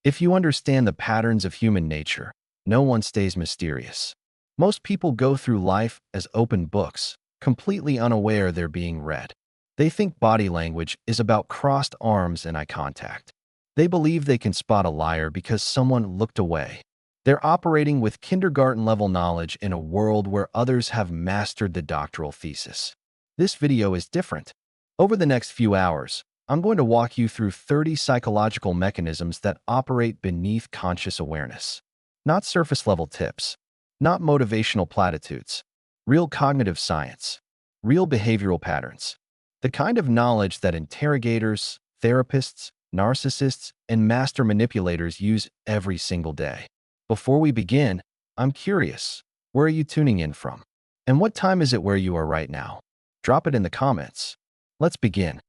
If you understand the patterns of human nature, no one stays mysterious. Most people go through life as open books, completely unaware they're being read. They think body language is about crossed arms and eye contact. They believe they can spot a liar because someone looked away. They're operating with kindergarten-level knowledge in a world where others have mastered the doctoral thesis. This video is different. Over the next few hours, I'm going to walk you through 30 psychological mechanisms that operate beneath conscious awareness. Not surface-level tips, not motivational platitudes, real cognitive science, real behavioral patterns. The kind of knowledge that interrogators, therapists, narcissists, and master manipulators use every single day. Before we begin, I'm curious, where are you tuning in from? And what time is it where you are right now? Drop it in the comments. Let's begin.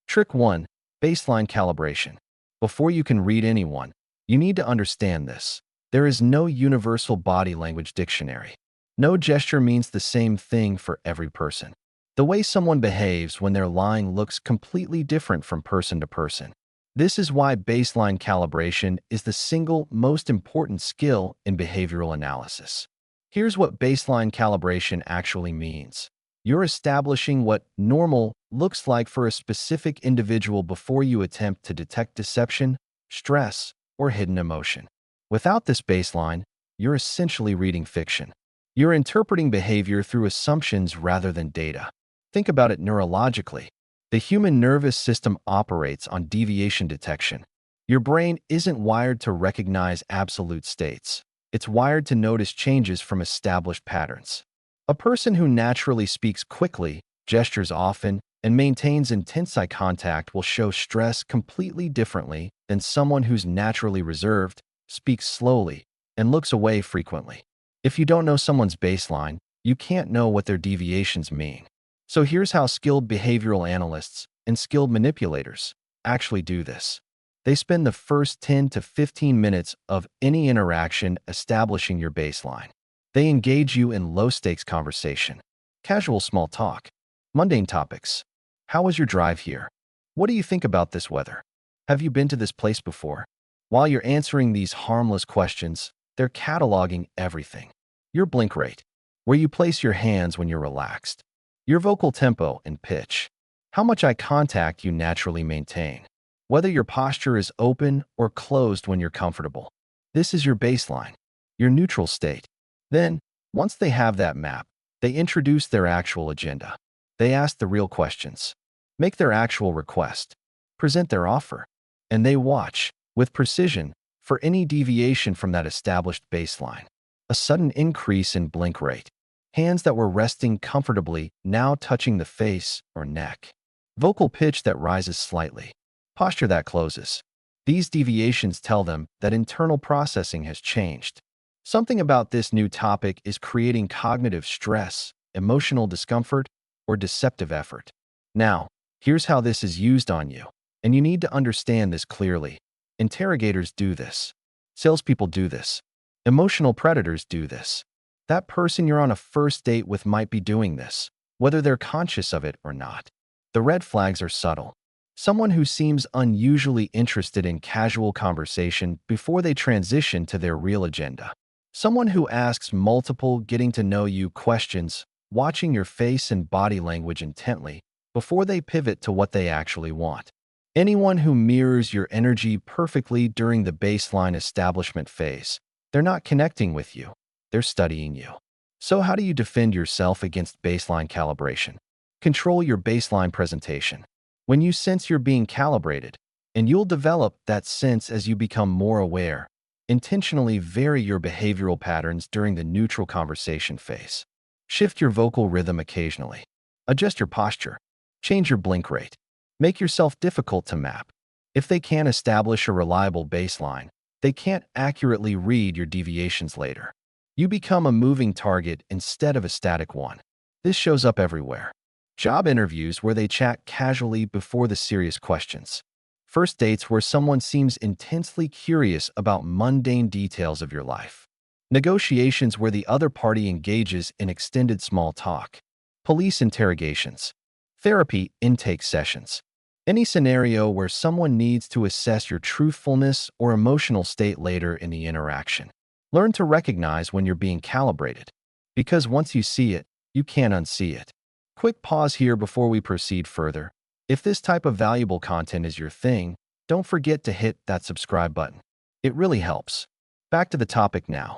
Trick 1. Baseline calibration. Before you can read anyone, you need to understand this. There is no universal body language dictionary. No gesture means the same thing for every person. The way someone behaves when they're lying looks completely different from person to person. This is why baseline calibration is the single most important skill in behavioral analysis. Here's what baseline calibration actually means. You're establishing what normal looks like for a specific individual before you attempt to detect deception, stress, or hidden emotion. Without this baseline, you're essentially reading fiction. You're interpreting behavior through assumptions rather than data. Think about it neurologically. The human nervous system operates on deviation detection. Your brain isn't wired to recognize absolute states. It's wired to notice changes from established patterns. A person who naturally speaks quickly, gestures often, and maintains intense eye contact will show stress completely differently than someone who's naturally reserved, speaks slowly, and looks away frequently. If you don't know someone's baseline, you can't know what their deviations mean. So here's how skilled behavioral analysts and skilled manipulators actually do this. They spend the first 10 to 15 minutes of any interaction establishing your baseline. They engage you in low-stakes conversation, casual small talk, mundane topics. How was your drive here? What do you think about this weather? Have you been to this place before? While you're answering these harmless questions, they're cataloging everything. Your blink rate, where you place your hands when you're relaxed, your vocal tempo and pitch, how much eye contact you naturally maintain, whether your posture is open or closed when you're comfortable. This is your baseline, your neutral state. Then, once they have that map, they introduce their actual agenda. They ask the real questions, make their actual request, present their offer, and they watch, with precision, for any deviation from that established baseline. A sudden increase in blink rate. Hands that were resting comfortably now touching the face or neck. Vocal pitch that rises slightly. Posture that closes. These deviations tell them that internal processing has changed. Something about this new topic is creating cognitive stress, emotional discomfort, or deceptive effort. Now, here's how this is used on you. And you need to understand this clearly. Interrogators do this. Salespeople do this. Emotional predators do this. That person you're on a first date with might be doing this, whether they're conscious of it or not. The red flags are subtle. Someone who seems unusually interested in casual conversation before they transition to their real agenda. Someone who asks multiple getting-to-know-you questions, watching your face and body language intently, before they pivot to what they actually want. Anyone who mirrors your energy perfectly during the baseline establishment phase. They're not connecting with you. They're studying you. So how do you defend yourself against baseline calibration? Control your baseline presentation. When you sense you're being calibrated, and you'll develop that sense as you become more aware, intentionally vary your behavioral patterns during the neutral conversation phase. Shift your vocal rhythm occasionally. Adjust your posture. Change your blink rate. Make yourself difficult to map. If they can't establish a reliable baseline, they can't accurately read your deviations later. You become a moving target instead of a static one. This shows up everywhere. Job interviews where they chat casually before the serious questions. First dates where someone seems intensely curious about mundane details of your life. Negotiations where the other party engages in extended small talk. Police interrogations. Therapy intake sessions. Any scenario where someone needs to assess your truthfulness or emotional state later in the interaction. Learn to recognize when you're being calibrated, because once you see it, you can't unsee it. Quick pause here before we proceed further. If this type of valuable content is your thing, don't forget to hit that subscribe button. It really helps. Back to the topic now.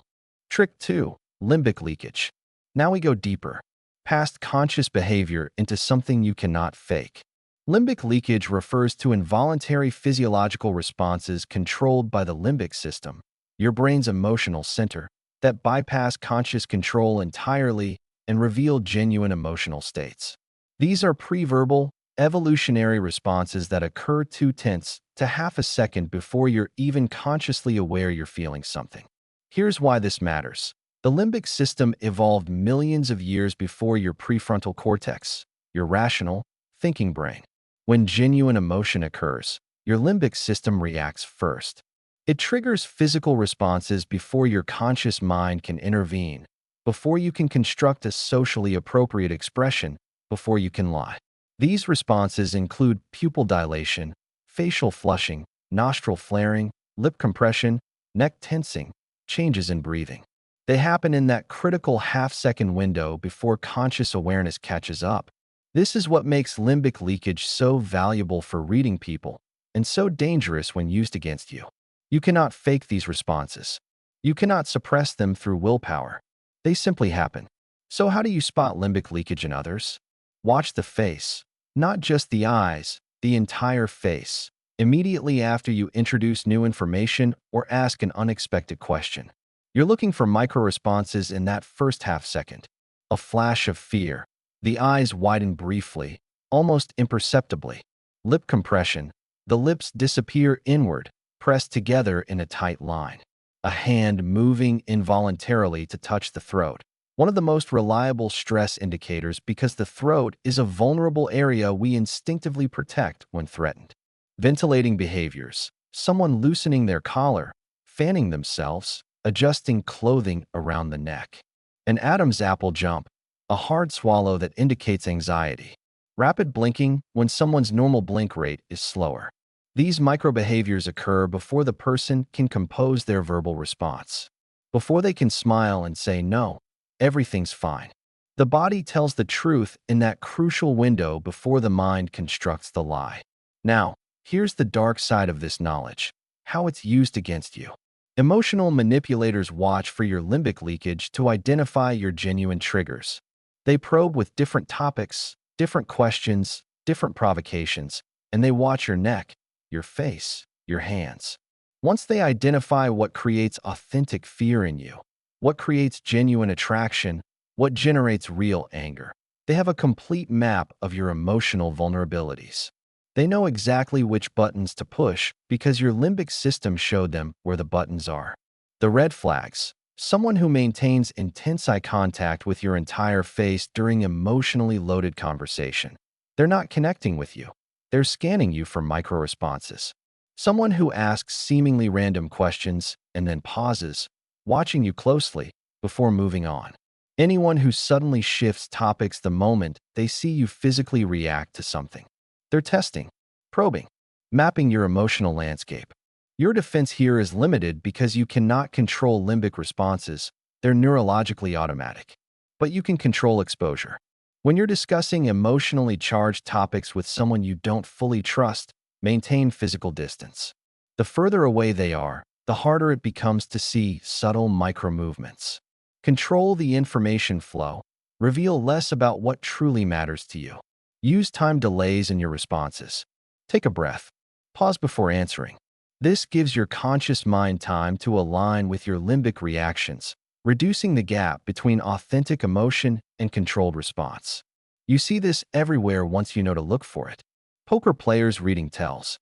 Trick 2. Limbic leakage. Now we go deeper, past conscious behavior into something you cannot fake. Limbic leakage refers to involuntary physiological responses controlled by the limbic system, your brain's emotional center, that bypass conscious control entirely and reveal genuine emotional states. These are pre-verbal, evolutionary responses that occur 2/10 to half a second before you're even consciously aware you're feeling something. Here's why this matters. The limbic system evolved millions of years before your prefrontal cortex, your rational, thinking brain. When genuine emotion occurs, your limbic system reacts first. It triggers physical responses before your conscious mind can intervene, before you can construct a socially appropriate expression, before you can lie. These responses include pupil dilation, facial flushing, nostril flaring, lip compression, neck tensing, changes in breathing. They happen in that critical half-second window before conscious awareness catches up. This is what makes limbic leakage so valuable for reading people and so dangerous when used against you. You cannot fake these responses. You cannot suppress them through willpower. They simply happen. So how do you spot limbic leakage in others? Watch the face, not just the eyes, the entire face, immediately after you introduce new information or ask an unexpected question. You're looking for micro-responses in that first half-second. A flash of fear. The eyes widen briefly, almost imperceptibly. Lip compression. The lips disappear inward, pressed together in a tight line. A hand moving involuntarily to touch the throat. One of the most reliable stress indicators because the throat is a vulnerable area we instinctively protect when threatened. Ventilating behaviors. Someone loosening their collar, fanning themselves, adjusting clothing around the neck. An Adam's apple jump. A hard swallow that indicates anxiety. Rapid blinking when someone's normal blink rate is slower. These microbehaviors occur before the person can compose their verbal response. Before they can smile and say, "No, everything's fine." The body tells the truth in that crucial window before the mind constructs the lie. Now, here's the dark side of this knowledge, how it's used against you. Emotional manipulators watch for your limbic leakage to identify your genuine triggers. They probe with different topics, different questions, different provocations, and they watch your neck, your face, your hands. Once they identify what creates authentic fear in you, what creates genuine attraction, what generates real anger, they have a complete map of your emotional vulnerabilities. They know exactly which buttons to push because your limbic system showed them where the buttons are. The red flags. Someone who maintains intense eye contact with your entire face during emotionally loaded conversation. They're not connecting with you. They're scanning you for micro-responses. Someone who asks seemingly random questions and then pauses, watching you closely before moving on. Anyone who suddenly shifts topics the moment they see you physically react to something. They're testing, probing, mapping your emotional landscape. Your defense here is limited because you cannot control limbic responses. They're neurologically automatic. But you can control exposure. When you're discussing emotionally charged topics with someone you don't fully trust, maintain physical distance. The further away they are, the harder it becomes to see subtle micro-movements. Control the information flow. Reveal less about what truly matters to you. Use time delays in your responses. Take a breath. Pause before answering. This gives your conscious mind time to align with your limbic reactions, reducing the gap between authentic emotion and controlled response. You see this everywhere once you know to look for it. Poker players reading tells.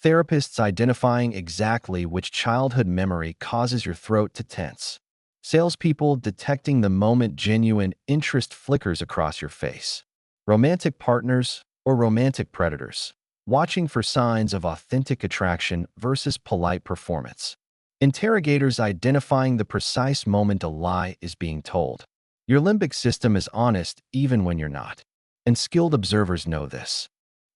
Therapists identifying exactly which childhood memory causes your throat to tense. Salespeople detecting the moment genuine interest flickers across your face. Romantic partners or romantic predators. Watching for signs of authentic attraction versus polite performance. Interrogators identifying the precise moment a lie is being told. Your limbic system is honest even when you're not. And skilled observers know this.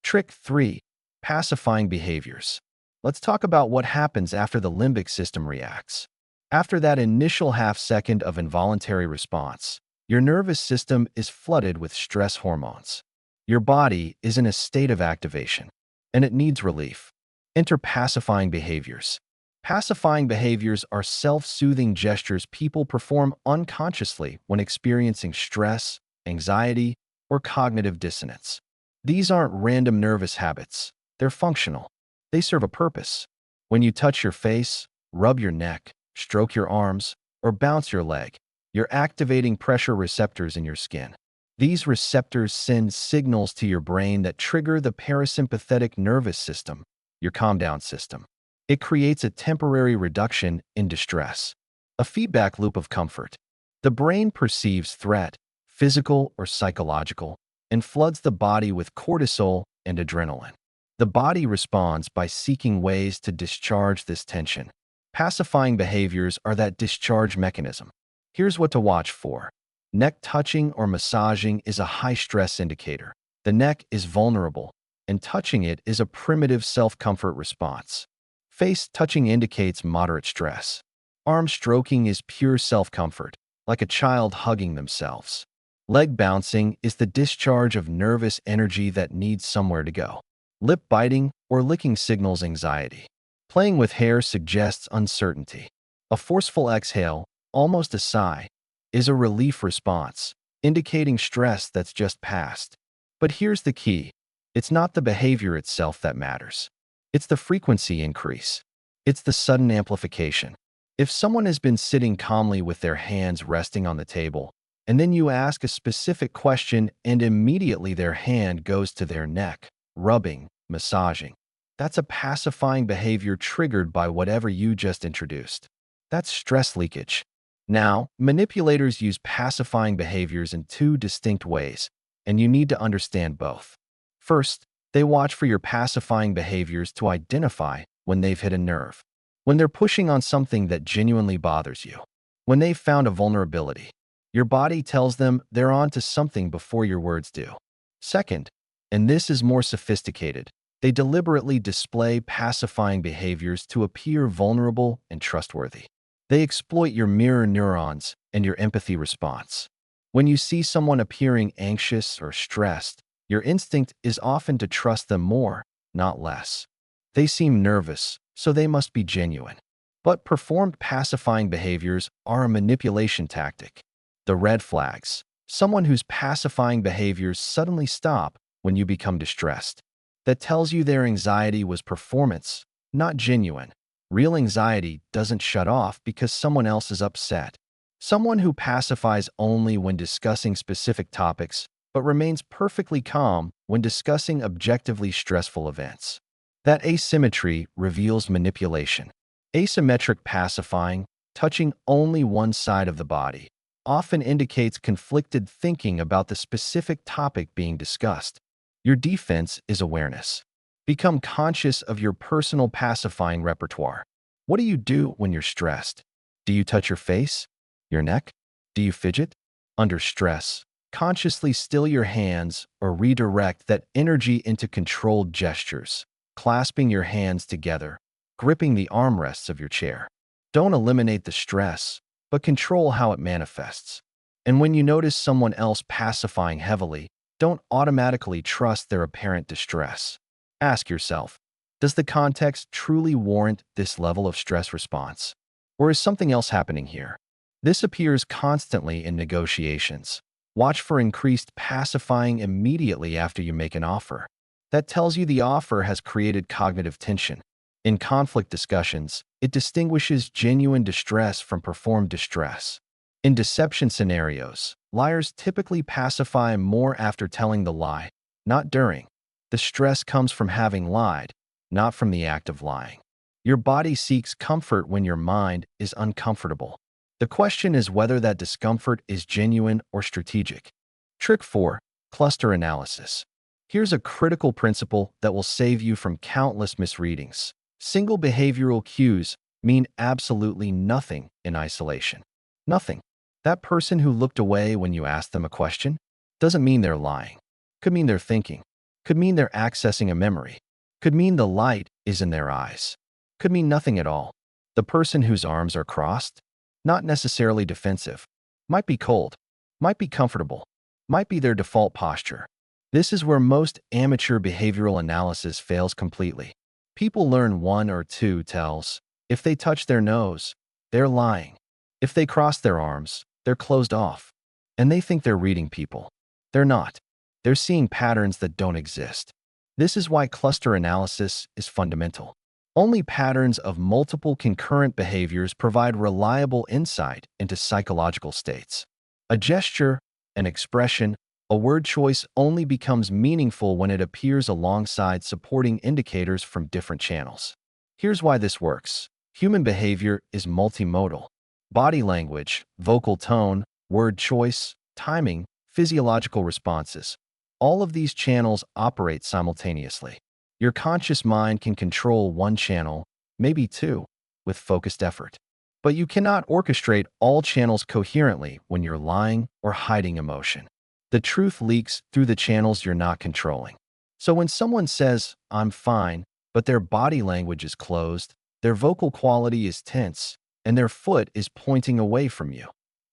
Trick 3. Pacifying behaviors. Let's talk about what happens after the limbic system reacts. After that initial half-second of involuntary response, your nervous system is flooded with stress hormones. Your body is in a state of activation, and it needs relief. Enter pacifying behaviors. Pacifying behaviors are self-soothing gestures people perform unconsciously when experiencing stress, anxiety, or cognitive dissonance. These aren't random nervous habits. They're functional. They serve a purpose. When you touch your face, rub your neck, stroke your arms, or bounce your leg, you're activating pressure receptors in your skin. These receptors send signals to your brain that trigger the parasympathetic nervous system, your calm-down system. It creates a temporary reduction in distress, a feedback loop of comfort. The brain perceives threat, physical or psychological, and floods the body with cortisol and adrenaline. The body responds by seeking ways to discharge this tension. Pacifying behaviors are that discharge mechanism. Here's what to watch for. Neck touching or massaging is a high-stress indicator. The neck is vulnerable, and touching it is a primitive self-comfort response. Face touching indicates moderate stress. Arm stroking is pure self-comfort, like a child hugging themselves. Leg bouncing is the discharge of nervous energy that needs somewhere to go. Lip biting or licking signals anxiety. Playing with hair suggests uncertainty. A forceful exhale, almost a sigh, is a relief response, indicating stress that's just passed. But here's the key. It's not the behavior itself that matters. It's the frequency increase. It's the sudden amplification. If someone has been sitting calmly with their hands resting on the table, and then you ask a specific question and immediately their hand goes to their neck, rubbing, massaging, that's a pacifying behavior triggered by whatever you just introduced. That's stress leakage. Now, manipulators use pacifying behaviors in two distinct ways, and you need to understand both. First, they watch for your pacifying behaviors to identify when they've hit a nerve, when they're pushing on something that genuinely bothers you, when they've found a vulnerability. Your body tells them they're on to something before your words do. Second, and this is more sophisticated, they deliberately display pacifying behaviors to appear vulnerable and trustworthy. They exploit your mirror neurons and your empathy response. When you see someone appearing anxious or stressed, your instinct is often to trust them more, not less. They seem nervous, so they must be genuine. But performed pacifying behaviors are a manipulation tactic. The red flags. Someone whose pacifying behaviors suddenly stop when you become distressed. That tells you their anxiety was performance, not genuine. Real anxiety doesn't shut off because someone else is upset. Someone who pacifies only when discussing specific topics, but remains perfectly calm when discussing objectively stressful events. That asymmetry reveals manipulation. Asymmetric pacifying, touching only one side of the body, often indicates conflicted thinking about the specific topic being discussed. Your defense is awareness. Become conscious of your personal pacifying repertoire. What do you do when you're stressed? Do you touch your face? Your neck? Do you fidget? Under stress, consciously still your hands or redirect that energy into controlled gestures, clasping your hands together, gripping the armrests of your chair. Don't eliminate the stress, but control how it manifests. And when you notice someone else pacifying heavily, don't automatically trust their apparent distress. Ask yourself, does the context truly warrant this level of stress response? Or is something else happening here? This appears constantly in negotiations. Watch for increased pacifying immediately after you make an offer. That tells you the offer has created cognitive tension. In conflict discussions, it distinguishes genuine distress from performed distress. In deception scenarios, liars typically pacify more after telling the lie, not during. The stress comes from having lied, not from the act of lying. Your body seeks comfort when your mind is uncomfortable. The question is whether that discomfort is genuine or strategic. Trick 4. Cluster analysis. Here's a critical principle that will save you from countless misreadings. Single behavioral cues mean absolutely nothing in isolation. Nothing. That person who looked away when you asked them a question doesn't mean they're lying. Could mean they're thinking. Could mean they're accessing a memory. Could mean the light is in their eyes. Could mean nothing at all. The person whose arms are crossed? Not necessarily defensive. Might be cold. Might be comfortable. Might be their default posture. This is where most amateur behavioral analysis fails completely. People learn one or two tells. If they touch their nose, they're lying. If they cross their arms, they're closed off. And they think they're reading people. They're not. They're seeing patterns that don't exist. This is why cluster analysis is fundamental. Only patterns of multiple concurrent behaviors provide reliable insight into psychological states. A gesture, an expression, a word choice only becomes meaningful when it appears alongside supporting indicators from different channels. Here's why this works. Human behavior is multimodal. Body language, vocal tone, word choice, timing, physiological responses. All of these channels operate simultaneously. Your conscious mind can control one channel, maybe two, with focused effort. But you cannot orchestrate all channels coherently when you're lying or hiding emotion. The truth leaks through the channels you're not controlling. So when someone says, "I'm fine," but their body language is closed, their vocal quality is tense, and their foot is pointing away from you,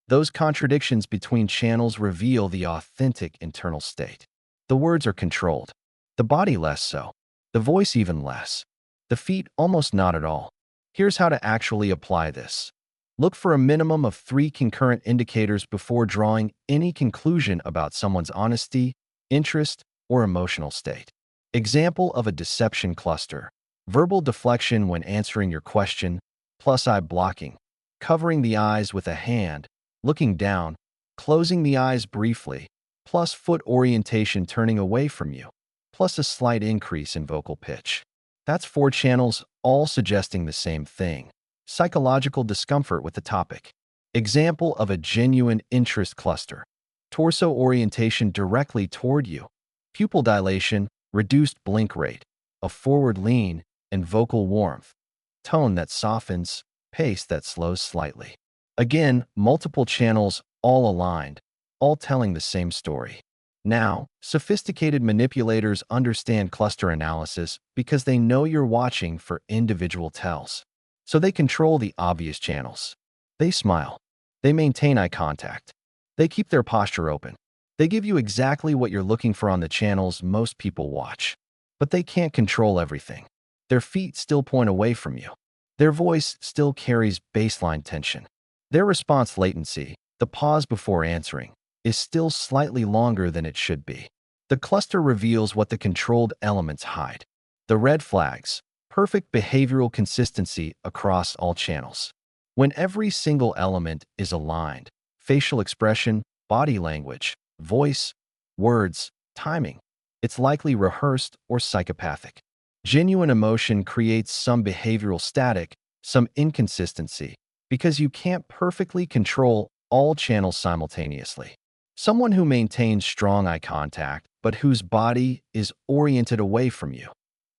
those contradictions between channels reveal the authentic internal state. The words are controlled. The body less so. The voice even less. The feet almost not at all. Here's how to actually apply this. Look for a minimum of 3 concurrent indicators before drawing any conclusion about someone's honesty, interest, or emotional state. Example of a deception cluster. Verbal deflection when answering your question, plus eye blocking, covering the eyes with a hand, looking down, closing the eyes briefly, plus foot orientation turning away from you, plus a slight increase in vocal pitch. That's 4 channels, all suggesting the same thing. Psychological discomfort with the topic. Example of a genuine interest cluster. Torso orientation directly toward you. Pupil dilation, reduced blink rate. A forward lean, and vocal warmth. Tone that softens, pace that slows slightly. Again, multiple channels, all aligned, all telling the same story. Now, sophisticated manipulators understand cluster analysis because they know you're watching for individual tells. So they control the obvious channels. They smile. They maintain eye contact. They keep their posture open. They give you exactly what you're looking for on the channels most people watch. But they can't control everything. Their feet still point away from you. Their voice still carries baseline tension. Their response latency, the pause before answering, is still slightly longer than it should be. The cluster reveals what the controlled elements hide. The red flags, perfect behavioral consistency across all channels. When every single element is aligned, facial expression, body language, voice, words, timing, it's likely rehearsed or psychopathic. Genuine emotion creates some behavioral static, some inconsistency, because you can't perfectly control all channels simultaneously. Someone who maintains strong eye contact, but whose body is oriented away from you.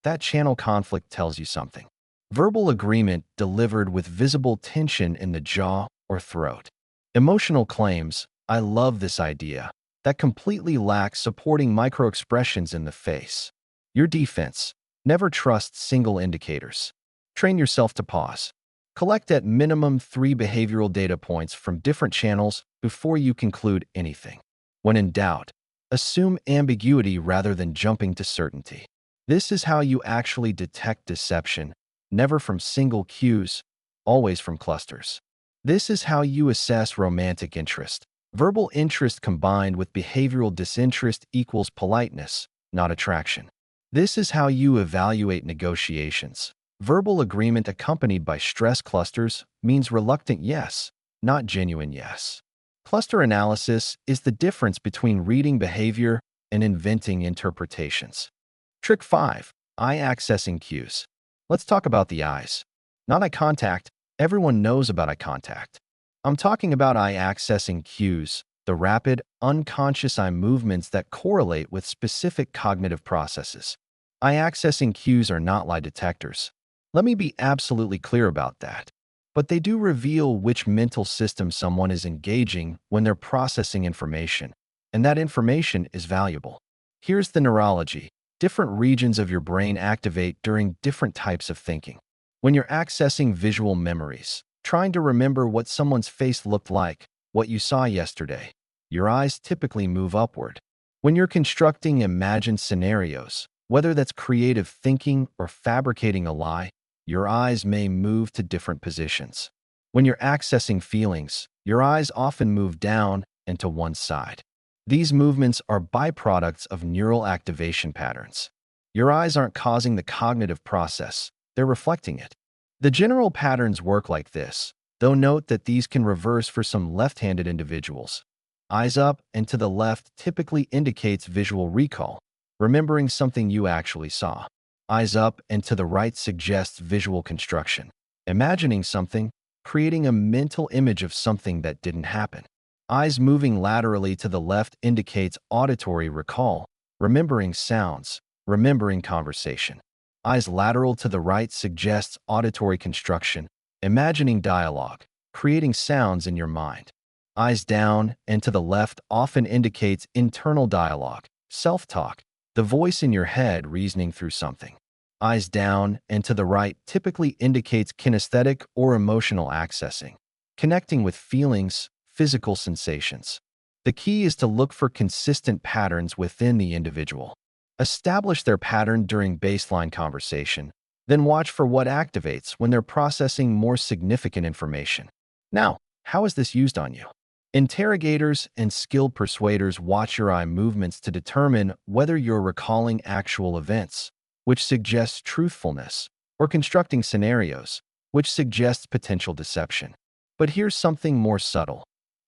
That channel conflict tells you something. Verbal agreement delivered with visible tension in the jaw or throat. Emotional claims, "I love this idea," that completely lack supporting microexpressions in the face. Your defense, never trust single indicators. Train yourself to pause. Collect at minimum 3 behavioral data points from different channels before you conclude anything. When in doubt, assume ambiguity rather than jumping to certainty. This is how you actually detect deception, never from single cues, always from clusters. This is how you assess romantic interest. Verbal interest combined with behavioral disinterest equals politeness, not attraction. This is how you evaluate negotiations. Verbal agreement accompanied by stress clusters means reluctant yes, not genuine yes. Cluster analysis is the difference between reading behavior and inventing interpretations. Trick 5. Eye accessing cues. Let's talk about the eyes. Not eye contact. Everyone knows about eye contact. I'm talking about eye accessing cues, the rapid, unconscious eye movements that correlate with specific cognitive processes. Eye accessing cues are not lie detectors. Let me be absolutely clear about that. But they do reveal which mental system someone is engaging when they're processing information, and that information is valuable. Here's the neurology. Different regions of your brain activate during different types of thinking. When you're accessing visual memories, trying to remember what someone's face looked like, what you saw yesterday, your eyes typically move upward. When you're constructing imagined scenarios, whether that's creative thinking or fabricating a lie, your eyes may move to different positions. When you're accessing feelings, your eyes often move down and to one side. These movements are byproducts of neural activation patterns. Your eyes aren't causing the cognitive process, they're reflecting it. The general patterns work like this, though note that these can reverse for some left-handed individuals. Eyes up and to the left typically indicates visual recall, remembering something you actually saw. Eyes up and to the right suggests visual construction, imagining something, creating a mental image of something that didn't happen. Eyes moving laterally to the left indicates auditory recall, remembering sounds, remembering conversation. Eyes lateral to the right suggests auditory construction, imagining dialogue, creating sounds in your mind. Eyes down and to the left often indicates internal dialogue, self-talk, the voice in your head reasoning through something. Eyes down and to the right typically indicates kinesthetic or emotional accessing, connecting with feelings, physical sensations. The key is to look for consistent patterns within the individual. Establish their pattern during baseline conversation, then watch for what activates when they're processing more significant information. Now, how is this used on you? Interrogators and skilled persuaders watch your eye movements to determine whether you're recalling actual events, which suggests truthfulness, or constructing scenarios, which suggests potential deception. But here's something more subtle.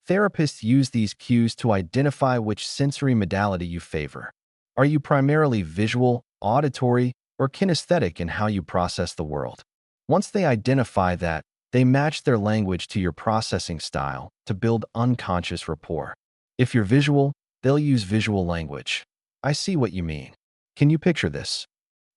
Therapists use these cues to identify which sensory modality you favor. Are you primarily visual, auditory, or kinesthetic in how you process the world? Once they identify that, they match their language to your processing style to build unconscious rapport. If you're visual, they'll use visual language. I see what you mean. Can you picture this?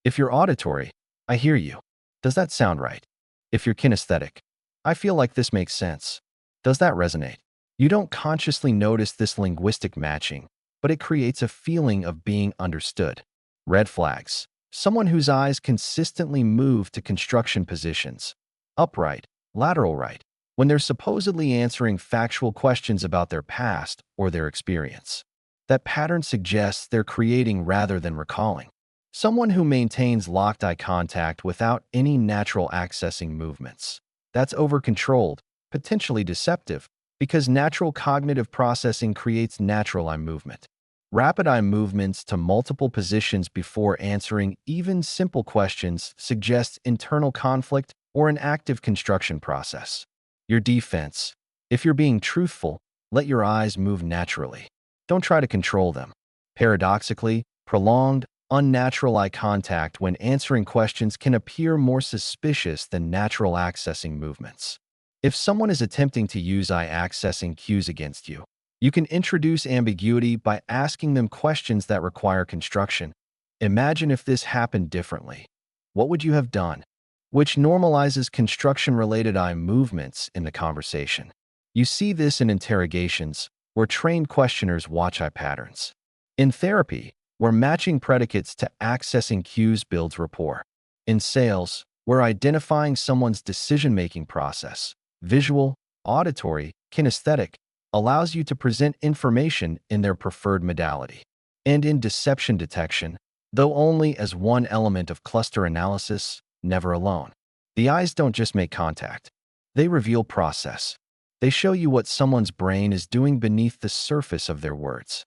If you're auditory, I hear you. Does that sound right? If you're kinesthetic, I feel like this makes sense. Does that resonate? You don't consciously notice this linguistic matching, but it creates a feeling of being understood. Red flags. Someone whose eyes consistently move to construction positions. Upright, lateral right, when they're supposedly answering factual questions about their past or their experience. That pattern suggests they're creating rather than recalling. Someone who maintains locked eye contact without any natural accessing movements. That's over-controlled, potentially deceptive, because natural cognitive processing creates natural eye movement. Rapid eye movements to multiple positions before answering even simple questions suggests internal conflict or an active construction process. Your defense. If you're being truthful, let your eyes move naturally. Don't try to control them. Paradoxically, prolonged, unnatural eye contact when answering questions can appear more suspicious than natural accessing movements. If someone is attempting to use eye accessing cues against you, you can introduce ambiguity by asking them questions that require construction. Imagine if this happened differently. What would you have done? Which normalizes construction-related eye movements in the conversation. You see this in interrogations, where trained questioners watch eye patterns. In therapy, where matching predicates to accessing cues builds rapport. In sales, where identifying someone's decision-making process, visual, auditory, kinesthetic, allows you to present information in their preferred modality. And in deception detection, though only as one element of cluster analysis, never alone. The eyes don't just make contact. They reveal process. They show you what someone's brain is doing beneath the surface of their words.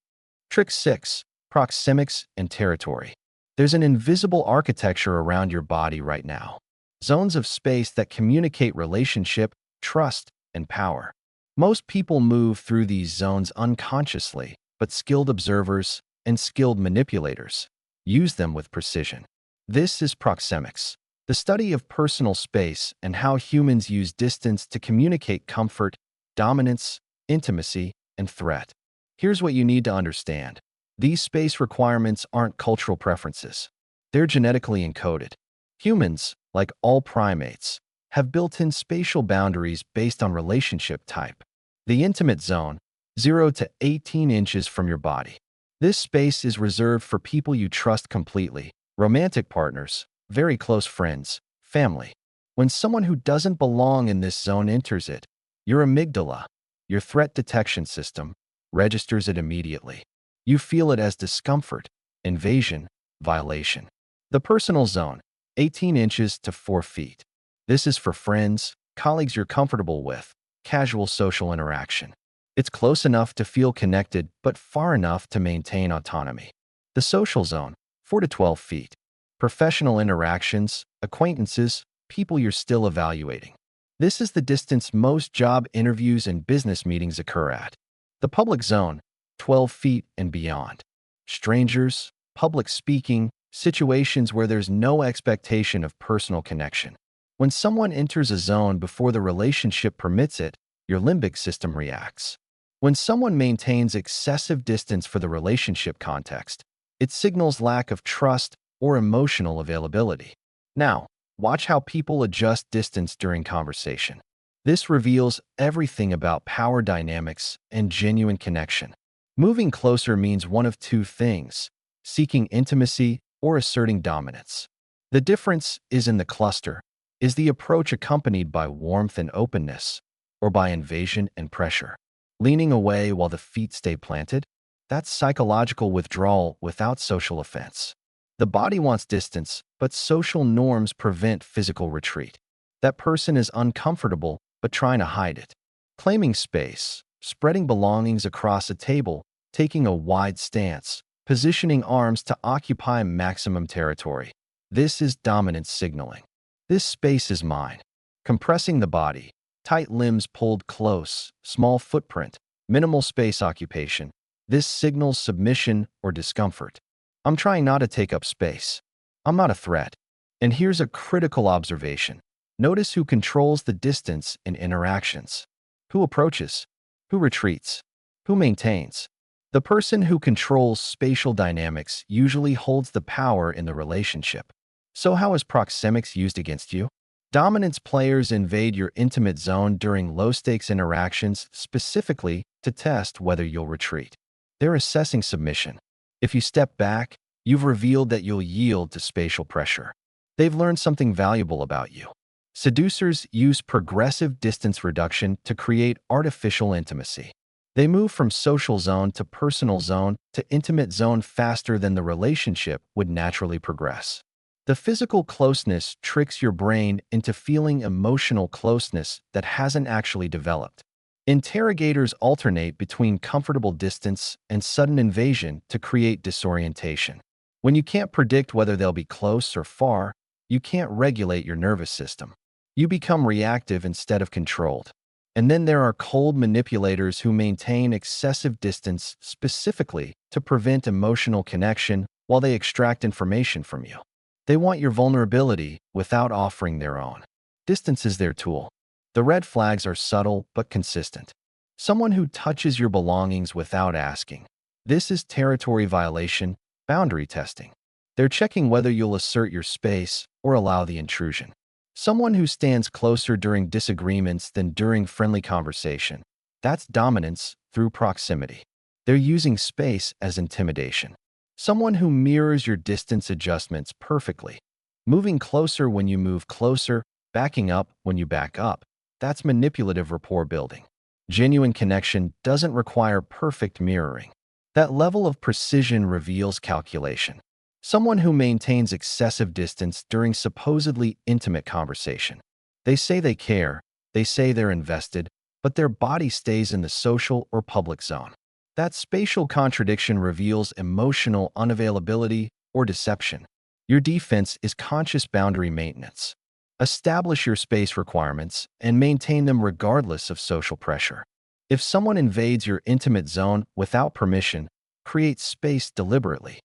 Trick 6. Proxemics and territory. There's an invisible architecture around your body right now. Zones of space that communicate relationship, trust, and power. Most people move through these zones unconsciously, but skilled observers and skilled manipulators use them with precision. This is proxemics, the study of personal space and how humans use distance to communicate comfort, dominance, intimacy, and threat. Here's what you need to understand. These space requirements aren't cultural preferences. They're genetically encoded. Humans, like all primates, have built-in spatial boundaries based on relationship type. The intimate zone, 0 to 18 inches from your body. This space is reserved for people you trust completely, romantic partners, very close friends, family. When someone who doesn't belong in this zone enters it, your amygdala, your threat detection system, registers it immediately. You feel it as discomfort, invasion, violation. The personal zone, 18 inches to 4 feet. This is for friends, colleagues you're comfortable with, casual social interaction. It's close enough to feel connected, but far enough to maintain autonomy. The social zone, 4 to 12 feet. Professional interactions, acquaintances, people you're still evaluating. This is the distance most job interviews and business meetings occur at. The public zone, 12 feet and beyond. Strangers, public speaking, situations where there's no expectation of personal connection. When someone enters a zone before the relationship permits it, your limbic system reacts. When someone maintains excessive distance for the relationship context, it signals lack of trust or emotional availability. Now, watch how people adjust distance during conversation. This reveals everything about power dynamics and genuine connection. Moving closer means one of two things: seeking intimacy or asserting dominance. The difference is in the cluster. Is the approach accompanied by warmth and openness, or by invasion and pressure? Leaning away while the feet stay planted? That's psychological withdrawal without social offense. The body wants distance, but social norms prevent physical retreat. That person is uncomfortable, but trying to hide it. Claiming space, spreading belongings across a table, taking a wide stance, positioning arms to occupy maximum territory. This is dominance signaling. This space is mine. Compressing the body, tight limbs pulled close, small footprint, minimal space occupation. This signals submission or discomfort. I'm trying not to take up space. I'm not a threat. And here's a critical observation. Notice who controls the distance in interactions. Who approaches? Who retreats? Who maintains? The person who controls spatial dynamics usually holds the power in the relationship. So how is proxemics used against you? Dominance players invade your intimate zone during low-stakes interactions specifically to test whether you'll retreat. They're assessing submission. If you step back, you've revealed that you'll yield to spatial pressure. They've learned something valuable about you. Seducers use progressive distance reduction to create artificial intimacy. They move from social zone to personal zone to intimate zone faster than the relationship would naturally progress. The physical closeness tricks your brain into feeling emotional closeness that hasn't actually developed. Interrogators alternate between comfortable distance and sudden invasion to create disorientation. When you can't predict whether they'll be close or far, you can't regulate your nervous system. You become reactive instead of controlled. And then there are cold manipulators who maintain excessive distance specifically to prevent emotional connection while they extract information from you. They want your vulnerability without offering their own. Distance is their tool. The red flags are subtle but consistent. Someone who touches your belongings without asking. This is territory violation, boundary testing. They're checking whether you'll assert your space or allow the intrusion. Someone who stands closer during disagreements than during friendly conversation. That's dominance through proximity. They're using space as intimidation. Someone who mirrors your distance adjustments perfectly. Moving closer when you move closer, backing up when you back up. That's manipulative rapport building. Genuine connection doesn't require perfect mirroring. That level of precision reveals calculation. Someone who maintains excessive distance during supposedly intimate conversation. They say they care, they say they're invested, but their body stays in the social or public zone. That spatial contradiction reveals emotional unavailability or deception. Your defense is conscious boundary maintenance. Establish your space requirements and maintain them regardless of social pressure. If someone invades your intimate zone without permission, create space deliberately.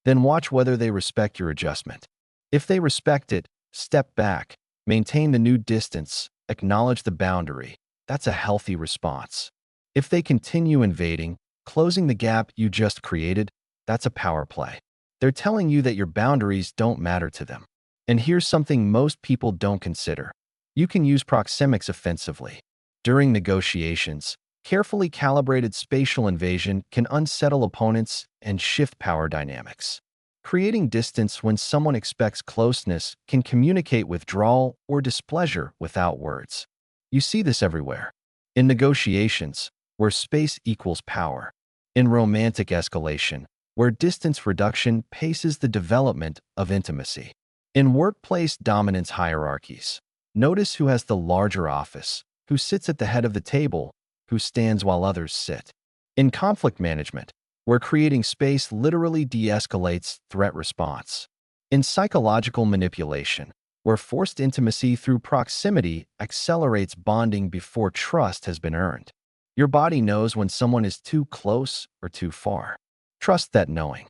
Then watch whether they respect your adjustment. If they respect it, step back, maintain the new distance, acknowledge the boundary. That's a healthy response. If they continue invading, closing the gap you just created, that's a power play. They're telling you that your boundaries don't matter to them. And here's something most people don't consider. You can use proxemics offensively. During negotiations, Carefully calibrated spatial invasion can unsettle opponents and shift power dynamics. Creating distance when someone expects closeness can communicate withdrawal or displeasure without words. You see this everywhere. In negotiations, where space equals power. In romantic escalation, where distance reduction paces the development of intimacy. In workplace dominance hierarchies, notice who has the larger office, who sits at the head of the table, who stands while others sit. In conflict management, where creating space literally de-escalates threat response. In psychological manipulation, where forced intimacy through proximity accelerates bonding before trust has been earned. Your body knows when someone is too close or too far. Trust that knowing.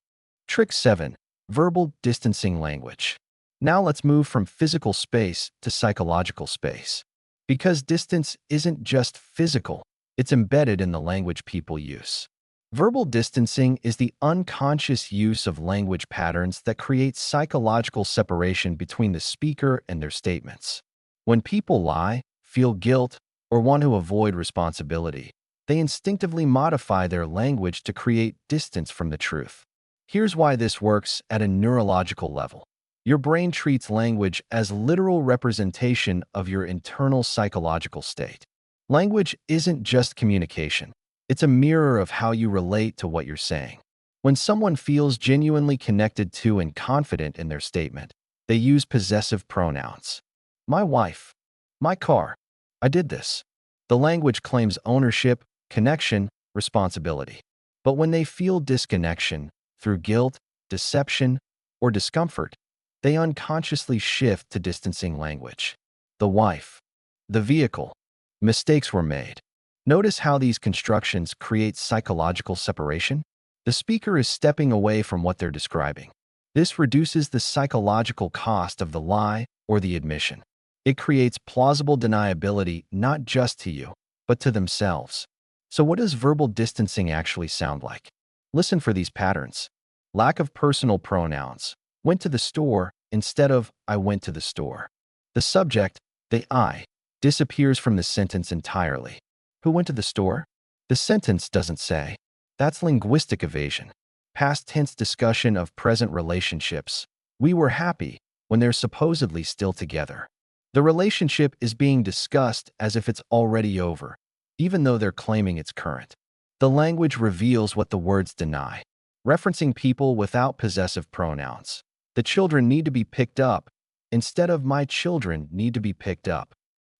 Trick 7. Verbal distancing language. Now let's move from physical space to psychological space. Because distance isn't just physical, it's embedded in the language people use. Verbal distancing is the unconscious use of language patterns that create psychological separation between the speaker and their statements. When people lie, feel guilt, or want to avoid responsibility, they instinctively modify their language to create distance from the truth. Here's why this works at a neurological level. Your brain treats language as literal representation of your internal psychological state. Language isn't just communication. It's a mirror of how you relate to what you're saying. When someone feels genuinely connected to and confident in their statement, they use possessive pronouns. My wife. My car. I did this. The language claims ownership, connection, responsibility. But when they feel disconnection through guilt, deception, or discomfort, they unconsciously shift to distancing language. The wife. The vehicle. Mistakes were made. Notice how these constructions create psychological separation? The speaker is stepping away from what they're describing. This reduces the psychological cost of the lie or the admission. It creates plausible deniability not just to you, but to themselves. So what does verbal distancing actually sound like? Listen for these patterns. Lack of personal pronouns. Went to the store instead of I went to the store. The subject, the I, disappears from the sentence entirely. Who went to the store? The sentence doesn't say. That's linguistic evasion. Past tense discussion of present relationships. We were happy when they're supposedly still together. The relationship is being discussed as if it's already over, even though they're claiming it's current. The language reveals what the words deny, referencing people without possessive pronouns. The children need to be picked up instead of my children need to be picked up.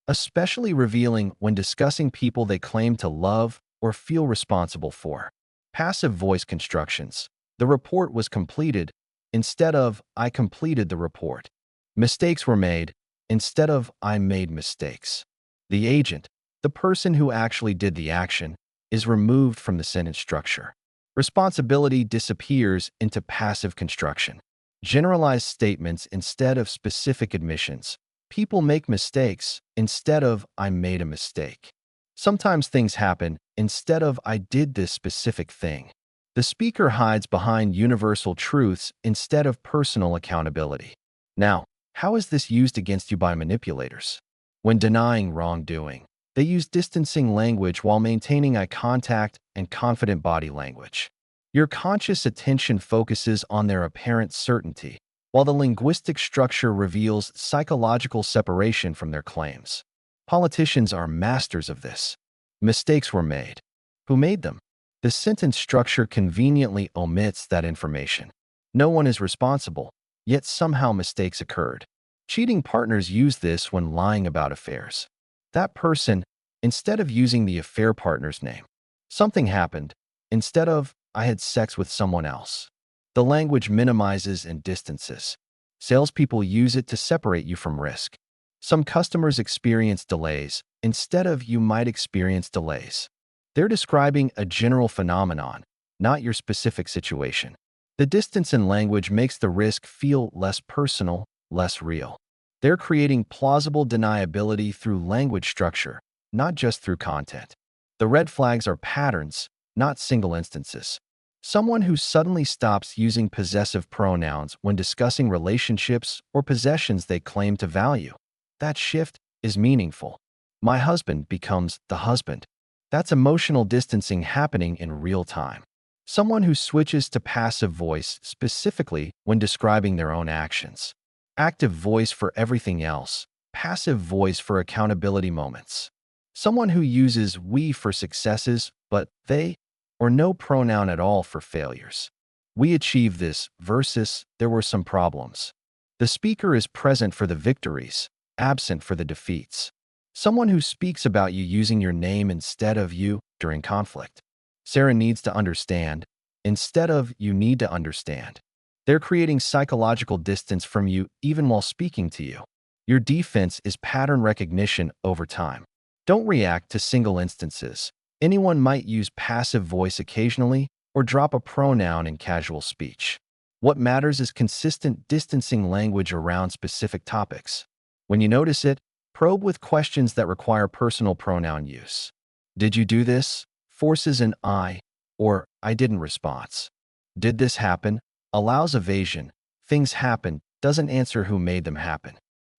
Especially revealing when discussing people they claim to love or feel responsible for. Passive voice constructions. The report was completed instead of I completed the report. Mistakes were made instead of I made mistakes. The agent, the person who actually did the action, is removed from the sentence structure. Responsibility disappears into passive construction. Generalized statements instead of specific admissions. People make mistakes instead of I made a mistake. Sometimes things happen instead of I did this specific thing. The speaker hides behind universal truths instead of personal accountability. Now, how is this used against you by manipulators? When denying wrongdoing, they use distancing language while maintaining eye contact and confident body language. Your conscious attention focuses on their apparent certainty, while the linguistic structure reveals psychological separation from their claims. Politicians are masters of this. Mistakes were made. Who made them? The sentence structure conveniently omits that information. No one is responsible, yet somehow mistakes occurred. Cheating partners use this when lying about affairs. That person, instead of using the affair partner's name. Something happened, instead of I had sex with someone else. The language minimizes and distances. Salespeople use it to separate you from risk. Some customers experience delays instead of you might experience delays. They're describing a general phenomenon, not your specific situation. The distance in language makes the risk feel less personal, less real. They're creating plausible deniability through language structure, not just through content. The red flags are patterns, not single instances. Someone who suddenly stops using possessive pronouns when discussing relationships or possessions they claim to value. That shift is meaningful. My husband becomes the husband. That's emotional distancing happening in real time. Someone who switches to passive voice specifically when describing their own actions. Active voice for everything else. Passive voice for accountability moments. Someone who uses we for successes, but they or no pronoun at all for failures. We achieved this versus there were some problems. The speaker is present for the victories, absent for the defeats. Someone who speaks about you using your name instead of you during conflict. Sarah needs to understand instead of you need to understand. They're creating psychological distance from you even while speaking to you. Your defense is pattern recognition over time. Don't react to single instances. Anyone might use passive voice occasionally or drop a pronoun in casual speech. What matters is consistent distancing language around specific topics. When you notice it, probe with questions that require personal pronoun use. Did you do this? Forces an I or I didn't response. Did this happen? Allows evasion. Things happen doesn't answer who made them happen.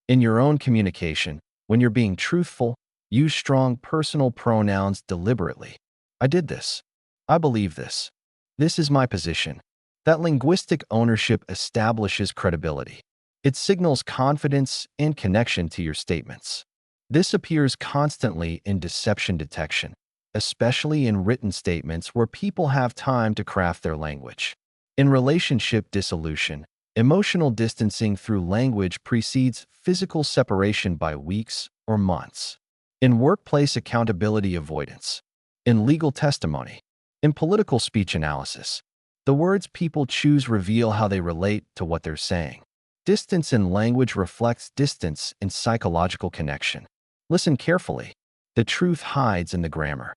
In your own communication, when you're being truthful, use strong personal pronouns deliberately. I did this. I believe this. This is my position. That linguistic ownership establishes credibility. It signals confidence and connection to your statements. This appears constantly in deception detection, especially in written statements where people have time to craft their language. In relationship dissolution, emotional distancing through language precedes physical separation by weeks or months. In workplace accountability avoidance, in legal testimony, in political speech analysis, the words people choose reveal how they relate to what they're saying. Distance in language reflects distance in psychological connection. Listen carefully. The truth hides in the grammar.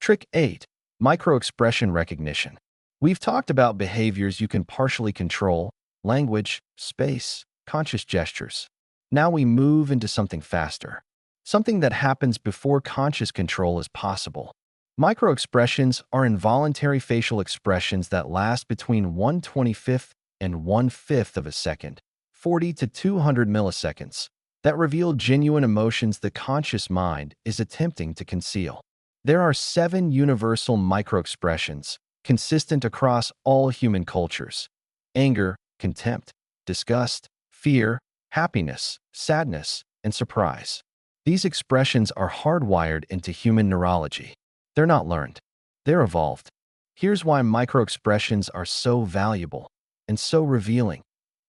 Trick 8. Microexpression recognition. We've talked about behaviors you can partially control: language, space, conscious gestures. Now we move into something faster. Something that happens before conscious control is possible. Microexpressions are involuntary facial expressions that last between 1/25th and 1/5 of a second, 40 to 200 milliseconds, that reveal genuine emotions the conscious mind is attempting to conceal. There are 7 universal microexpressions, consistent across all human cultures: anger, contempt, disgust, fear, happiness, sadness, and surprise. These expressions are hardwired into human neurology. They're not learned. They're evolved. Here's why microexpressions are so valuable and so revealing.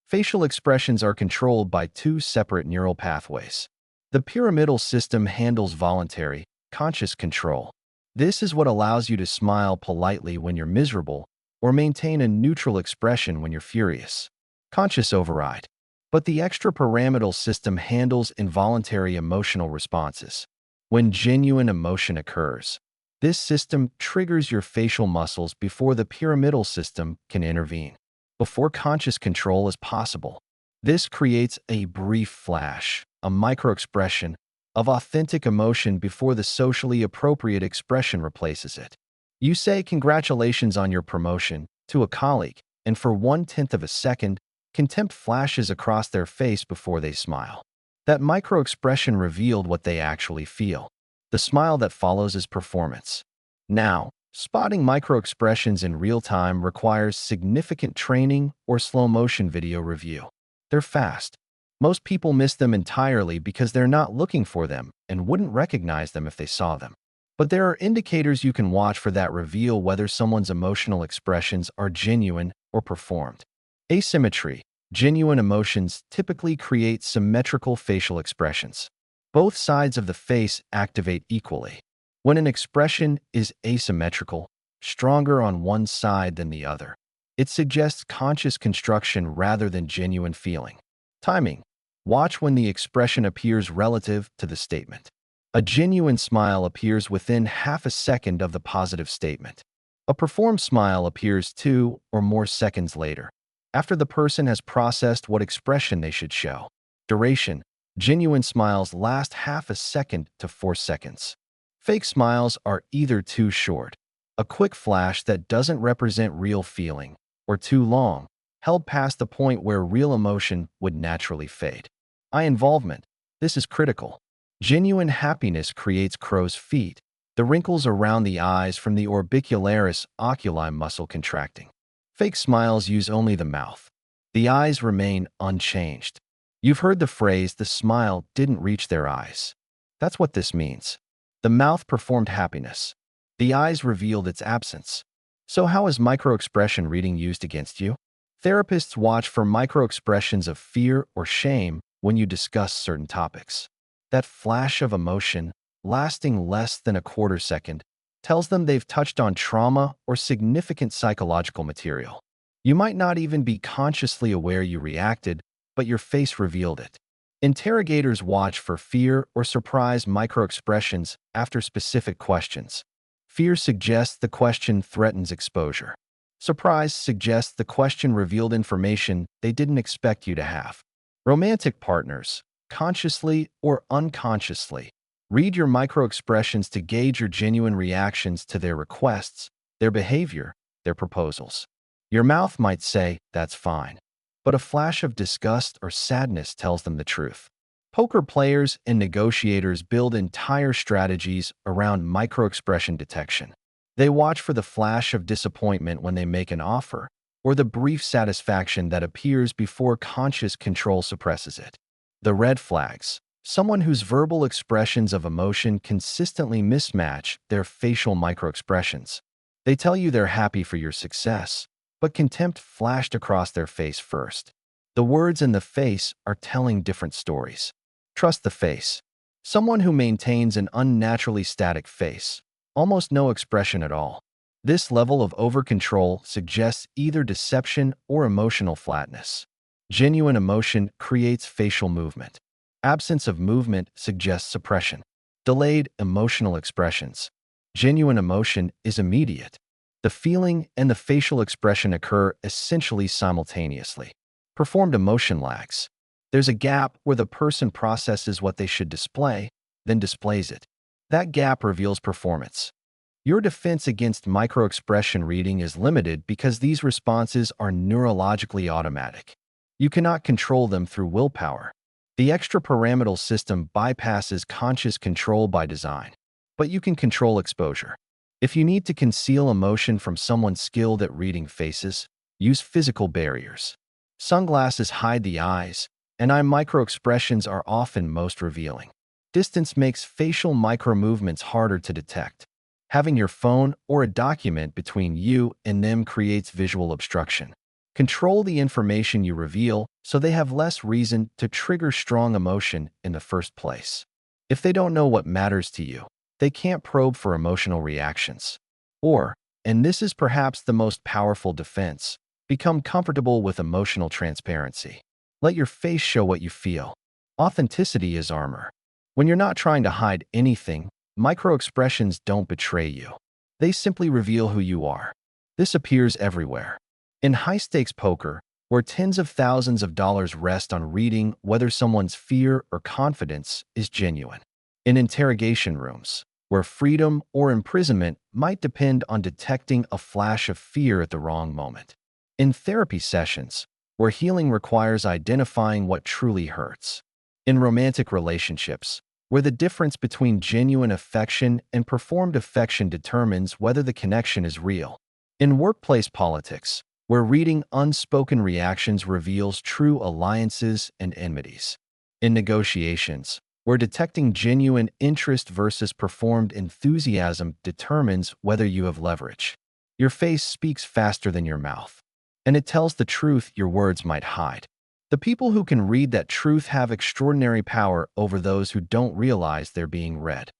Facial expressions are controlled by 2 separate neural pathways. The pyramidal system handles voluntary, conscious control. This is what allows you to smile politely when you're miserable or maintain a neutral expression when you're furious. Conscious override. But the extrapyramidal system handles involuntary emotional responses. When genuine emotion occurs, this system triggers your facial muscles before the pyramidal system can intervene, before conscious control is possible. This creates a brief flash, a microexpression, of authentic emotion before the socially appropriate expression replaces it. You say congratulations on your promotion to a colleague, and for 1/10 of a second, contempt flashes across their face before they smile. That microexpression revealed what they actually feel. The smile that follows is performance. Now, spotting microexpressions in real time requires significant training or slow-motion video review. They're fast. Most people miss them entirely because they're not looking for them and wouldn't recognize them if they saw them. But there are indicators you can watch for that reveal whether someone's emotional expressions are genuine or performed. Asymmetry. Genuine emotions typically create symmetrical facial expressions. Both sides of the face activate equally. When an expression is asymmetrical, stronger on one side than the other, it suggests conscious construction rather than genuine feeling. Timing. Watch when the expression appears relative to the statement. A genuine smile appears within half a second of the positive statement. A performed smile appears 2 or more seconds later, after the person has processed what expression they should show. Duration. Genuine smiles last half a second to 4 seconds. Fake smiles are either too short, a quick flash that doesn't represent real feeling, or too long, held past the point where real emotion would naturally fade. Eye involvement. This is critical. Genuine happiness creates crow's feet, the wrinkles around the eyes from the orbicularis oculi muscle contracting. Fake smiles use only the mouth. The eyes remain unchanged. You've heard the phrase, "the smile didn't reach their eyes." That's what this means. The mouth performed happiness. The eyes revealed its absence. So how is microexpression reading used against you? Therapists watch for microexpressions of fear or shame when you discuss certain topics. That flash of emotion, lasting less than a quarter second, tells them they've touched on trauma or significant psychological material. You might not even be consciously aware you reacted, but your face revealed it. Interrogators watch for fear or surprise microexpressions after specific questions. Fear suggests the question threatens exposure. Surprise suggests the question revealed information they didn't expect you to have. Romantic partners, consciously or unconsciously, read your microexpressions to gauge your genuine reactions to their requests, their behavior, their proposals. Your mouth might say, "That's fine," but a flash of disgust or sadness tells them the truth. Poker players and negotiators build entire strategies around microexpression detection. They watch for the flash of disappointment when they make an offer, or the brief satisfaction that appears before conscious control suppresses it. The red flags: someone whose verbal expressions of emotion consistently mismatch their facial microexpressions. They tell you they're happy for your success, but contempt flashed across their face first. The words in the face are telling different stories. Trust the face. Someone who maintains an unnaturally static face, almost no expression at all. This level of over-control suggests either deception or emotional flatness. Genuine emotion creates facial movement. Absence of movement suggests suppression. Delayed emotional expressions. Genuine emotion is immediate. The feeling and the facial expression occur essentially simultaneously. Performed emotion lags. There's a gap where the person processes what they should display, then displays it. That gap reveals performance. Your defense against microexpression reading is limited because these responses are neurologically automatic. You cannot control them through willpower. The extrapyramidal system bypasses conscious control by design, but you can control exposure. If you need to conceal emotion from someone skilled at reading faces, use physical barriers. Sunglasses hide the eyes, and eye microexpressions are often most revealing. Distance makes facial micromovements harder to detect. Having your phone or a document between you and them creates visual obstruction. Control the information you reveal so they have less reason to trigger strong emotion in the first place. If they don't know what matters to you, they can't probe for emotional reactions. Or, and this is perhaps the most powerful defense, become comfortable with emotional transparency. Let your face show what you feel. Authenticity is armor. When you're not trying to hide anything, microexpressions don't betray you. They simply reveal who you are. This appears everywhere. In high-stakes poker, where tens of thousands of dollars rest on reading whether someone's fear or confidence is genuine. In interrogation rooms, where freedom or imprisonment might depend on detecting a flash of fear at the wrong moment. In therapy sessions, where healing requires identifying what truly hurts. In romantic relationships, where the difference between genuine affection and performed affection determines whether the connection is real. In workplace politics, where reading unspoken reactions reveals true alliances and enmities. In negotiations, where detecting genuine interest versus performed enthusiasm determines whether you have leverage. Your face speaks faster than your mouth, and it tells the truth your words might hide. The people who can read that truth have extraordinary power over those who don't realize they're being read.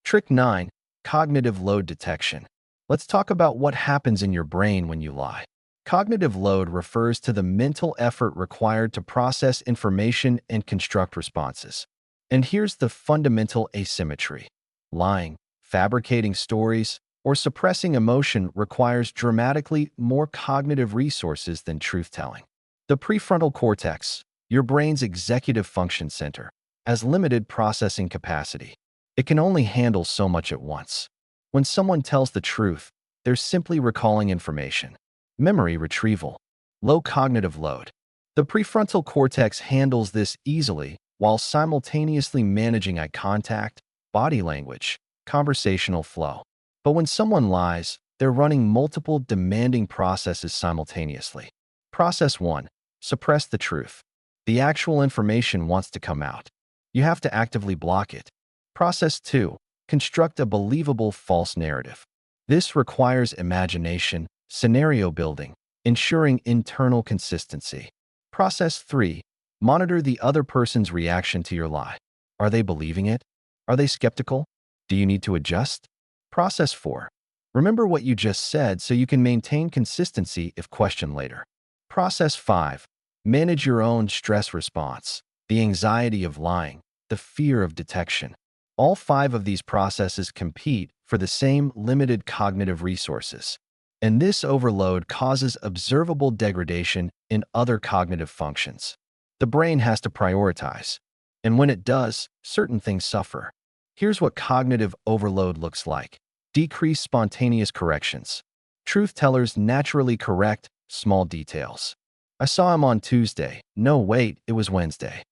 Trick 9. Cognitive load detection. Let's talk about what happens in your brain when you lie. Cognitive load refers to the mental effort required to process information and construct responses. And here's the fundamental asymmetry. Lying, fabricating stories, or suppressing emotion requires dramatically more cognitive resources than truth-telling. The prefrontal cortex, your brain's executive function center, has limited processing capacity. It can only handle so much at once. When someone tells the truth, they're simply recalling information. Memory retrieval. Low cognitive load. The prefrontal cortex handles this easily while simultaneously managing eye contact, body language, conversational flow. But when someone lies, they're running multiple demanding processes simultaneously. Process 1. Suppress the truth. The actual information wants to come out. You have to actively block it. Process 2. Construct a believable false narrative. This requires imagination, scenario building, ensuring internal consistency. Process 3. Monitor the other person's reaction to your lie. Are they believing it? Are they skeptical? Do you need to adjust? Process 4. Remember what you just said so you can maintain consistency if questioned later. Process 5. Manage your own stress response, the anxiety of lying, the fear of detection. All 5 of these processes compete for the same limited cognitive resources, and this overload causes observable degradation in other cognitive functions. The brain has to prioritize, and when it does, certain things suffer. Here's what cognitive overload looks like. Decreased spontaneous corrections. Truth tellers naturally correct small details. I saw him on Tuesday. No, wait, it was Wednesday.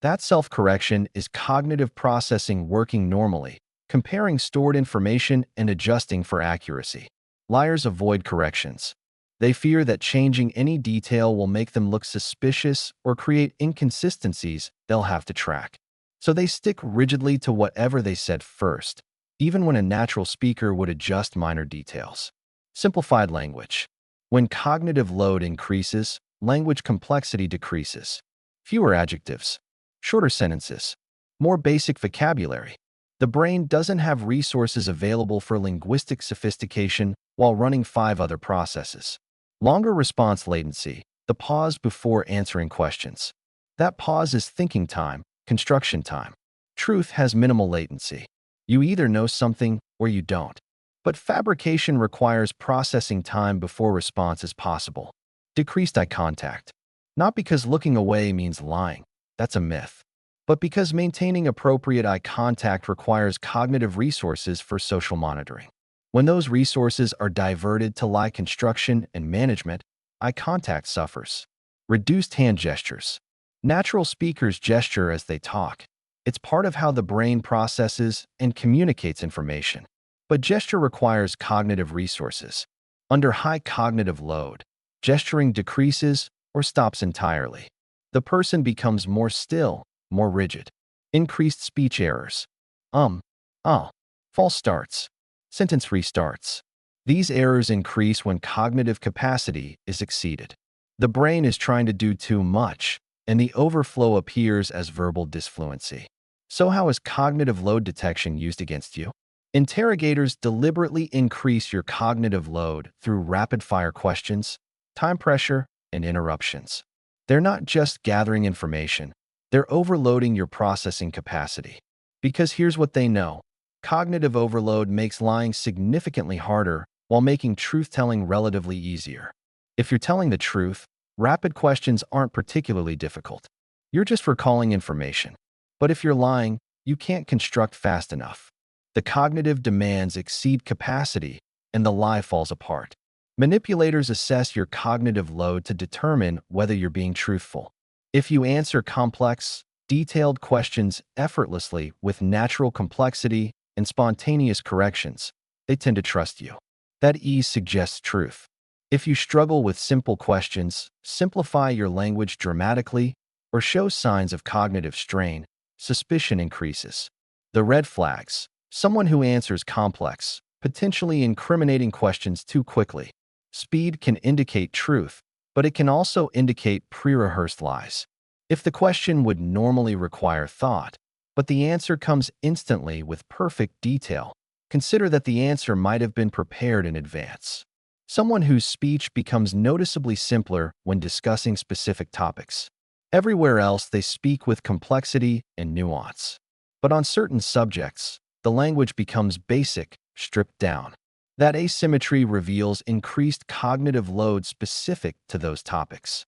That self-correction is cognitive processing working normally, comparing stored information and adjusting for accuracy. Liars avoid corrections. They fear that changing any detail will make them look suspicious or create inconsistencies they'll have to track. So they stick rigidly to whatever they said first, even when a natural speaker would adjust minor details. Simplified language. When cognitive load increases, language complexity decreases. Fewer adjectives, shorter sentences, more basic vocabulary. The brain doesn't have resources available for linguistic sophistication while running 5 other processes. Longer response latency, the pause before answering questions. That pause is thinking time, construction time. Truth has minimal latency. You either know something or you don't. But fabrication requires processing time before response is possible. Decreased eye contact. Not because looking away means lying. That's a myth. But because maintaining appropriate eye contact requires cognitive resources for social monitoring. When those resources are diverted to lie construction and management, eye contact suffers. Reduced hand gestures. Natural speakers gesture as they talk. It's part of how the brain processes and communicates information. But gesture requires cognitive resources. Under high cognitive load, gesturing decreases or stops entirely. The person becomes more still, more rigid. Increased speech errors. False starts. Sentence restarts. These errors increase when cognitive capacity is exceeded. The brain is trying to do too much, and the overflow appears as verbal disfluency. So how is cognitive load detection used against you? Interrogators deliberately increase your cognitive load through rapid-fire questions, time pressure, and interruptions. They're not just gathering information, they're overloading your processing capacity. Because here's what they know. Cognitive overload makes lying significantly harder while making truth-telling relatively easier. If you're telling the truth, rapid questions aren't particularly difficult. You're just recalling information. But if you're lying, you can't construct fast enough. The cognitive demands exceed capacity, and the lie falls apart. Manipulators assess your cognitive load to determine whether you're being truthful. If you answer complex, detailed questions effortlessly with natural complexity and spontaneous corrections, they tend to trust you. That ease suggests truth. If you struggle with simple questions, simplify your language dramatically, or show signs of cognitive strain, suspicion increases. The red flags. Someone who answers complex, potentially incriminating questions too quickly. Speed can indicate truth, but it can also indicate pre-rehearsed lies. If the question would normally require thought, but the answer comes instantly with perfect detail, consider that the answer might have been prepared in advance. Someone whose speech becomes noticeably simpler when discussing specific topics. Everywhere else, they speak with complexity and nuance. But on certain subjects, the language becomes basic, stripped down. That asymmetry reveals increased cognitive load specific to those topics.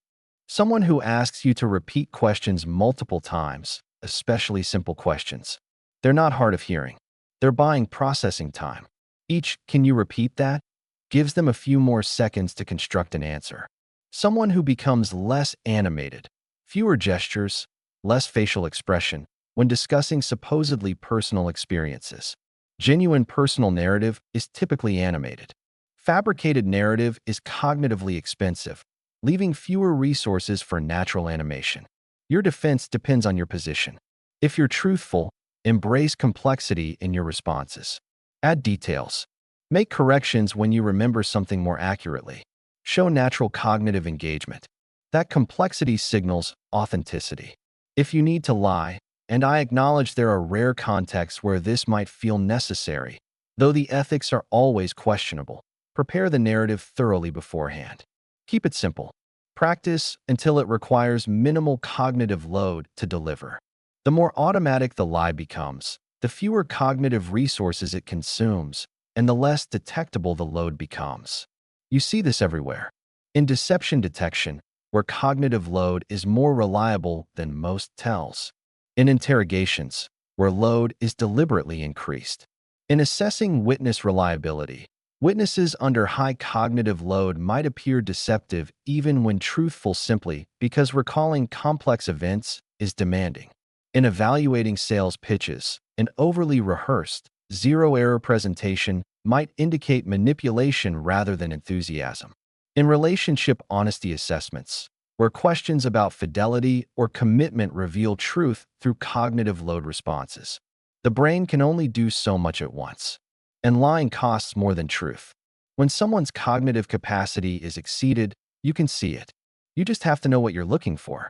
Someone who asks you to repeat questions multiple times, especially simple questions. They're not hard of hearing. They're buying processing time. Each "can you repeat that?" gives them a few more seconds to construct an answer. Someone who becomes less animated, fewer gestures, less facial expression when discussing supposedly personal experiences. Genuine personal narrative is typically animated. Fabricated narrative is cognitively expensive, leaving fewer resources for natural animation. Your defense depends on your position. If you're truthful, embrace complexity in your responses. Add details. Make corrections when you remember something more accurately. Show natural cognitive engagement. That complexity signals authenticity. If you need to lie, and I acknowledge there are rare contexts where this might feel necessary, though the ethics are always questionable, prepare the narrative thoroughly beforehand. Keep it simple. Practice until it requires minimal cognitive load to deliver. The more automatic the lie becomes, the fewer cognitive resources it consumes, and the less detectable the load becomes. You see this everywhere. In deception detection, where cognitive load is more reliable than most tells. In interrogations, where load is deliberately increased. In assessing witness reliability, witnesses under high cognitive load might appear deceptive even when truthful simply because recalling complex events is demanding. In evaluating sales pitches, an overly rehearsed, zero-error presentation might indicate manipulation rather than enthusiasm. In relationship honesty assessments, where questions about fidelity or commitment reveal truth through cognitive load responses, the brain can only do so much at once. And lying costs more than truth. When someone's cognitive capacity is exceeded, you can see it. You just have to know what you're looking for.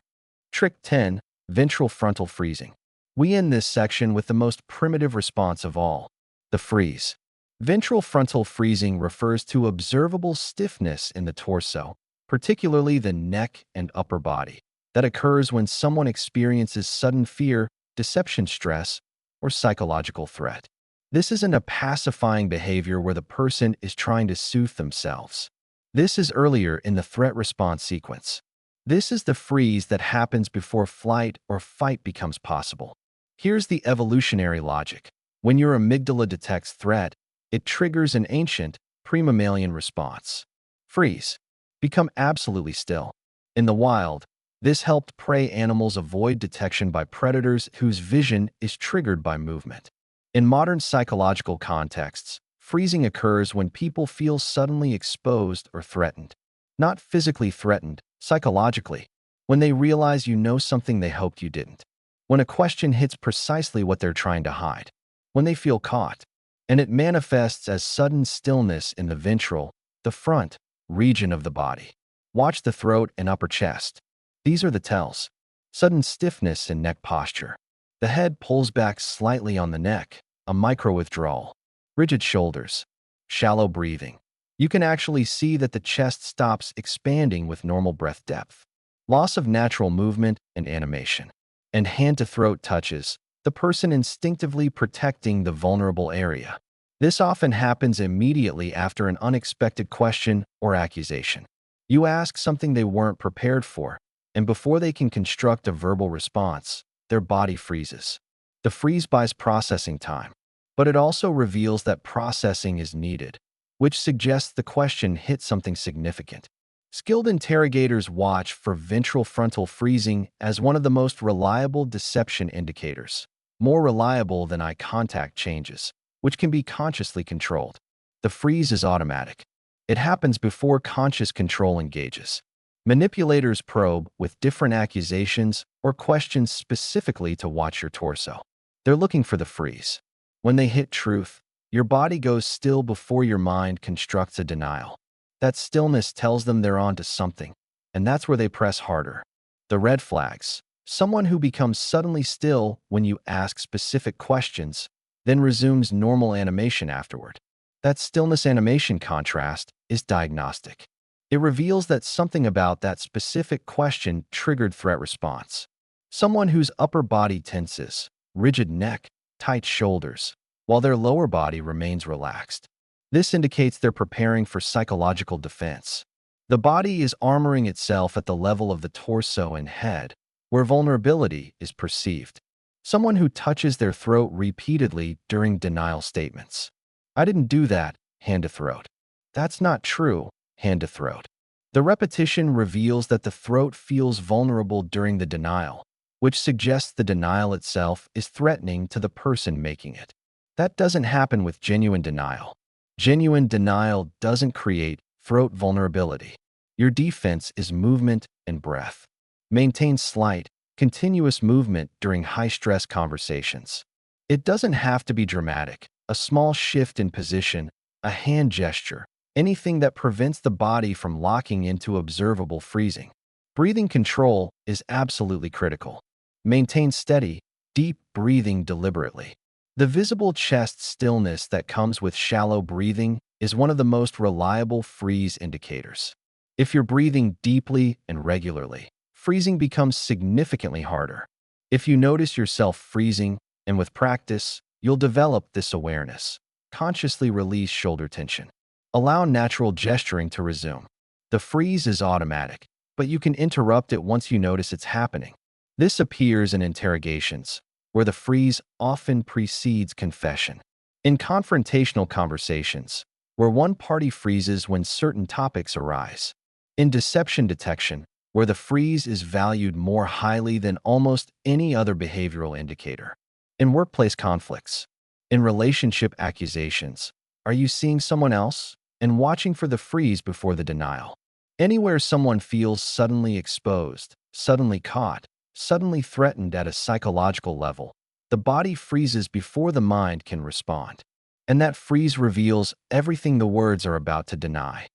Trick 10. Ventral frontal freezing. We end this section with the most primitive response of all, the freeze. Ventral frontal freezing refers to observable stiffness in the torso, particularly the neck and upper body, that occurs when someone experiences sudden fear, deception stress, or psychological threat. This isn't a pacifying behavior where the person is trying to soothe themselves. This is earlier in the threat response sequence. This is the freeze that happens before flight or fight becomes possible. Here's the evolutionary logic. When your amygdala detects threat, it triggers an ancient, pre-mammalian response. Freeze. Become absolutely still. In the wild, this helped prey animals avoid detection by predators whose vision is triggered by movement. In modern psychological contexts, freezing occurs when people feel suddenly exposed or threatened. Not physically threatened, psychologically. When they realize you know something they hoped you didn't. When a question hits precisely what they're trying to hide. When they feel caught. And it manifests as sudden stillness in the ventral, the front, region of the body. Watch the throat and upper chest. These are the tells. Sudden stiffness in neck posture. The head pulls back slightly on the neck, a micro-withdrawal. Rigid shoulders. Shallow breathing. You can actually see that the chest stops expanding with normal breath depth. Loss of natural movement and animation. And hand-to-throat touches, the person instinctively protecting the vulnerable area. This often happens immediately after an unexpected question or accusation. You ask something they weren't prepared for, and before they can construct a verbal response, their body freezes. The freeze buys processing time, but it also reveals that processing is needed, which suggests the question hit something significant. Skilled interrogators watch for ventral frontal freezing as one of the most reliable deception indicators, more reliable than eye contact changes, which can be consciously controlled. The freeze is automatic. It happens before conscious control engages. Manipulators probe with different accusations or questions specifically to watch your torso. They're looking for the freeze. When they hit truth, your body goes still before your mind constructs a denial. That stillness tells them they're onto something, and that's where they press harder. The red flags. Someone who becomes suddenly still when you ask specific questions, then resumes normal animation afterward. That stillness animation contrast is diagnostic. It reveals that something about that specific question triggered threat response. Someone whose upper body tenses, rigid neck, tight shoulders, while their lower body remains relaxed. This indicates they're preparing for psychological defense. The body is armoring itself at the level of the torso and head, where vulnerability is perceived. Someone who touches their throat repeatedly during denial statements. I didn't do that, hand to throat. That's not true, hand to throat. The repetition reveals that the throat feels vulnerable during the denial, which suggests the denial itself is threatening to the person making it. That doesn't happen with genuine denial. Genuine denial doesn't create throat vulnerability. Your defense is movement and breath. Maintain slight, continuous movement during high-stress conversations. It doesn't have to be dramatic. A small shift in position, a hand gesture, anything that prevents the body from locking into observable freezing. Breathing control is absolutely critical. Maintain steady, deep breathing deliberately. The visible chest stillness that comes with shallow breathing is one of the most reliable freeze indicators. If you're breathing deeply and regularly, freezing becomes significantly harder. If you notice yourself freezing, and with practice, you'll develop this awareness. Consciously release shoulder tension. Allow natural gesturing to resume. The freeze is automatic, but you can interrupt it once you notice it's happening. This appears in interrogations, where the freeze often precedes confession. In confrontational conversations, where one party freezes when certain topics arise. In deception detection, where the freeze is valued more highly than almost any other behavioral indicator. In workplace conflicts, in relationship accusations, are you seeing someone else? And watching for the freeze before the denial. Anywhere someone feels suddenly exposed, suddenly caught, suddenly threatened at a psychological level, the body freezes before the mind can respond. And that freeze reveals everything the words are about to deny.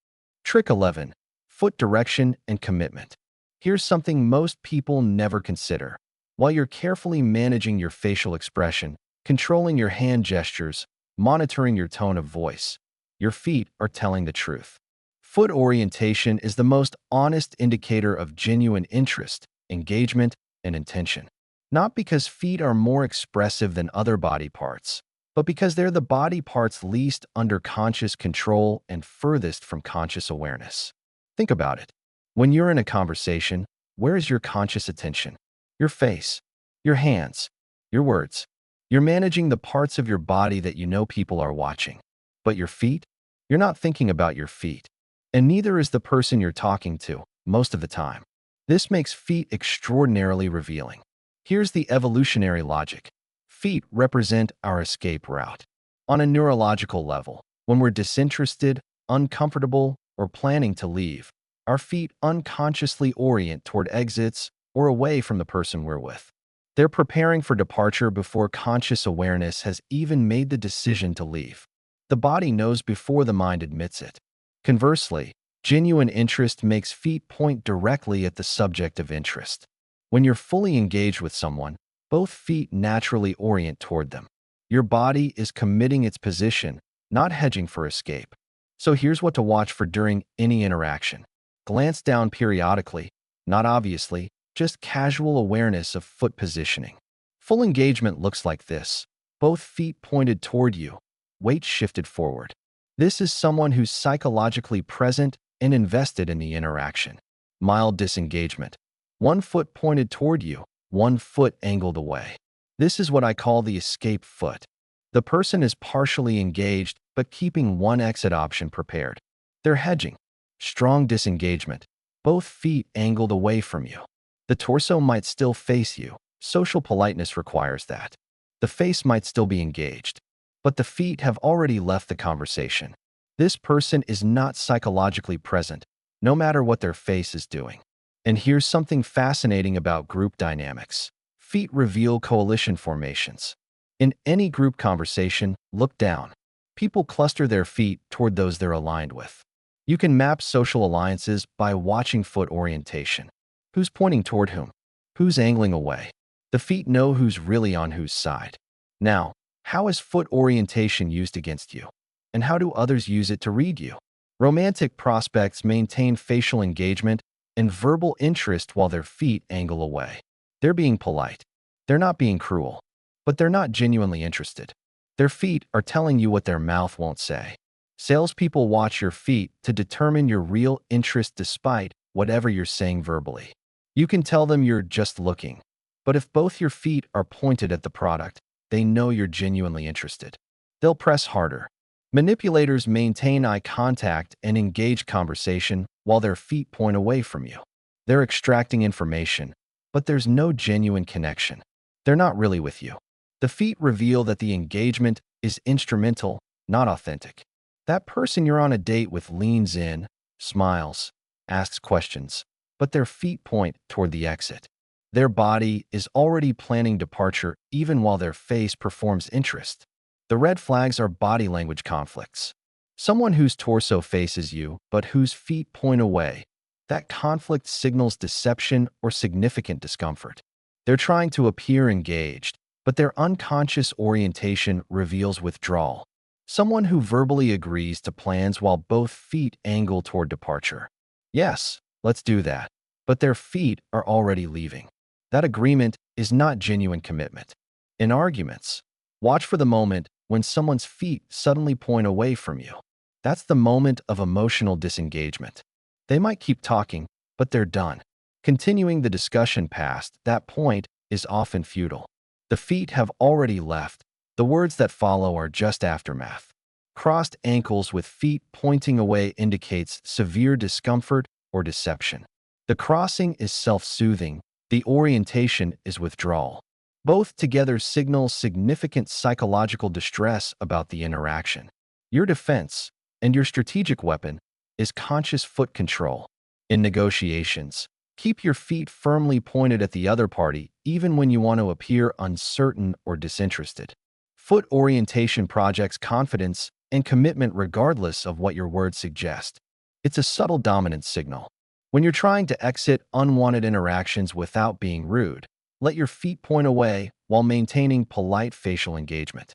Trick 11. Foot direction and commitment. Here's something most people never consider. While you're carefully managing your facial expression, controlling your hand gestures, monitoring your tone of voice, your feet are telling the truth. Foot orientation is the most honest indicator of genuine interest, engagement, and intention. Not because feet are more expressive than other body parts, but because they're the body parts least under conscious control and furthest from conscious awareness. Think about it. When you're in a conversation, where is your conscious attention? Your face, your hands, your words. You're managing the parts of your body that you know people are watching. But your feet? You're not thinking about your feet. And neither is the person you're talking to, most of the time. This makes feet extraordinarily revealing. Here's the evolutionary logic. Feet represent our escape route. On a neurological level, when we're disinterested, uncomfortable, or planning to leave, our feet unconsciously orient toward exits or away from the person we're with. They're preparing for departure before conscious awareness has even made the decision to leave. The body knows before the mind admits it. Conversely, genuine interest makes feet point directly at the subject of interest. When you're fully engaged with someone, both feet naturally orient toward them. Your body is committing its position, not hedging for escape. So here's what to watch for during any interaction. Glance down periodically, not obviously, just casual awareness of foot positioning. Full engagement looks like this. Both feet pointed toward you, weight shifted forward. This is someone who's psychologically present and invested in the interaction. Mild disengagement. One foot pointed toward you, one foot angled away. This is what I call the escape foot. The person is partially engaged, but keeping one exit option prepared. They're hedging. Strong disengagement. Both feet angled away from you. The torso might still face you. Social politeness requires that. The face might still be engaged, but the feet have already left the conversation. This person is not psychologically present, no matter what their face is doing. And here's something fascinating about group dynamics. Feet reveal coalition formations. In any group conversation, look down. People cluster their feet toward those they're aligned with. You can map social alliances by watching foot orientation. Who's pointing toward whom? Who's angling away? The feet know who's really on whose side. Now, how is foot orientation used against you? And how do others use it to read you? Romantic prospects maintain facial engagement and verbal interest while their feet angle away. They're being polite. They're not being cruel. But they're not genuinely interested. Their feet are telling you what their mouth won't say. Salespeople watch your feet to determine your real interest despite whatever you're saying verbally. You can tell them you're just looking, but if both your feet are pointed at the product, they know you're genuinely interested. They'll press harder. Manipulators maintain eye contact and engage conversation while their feet point away from you. They're extracting information, but there's no genuine connection. They're not really with you. The feet reveal that the engagement is instrumental, not authentic. That person you're on a date with leans in, smiles, asks questions, but their feet point toward the exit. Their body is already planning departure even while their face performs interest. The red flags are body language conflicts. Someone whose torso faces you but whose feet point away. That conflict signals deception or significant discomfort. They're trying to appear engaged, but their unconscious orientation reveals withdrawal. Someone who verbally agrees to plans while both feet angle toward departure. Yes, let's do that. But their feet are already leaving. That agreement is not genuine commitment. In arguments, watch for the moment when someone's feet suddenly point away from you. That's the moment of emotional disengagement. They might keep talking, but they're done. Continuing the discussion past that point is often futile. The feet have already left. The words that follow are just aftermath. Crossed ankles with feet pointing away indicates severe discomfort or deception. The crossing is self-soothing. The orientation is withdrawal. Both together signal significant psychological distress about the interaction. Your defense, and your strategic weapon, is conscious foot control. In negotiations, keep your feet firmly pointed at the other party even when you want to appear uncertain or disinterested. Foot orientation projects confidence and commitment regardless of what your words suggest. It's a subtle dominance signal. When you're trying to exit unwanted interactions without being rude, let your feet point away while maintaining polite facial engagement.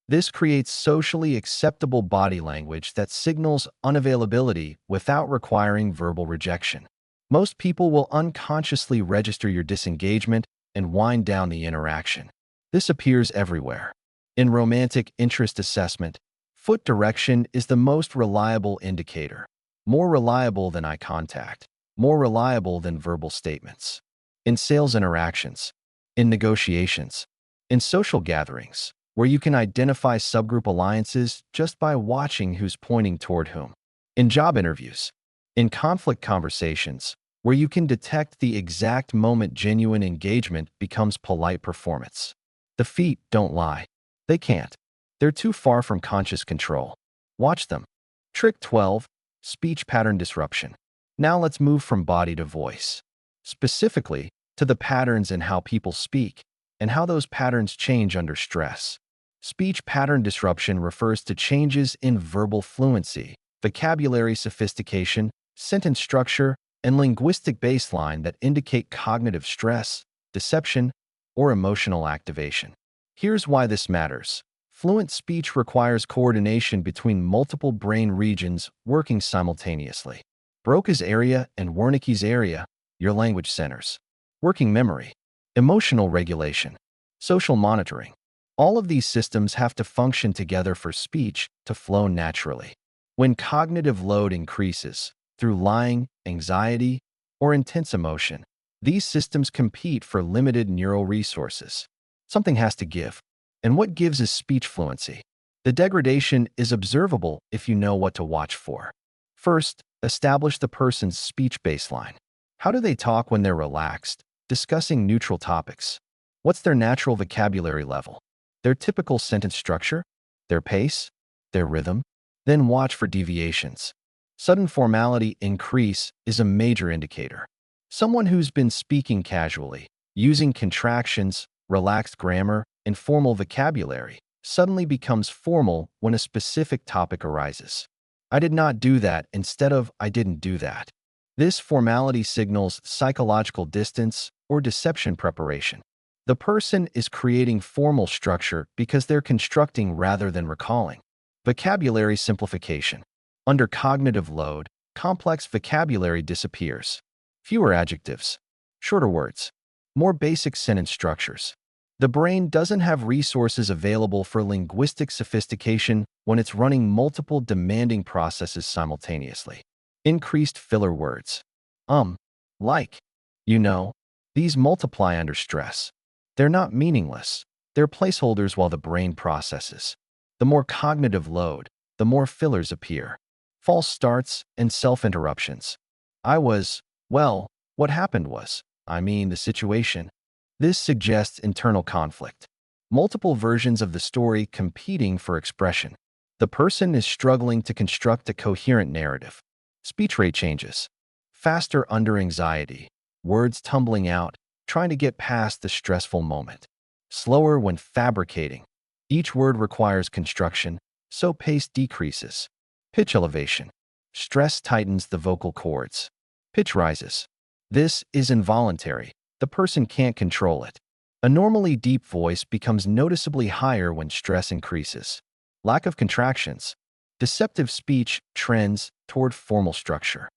This creates socially acceptable body language that signals unavailability without requiring verbal rejection. Most people will unconsciously register your disengagement and wind down the interaction. This appears everywhere. In romantic interest assessment, foot direction is the most reliable indicator, more reliable than eye contact, more reliable than verbal statements. In sales interactions, in negotiations, in social gatherings, where you can identify subgroup alliances just by watching who's pointing toward whom. In job interviews, in conflict conversations, where you can detect the exact moment genuine engagement becomes polite performance. The feet don't lie. They can't. They're too far from conscious control. Watch them. Trick 12. Speech pattern disruption. Now let's move from body to voice. Specifically, to the patterns in how people speak and how those patterns change under stress. Speech pattern disruption refers to changes in verbal fluency, vocabulary sophistication, sentence structure, and linguistic baseline that indicate cognitive stress, deception, or emotional activation. Here's why this matters. Fluent speech requires coordination between multiple brain regions working simultaneously. Broca's area and Wernicke's area, your language centers. Working memory, emotional regulation, social monitoring. All of these systems have to function together for speech to flow naturally. When cognitive load increases through lying, anxiety, or intense emotion, these systems compete for limited neural resources. Something has to give. And what gives is speech fluency. The degradation is observable if you know what to watch for. First, establish the person's speech baseline. How do they talk when they're relaxed, discussing neutral topics? What's their natural vocabulary level? Their typical sentence structure? Their pace? Their rhythm? Then watch for deviations. Sudden formality increase is a major indicator. Someone who's been speaking casually, using contractions, relaxed grammar, and formal vocabulary suddenly becomes formal when a specific topic arises. I did not do that instead of I didn't do that. This formality signals psychological distance or deception preparation. The person is creating formal structure because they're constructing rather than recalling. Vocabulary simplification. Under cognitive load, complex vocabulary disappears. Fewer adjectives, shorter words, more basic sentence structures. The brain doesn't have resources available for linguistic sophistication when it's running multiple demanding processes simultaneously. Increased filler words. Like, these multiply under stress. They're not meaningless. They're placeholders while the brain processes. The more cognitive load, the more fillers appear. False starts and self-interruptions. What happened was, the situation. This suggests internal conflict. multiple versions of the story competing for expression. The person is struggling to construct a coherent narrative. Speech rate changes. Faster under anxiety, words tumbling out, trying to get past the stressful moment. Slower when fabricating. Each word requires construction, so pace decreases. Pitch elevation. Stress tightens the vocal cords. Pitch rises. This is involuntary. The person can't control it. A normally deep voice becomes noticeably higher when stress increases. Lack of contractions. Deceptive speech trends toward formal structure.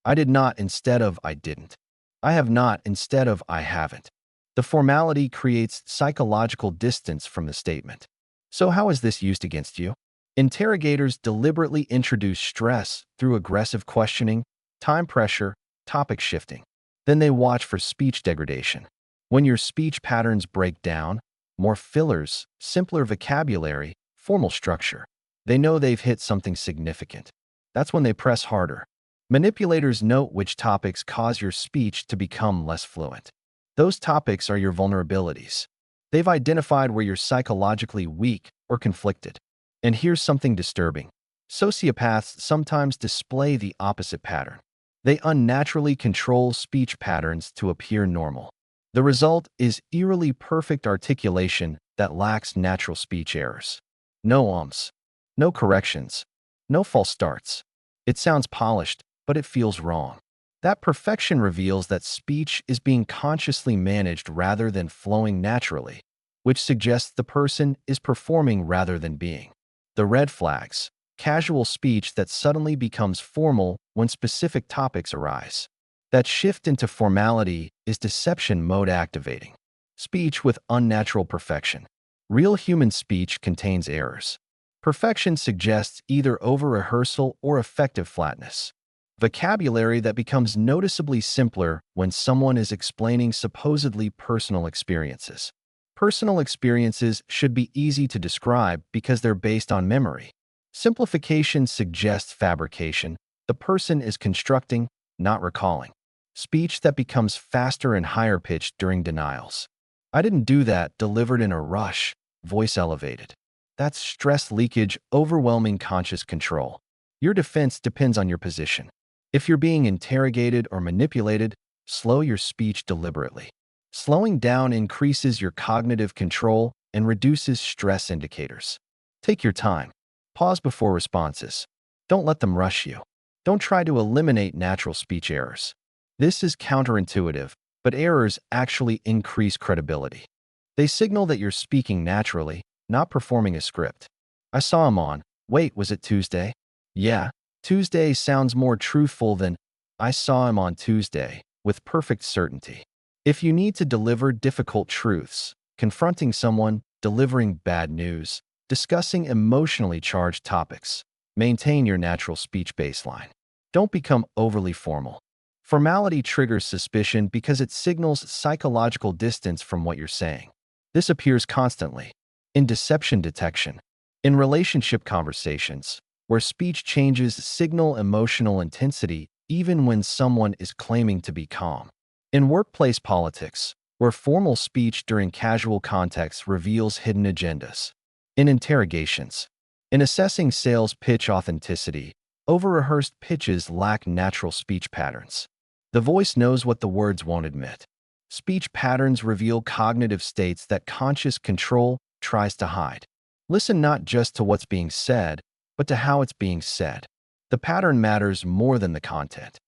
I did not instead of I didn't. I have not instead of I haven't. The formality creates psychological distance from the statement. So how is this used against you? Interrogators deliberately introduce stress through aggressive questioning, time pressure, topic shifting. Then they watch for speech degradation. When your speech patterns break down, more fillers, simpler vocabulary, formal structure, they know they've hit something significant. That's when they press harder. Manipulators note which topics cause your speech to become less fluent. Those topics are your vulnerabilities. They've identified where you're psychologically weak or conflicted. And here's something disturbing. Sociopaths sometimes display the opposite pattern. They unnaturally control speech patterns to appear normal. The result is eerily perfect articulation that lacks natural speech errors. No ums, no corrections, no false starts. It sounds polished, but it feels wrong. That perfection reveals that speech is being consciously managed rather than flowing naturally, which suggests the person is performing rather than being. The red flags: casual speech that suddenly becomes formal when specific topics arise. That shift into formality is deception mode activating. Speech with unnatural perfection. Real human speech contains errors. Perfection suggests either over-rehearsal or effective flatness. Vocabulary that becomes noticeably simpler when someone is explaining supposedly personal experiences. Personal experiences should be easy to describe because they're based on memory. Simplification suggests fabrication. The person is constructing, not recalling. Speech that becomes faster and higher pitched during denials. I didn't do that, delivered in a rush, voice elevated. That's stress leakage, overwhelming conscious control. Your defense depends on your position. If you're being interrogated or manipulated, slow your speech deliberately. Slowing down increases your cognitive control and reduces stress indicators. Take your time. Pause before responses. Don't let them rush you. Don't try to eliminate natural speech errors. This is counterintuitive, but errors actually increase credibility. They signal that you're speaking naturally, not performing a script. I saw him on. Wait, was it Tuesday? Yeah, Tuesday sounds more truthful than I saw him on Tuesday, with perfect certainty. If you need to deliver difficult truths, confronting someone, delivering bad news, discussing emotionally charged topics, maintain your natural speech baseline. Don't become overly formal. Formality triggers suspicion because it signals psychological distance from what you're saying. This appears constantly in deception detection, in relationship conversations, where speech changes signal emotional intensity even when someone is claiming to be calm. In workplace politics, where formal speech during casual contexts reveals hidden agendas. In interrogations. In assessing sales pitch authenticity, over-rehearsed pitches lack natural speech patterns. The voice knows what the words won't admit. Speech patterns reveal cognitive states that conscious control tries to hide. Listen not just to what's being said, but to how it's being said. The pattern matters more than the content.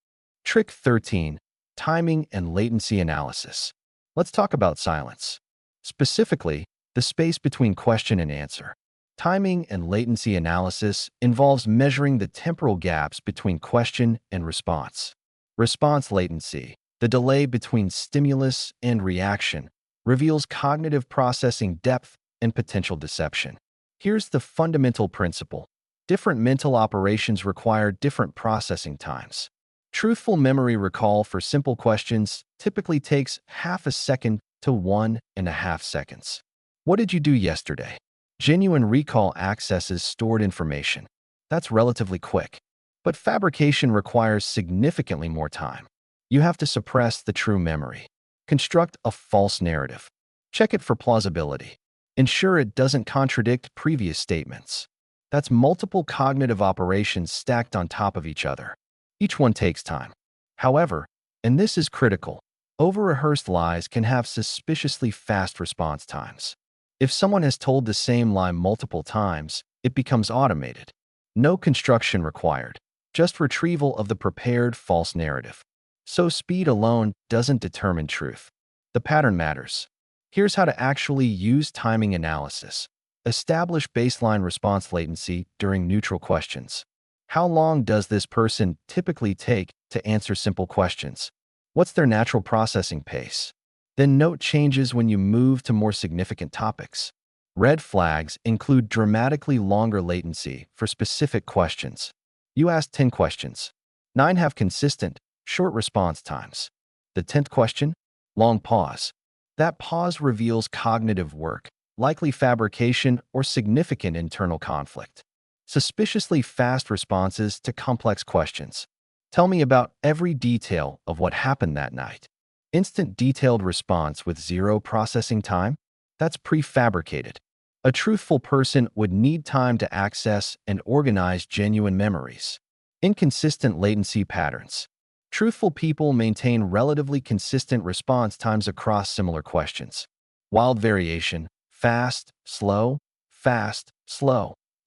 Trick 13. Timing and latency analysis. Let's talk about silence. Specifically, the space between question and answer. Timing and latency analysis involves measuring the temporal gaps between question and response. Response latency, the delay between stimulus and reaction, reveals cognitive processing depth and potential deception. Here's the fundamental principle. Different mental operations require different processing times. Truthful memory recall for simple questions typically takes half a second to 1.5 seconds. What did you do yesterday? Genuine recall accesses stored information. That's relatively quick. But fabrication requires significantly more time. You have to suppress the true memory. Construct a false narrative. Check it for plausibility. Ensure it doesn't contradict previous statements. That's multiple cognitive operations stacked on top of each other. Each one takes time. However, and this is critical, over-rehearsed lies can have suspiciously fast response times. If someone has told the same lie multiple times, it becomes automated. No construction required, just retrieval of the prepared false narrative. So speed alone doesn't determine truth. The pattern matters. Here's how to actually use timing analysis. Establish baseline response latency during neutral questions. How long does this person typically take to answer simple questions? What's their natural processing pace? Then note changes when you move to more significant topics. Red flags include dramatically longer latency for specific questions. You ask 10 questions. 9 have consistent, short response times. The 10th question? Long pause. That pause reveals cognitive work, likely fabrication or significant internal conflict. Suspiciously fast responses to complex questions. Tell me about every detail of what happened that night. Instant detailed response with zero processing time? That's prefabricated. A truthful person would need time to access and organize genuine memories. Inconsistent latency patterns. Truthful people maintain relatively consistent response times across similar questions. Wild variation, fast, slow,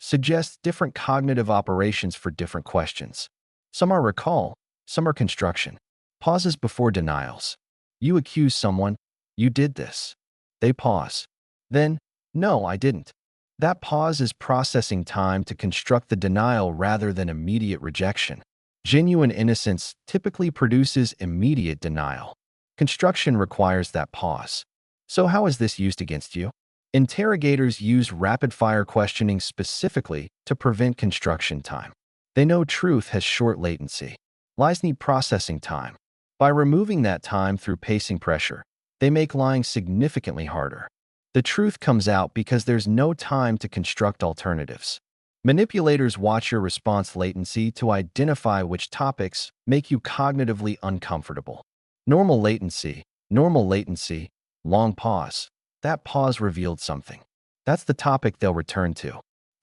suggests different cognitive operations for different questions. Some are recall, some are construction. Pauses before denials. You accuse someone, you did this. They pause. Then, no, I didn't. That pause is processing time to construct the denial rather than immediate rejection. Genuine innocence typically produces immediate denial. Construction requires that pause. So how is this used against you? Interrogators use rapid-fire questioning specifically to prevent construction time. They know truth has short latency. Lies need processing time. By removing that time through pacing pressure, they make lying significantly harder. The truth comes out because there's no time to construct alternatives. Manipulators watch your response latency to identify which topics make you cognitively uncomfortable. Normal latency, long pause. That pause revealed something. That's the topic they'll return to.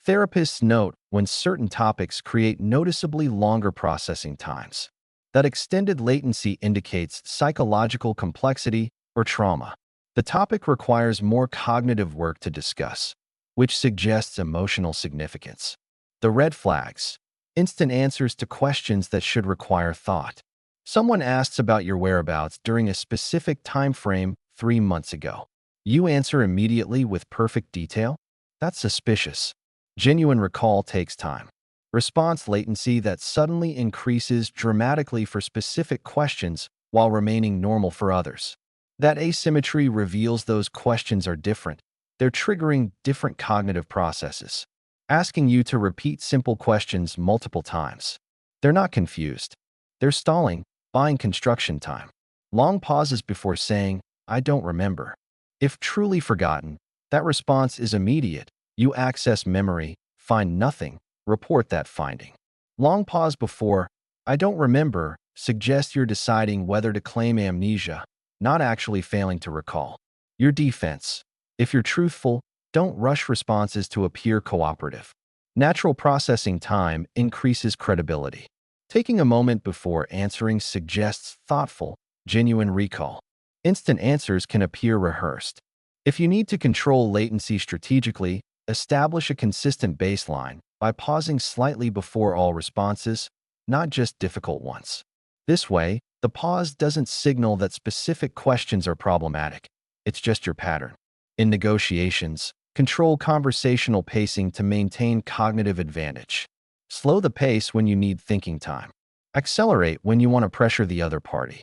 Therapists note when certain topics create noticeably longer processing times. That extended latency indicates psychological complexity or trauma. The topic requires more cognitive work to discuss, which suggests emotional significance. The red flags. Instant answers to questions that should require thought. Someone asks about your whereabouts during a specific time frame 3 months ago. You answer immediately with perfect detail? That's suspicious. Genuine recall takes time. Response latency that suddenly increases dramatically for specific questions while remaining normal for others. That asymmetry reveals those questions are different. They're triggering different cognitive processes, asking you to repeat simple questions multiple times. They're not confused. They're stalling, buying construction time. Long pauses before saying, I don't remember. If truly forgotten, that response is immediate. You access memory, find nothing, report that finding. Long pause before, I don't remember, suggests you're deciding whether to claim amnesia, not actually failing to recall. Your defense. If you're truthful, don't rush responses to appear cooperative. Natural processing time increases credibility. Taking a moment before answering suggests thoughtful, genuine recall. Instant answers can appear rehearsed. If you need to control latency strategically, establish a consistent baseline by pausing slightly before all responses, not just difficult ones. This way, the pause doesn't signal that specific questions are problematic. It's just your pattern. In negotiations, control conversational pacing to maintain cognitive advantage. Slow the pace when you need thinking time. Accelerate when you want to pressure the other party.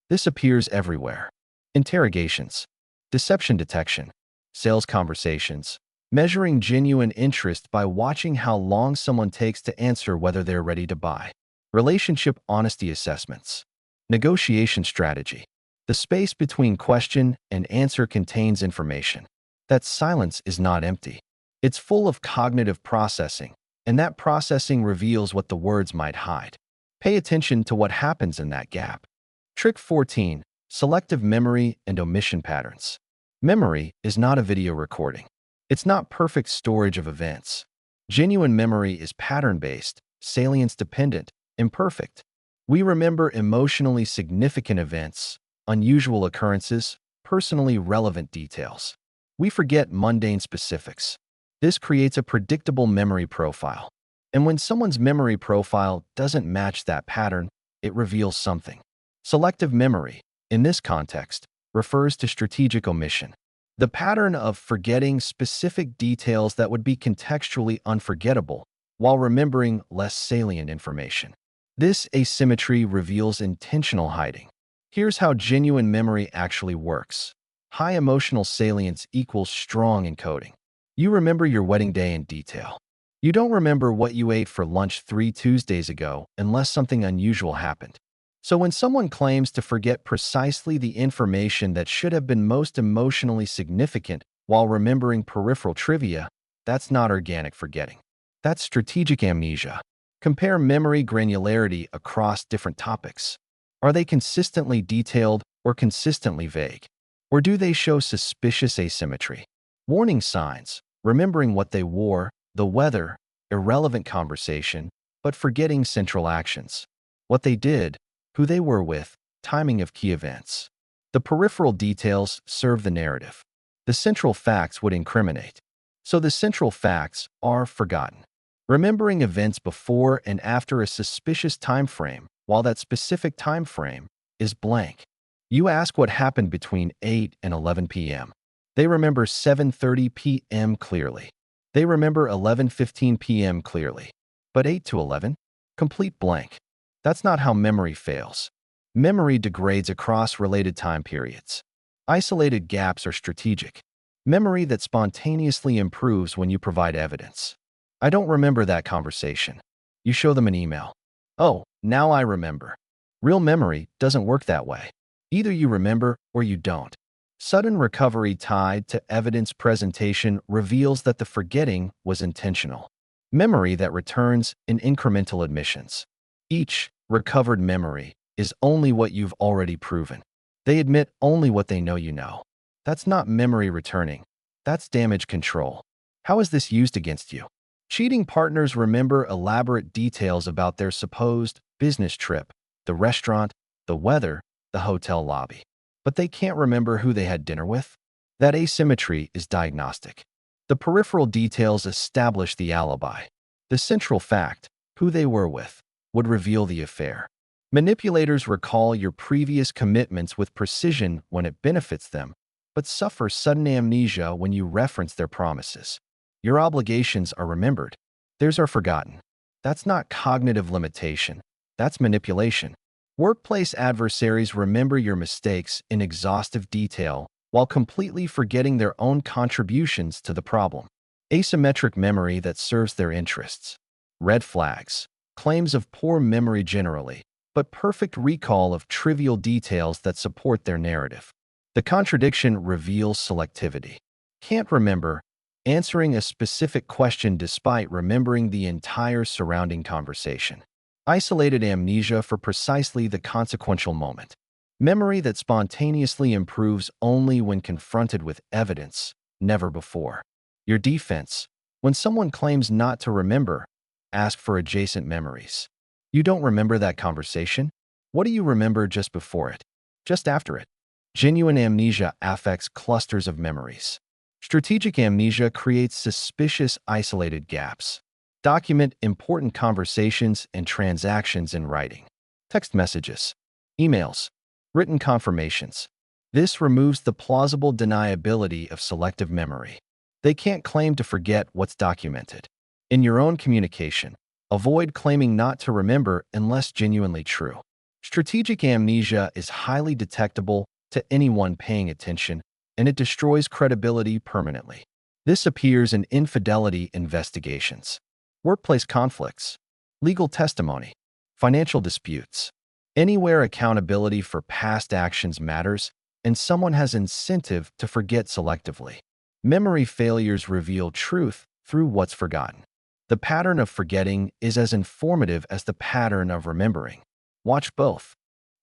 This appears everywhere. Interrogations, deception detection, sales conversations, measuring genuine interest by watching how long someone takes to answer whether they're ready to buy. Relationship honesty assessments. Negotiation strategy. The space between question and answer contains information. That silence is not empty. It's full of cognitive processing, and that processing reveals what the words might hide. Pay attention to what happens in that gap. Trick 14. Selective memory and omission patterns. Memory is not a video recording. It's not perfect storage of events. Genuine memory is pattern-based, salience-dependent, imperfect. We remember emotionally significant events, unusual occurrences, personally relevant details. We forget mundane specifics. This creates a predictable memory profile. And when someone's memory profile doesn't match that pattern, it reveals something. Selective memory, in this context, refers to strategic omission. The pattern of forgetting specific details that would be contextually unforgettable while remembering less salient information. This asymmetry reveals intentional hiding. Here's how genuine memory actually works. High emotional salience equals strong encoding. You remember your wedding day in detail. You don't remember what you ate for lunch 3 Tuesdays ago unless something unusual happened. So when someone claims to forget precisely the information that should have been most emotionally significant while remembering peripheral trivia, that's not organic forgetting. That's strategic amnesia. Compare memory granularity across different topics. Are they consistently detailed or consistently vague? Or do they show suspicious asymmetry? Warning signs: remembering what they wore, the weather, irrelevant conversation, but forgetting central actions. What they did, who they were with, timing of key events. The peripheral details serve the narrative. The central facts would incriminate. So the central facts are forgotten. Remembering events before and after a suspicious time frame, while that specific time frame is blank. You ask what happened between 8 and 11 p.m. They remember 7:30 p.m. clearly. They remember 11:15 p.m. clearly. But 8 to 11? Complete blank. That's not how memory fails. Memory degrades across related time periods. Isolated gaps are strategic. Memory that spontaneously improves when you provide evidence. I don't remember that conversation. You show them an email. Oh, now I remember. Real memory doesn't work that way. Either you remember or you don't. Sudden recovery tied to evidence presentation reveals that the forgetting was intentional. Memory that returns in incremental admissions. Each recovered memory is only what you've already proven. They admit only what they know you know. That's not memory returning. That's damage control. How is this used against you? Cheating partners remember elaborate details about their supposed business trip, the restaurant, the weather, the hotel lobby. But they can't remember who they had dinner with? That asymmetry is diagnostic. The peripheral details establish the alibi. The central fact, who they were with, would reveal the affair. Manipulators recall your previous commitments with precision when it benefits them, but suffer sudden amnesia when you reference their promises. Your obligations are remembered. Theirs are forgotten. That's not cognitive limitation. That's manipulation. Workplace adversaries remember your mistakes in exhaustive detail while completely forgetting their own contributions to the problem. Asymmetric memory that serves their interests. Red flags. Claims of poor memory generally, but perfect recall of trivial details that support their narrative. The contradiction reveals selectivity. Can't remember, answering a specific question despite remembering the entire surrounding conversation. Isolated amnesia for precisely the consequential moment. Memory that spontaneously improves only when confronted with evidence, never before. Your defense: when someone claims not to remember, ask for adjacent memories. You don't remember that conversation? What do you remember just before it? Just after it? Genuine amnesia affects clusters of memories. Strategic amnesia creates suspicious, isolated gaps. Document important conversations and transactions in writing. Text messages, emails, written confirmations. This removes the plausible deniability of selective memory. They can't claim to forget what's documented. In your own communication, avoid claiming not to remember unless genuinely true. Strategic amnesia is highly detectable to anyone paying attention, and it destroys credibility permanently. This appears in infidelity investigations, workplace conflicts, legal testimony, financial disputes. Anywhere accountability for past actions matters, and someone has incentive to forget selectively. Memory failures reveal truth through what's forgotten. The pattern of forgetting is as informative as the pattern of remembering. Watch both.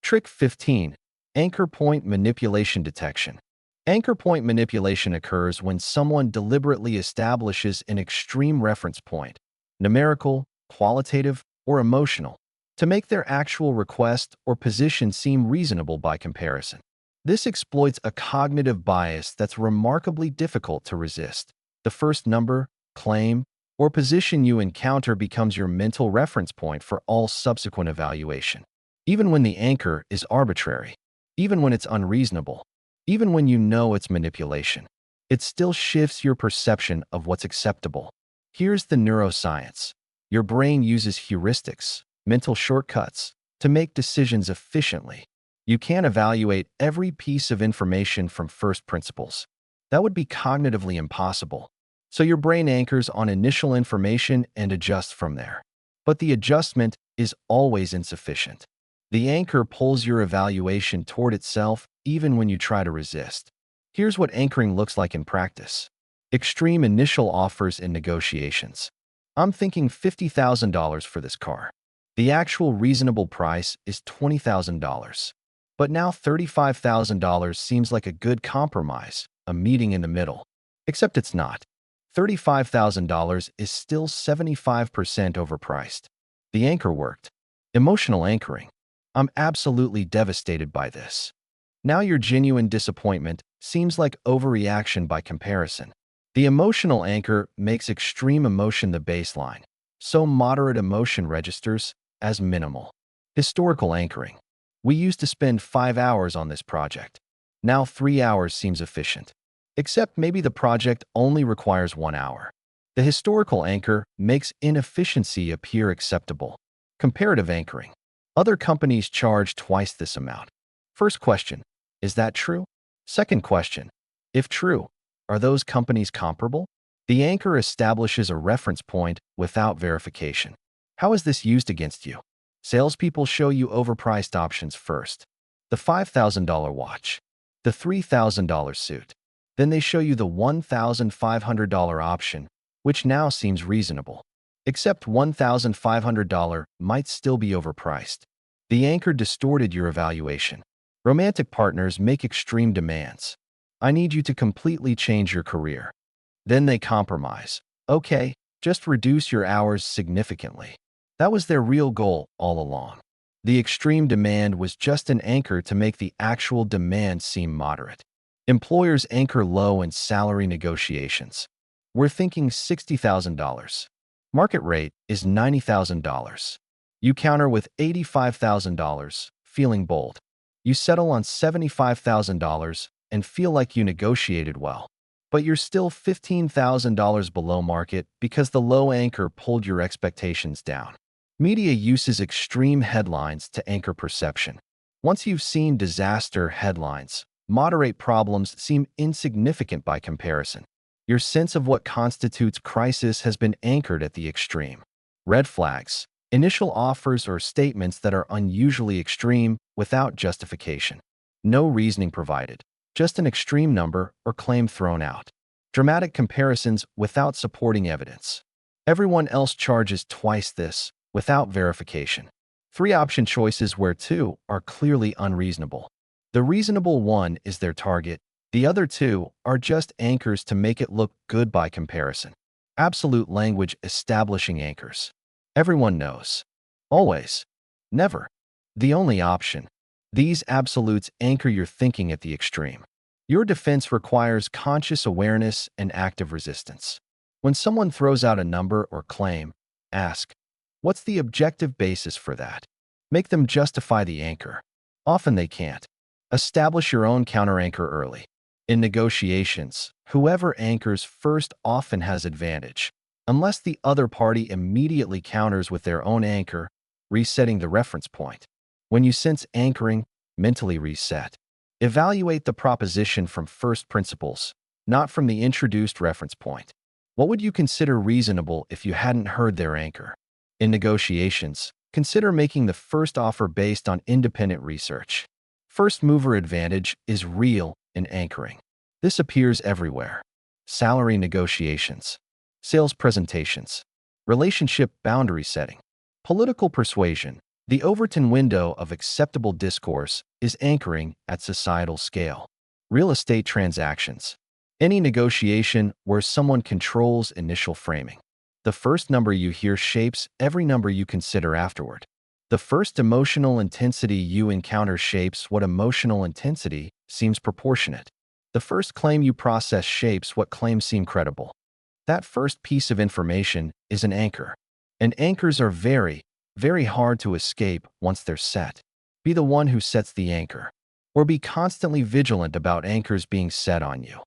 Trick 15. Anchor point manipulation detection. Anchor point manipulation occurs when someone deliberately establishes an extreme reference point, numerical, qualitative, or emotional, to make their actual request or position seem reasonable by comparison. This exploits a cognitive bias that's remarkably difficult to resist. The first number, claim, or position you encounter becomes your mental reference point for all subsequent evaluation. Even when the anchor is arbitrary, even when it's unreasonable, even when you know it's manipulation, it still shifts your perception of what's acceptable. Here's the neuroscience. Your brain uses heuristics, mental shortcuts, to make decisions efficiently. You can't evaluate every piece of information from first principles. That would be cognitively impossible. So your brain anchors on initial information and adjusts from there. But the adjustment is always insufficient. The anchor pulls your evaluation toward itself even when you try to resist. Here's what anchoring looks like in practice. Extreme initial offers and negotiations. I'm thinking $50,000 for this car. The actual reasonable price is $20,000. But now $35,000 seems like a good compromise, a meeting in the middle. Except it's not. $35,000 is still 75% overpriced. The anchor worked. Emotional anchoring. I'm absolutely devastated by this. Now your genuine disappointment seems like overreaction by comparison. The emotional anchor makes extreme emotion the baseline, so moderate emotion registers as minimal. Historical anchoring. We used to spend 5 hours on this project. Now 3 hours seems efficient. Except maybe the project only requires 1 hour. The historical anchor makes inefficiency appear acceptable. Comparative anchoring. Other companies charge twice this amount. First question, is that true? Second question, if true, are those companies comparable? The anchor establishes a reference point without verification. How is this used against you? Salespeople show you overpriced options first. The $5,000 watch, the $3,000 suit. Then they show you the $1,500 option, which now seems reasonable. Except $1,500 might still be overpriced. The anchor distorted your evaluation. Romantic partners make extreme demands. I need you to completely change your career. Then they compromise. Okay, just reduce your hours significantly. That was their real goal all along. The extreme demand was just an anchor to make the actual demand seem moderate. Employers anchor low in salary negotiations. We're thinking $60,000. Market rate is $90,000. You counter with $85,000, feeling bold. You settle on $75,000 and feel like you negotiated well. But you're still $15,000 below market because the low anchor pulled your expectations down. Media uses extreme headlines to anchor perception. Once you've seen disaster headlines, moderate problems seem insignificant by comparison. Your sense of what constitutes crisis has been anchored at the extreme. Red flags. Initial offers or statements that are unusually extreme without justification. No reasoning provided. Just an extreme number or claim thrown out. Dramatic comparisons without supporting evidence. Everyone else charges twice this without verification. 3 option choices where 2 are clearly unreasonable. The reasonable one is their target. The other 2 are just anchors to make it look good by comparison. Absolute language establishing anchors. Everyone knows. Always. Never. The only option. These absolutes anchor your thinking at the extreme. Your defense requires conscious awareness and active resistance. When someone throws out a number or claim, ask, what's the objective basis for that? Make them justify the anchor. Often they can't. Establish your own counter-anchor early. In negotiations, whoever anchors first often has advantage, unless the other party immediately counters with their own anchor, resetting the reference point. When you sense anchoring, mentally reset. Evaluate the proposition from first principles, not from the introduced reference point. What would you consider reasonable if you hadn't heard their anchor? In negotiations, consider making the first offer based on independent research. First mover advantage is real in anchoring. This appears everywhere. Salary negotiations, sales presentations, relationship boundary setting, political persuasion. The Overton window of acceptable discourse is anchoring at societal scale. Real estate transactions. Any negotiation where someone controls initial framing. The first number you hear shapes every number you consider afterward. The first emotional intensity you encounter shapes what emotional intensity seems proportionate. The first claim you process shapes what claims seem credible. That first piece of information is an anchor. And anchors are very, very hard to escape once they're set. Be the one who sets the anchor, or be constantly vigilant about anchors being set on you.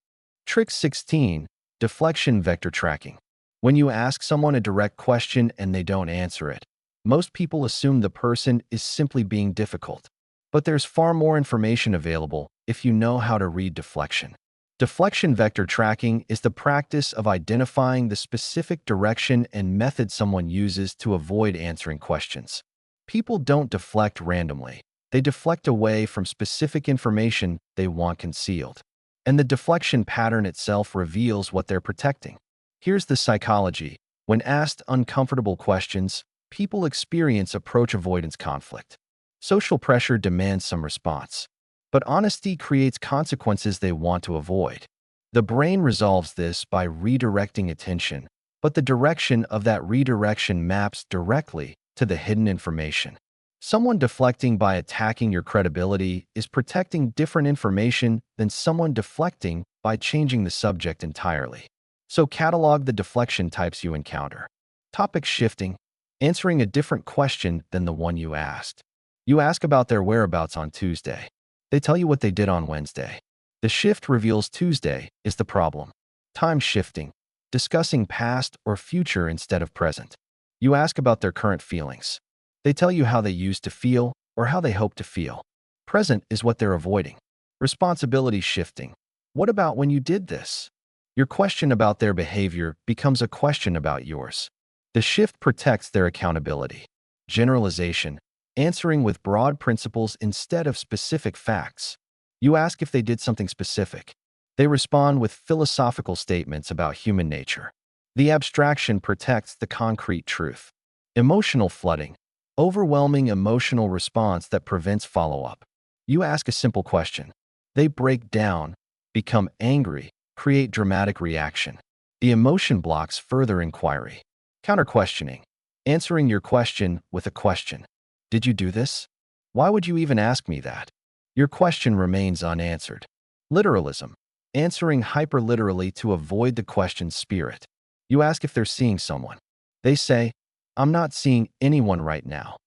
Trick 16. Deflection vector tracking. When you ask someone a direct question and they don't answer it, most people assume the person is simply being difficult. But there's far more information available if you know how to read deflection. Deflection vector tracking is the practice of identifying the specific direction and method someone uses to avoid answering questions. People don't deflect randomly. They deflect away from specific information they want concealed. And the deflection pattern itself reveals what they're protecting. Here's the psychology. When asked uncomfortable questions, people experience approach avoidance conflict. Social pressure demands some response, but honesty creates consequences they want to avoid. The brain resolves this by redirecting attention, but the direction of that redirection maps directly to the hidden information. Someone deflecting by attacking your credibility is protecting different information than someone deflecting by changing the subject entirely. So catalog the deflection types you encounter. Topic shifting. Answering a different question than the one you asked. You ask about their whereabouts on Tuesday. They tell you what they did on Wednesday. The shift reveals Tuesday is the problem. Time shifting. Discussing past or future instead of present. You ask about their current feelings. They tell you how they used to feel or how they hope to feel. Present is what they're avoiding. Responsibility shifting. What about when you did this? Your question about their behavior becomes a question about yours. The shift protects their accountability. Generalization. Answering with broad principles instead of specific facts. You ask if they did something specific. They respond with philosophical statements about human nature. The abstraction protects the concrete truth. Emotional flooding. Overwhelming emotional response that prevents follow-up. You ask a simple question. They break down, become angry, create dramatic reaction. The emotion blocks further inquiry. Counter-questioning. Answering your question with a question. Did you do this? Why would you even ask me that? Your question remains unanswered. Literalism. Answering hyperliterally to avoid the question's spirit. You ask if they're seeing someone. They say, I'm not seeing anyone right now.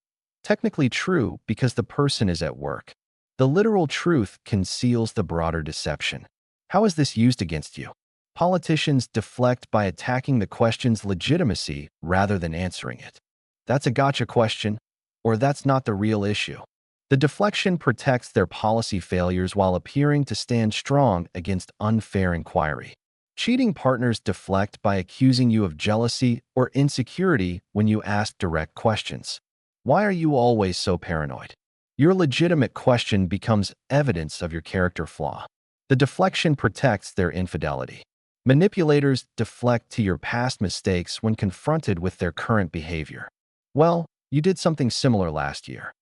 Technically true because the person is at work. The literal truth conceals the broader deception. How is this used against you? Politicians deflect by attacking the question's legitimacy rather than answering it. That's a gotcha question, or that's not the real issue. The deflection protects their policy failures while appearing to stand strong against unfair inquiry. Cheating partners deflect by accusing you of jealousy or insecurity when you ask direct questions. Why are you always so paranoid? Your legitimate question becomes evidence of your character flaw. The deflection protects their infidelity. Manipulators deflect to your past mistakes when confronted with their current behavior. Well, you did something similar last year.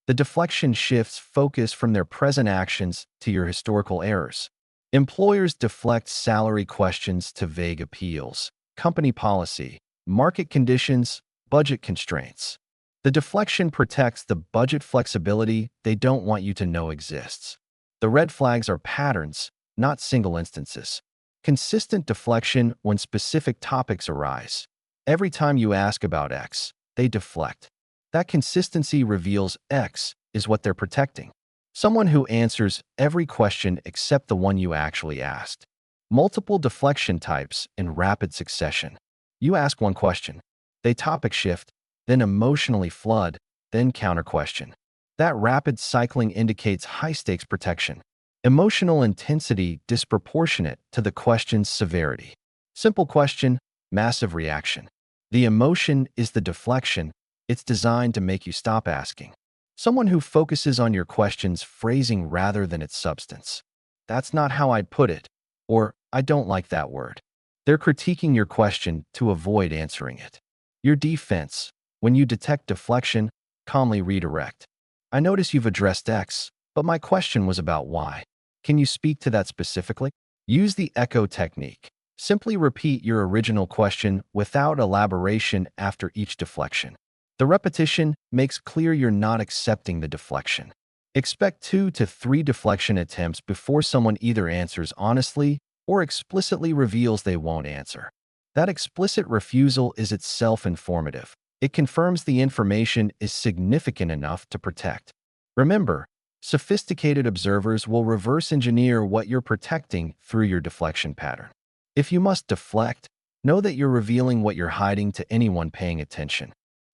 The deflection shifts focus from their present actions to your historical errors. Employers deflect salary questions to vague appeals, company policy, market conditions, budget constraints. The deflection protects the budget flexibility they don't want you to know exists. The red flags are patterns, not single instances. Consistent deflection when specific topics arise. Every time you ask about X, they deflect. That consistency reveals X is what they're protecting. Someone who answers every question except the one you actually asked. Multiple deflection types in rapid succession. You ask one question, they topic shift, then emotionally flood, then counter question. That rapid cycling indicates high-stakes protection. Emotional intensity disproportionate to the question's severity. Simple question, massive reaction. The emotion is the deflection. It's designed to make you stop asking. Someone who focuses on your question's phrasing rather than its substance. That's not how I'd put it, or I don't like that word. They're critiquing your question to avoid answering it. Your defense. When you detect deflection, calmly redirect. I notice you've addressed X, but my question was about Y. Can you speak to that specifically? Use the echo technique. Simply repeat your original question without elaboration after each deflection. The repetition makes clear you're not accepting the deflection. Expect 2 to 3 deflection attempts before someone either answers honestly or explicitly reveals they won't answer. That explicit refusal is itself informative. It confirms the information is significant enough to protect. Remember, sophisticated observers will reverse engineer what you're protecting through your deflection pattern. If you must deflect, know that you're revealing what you're hiding to anyone paying attention.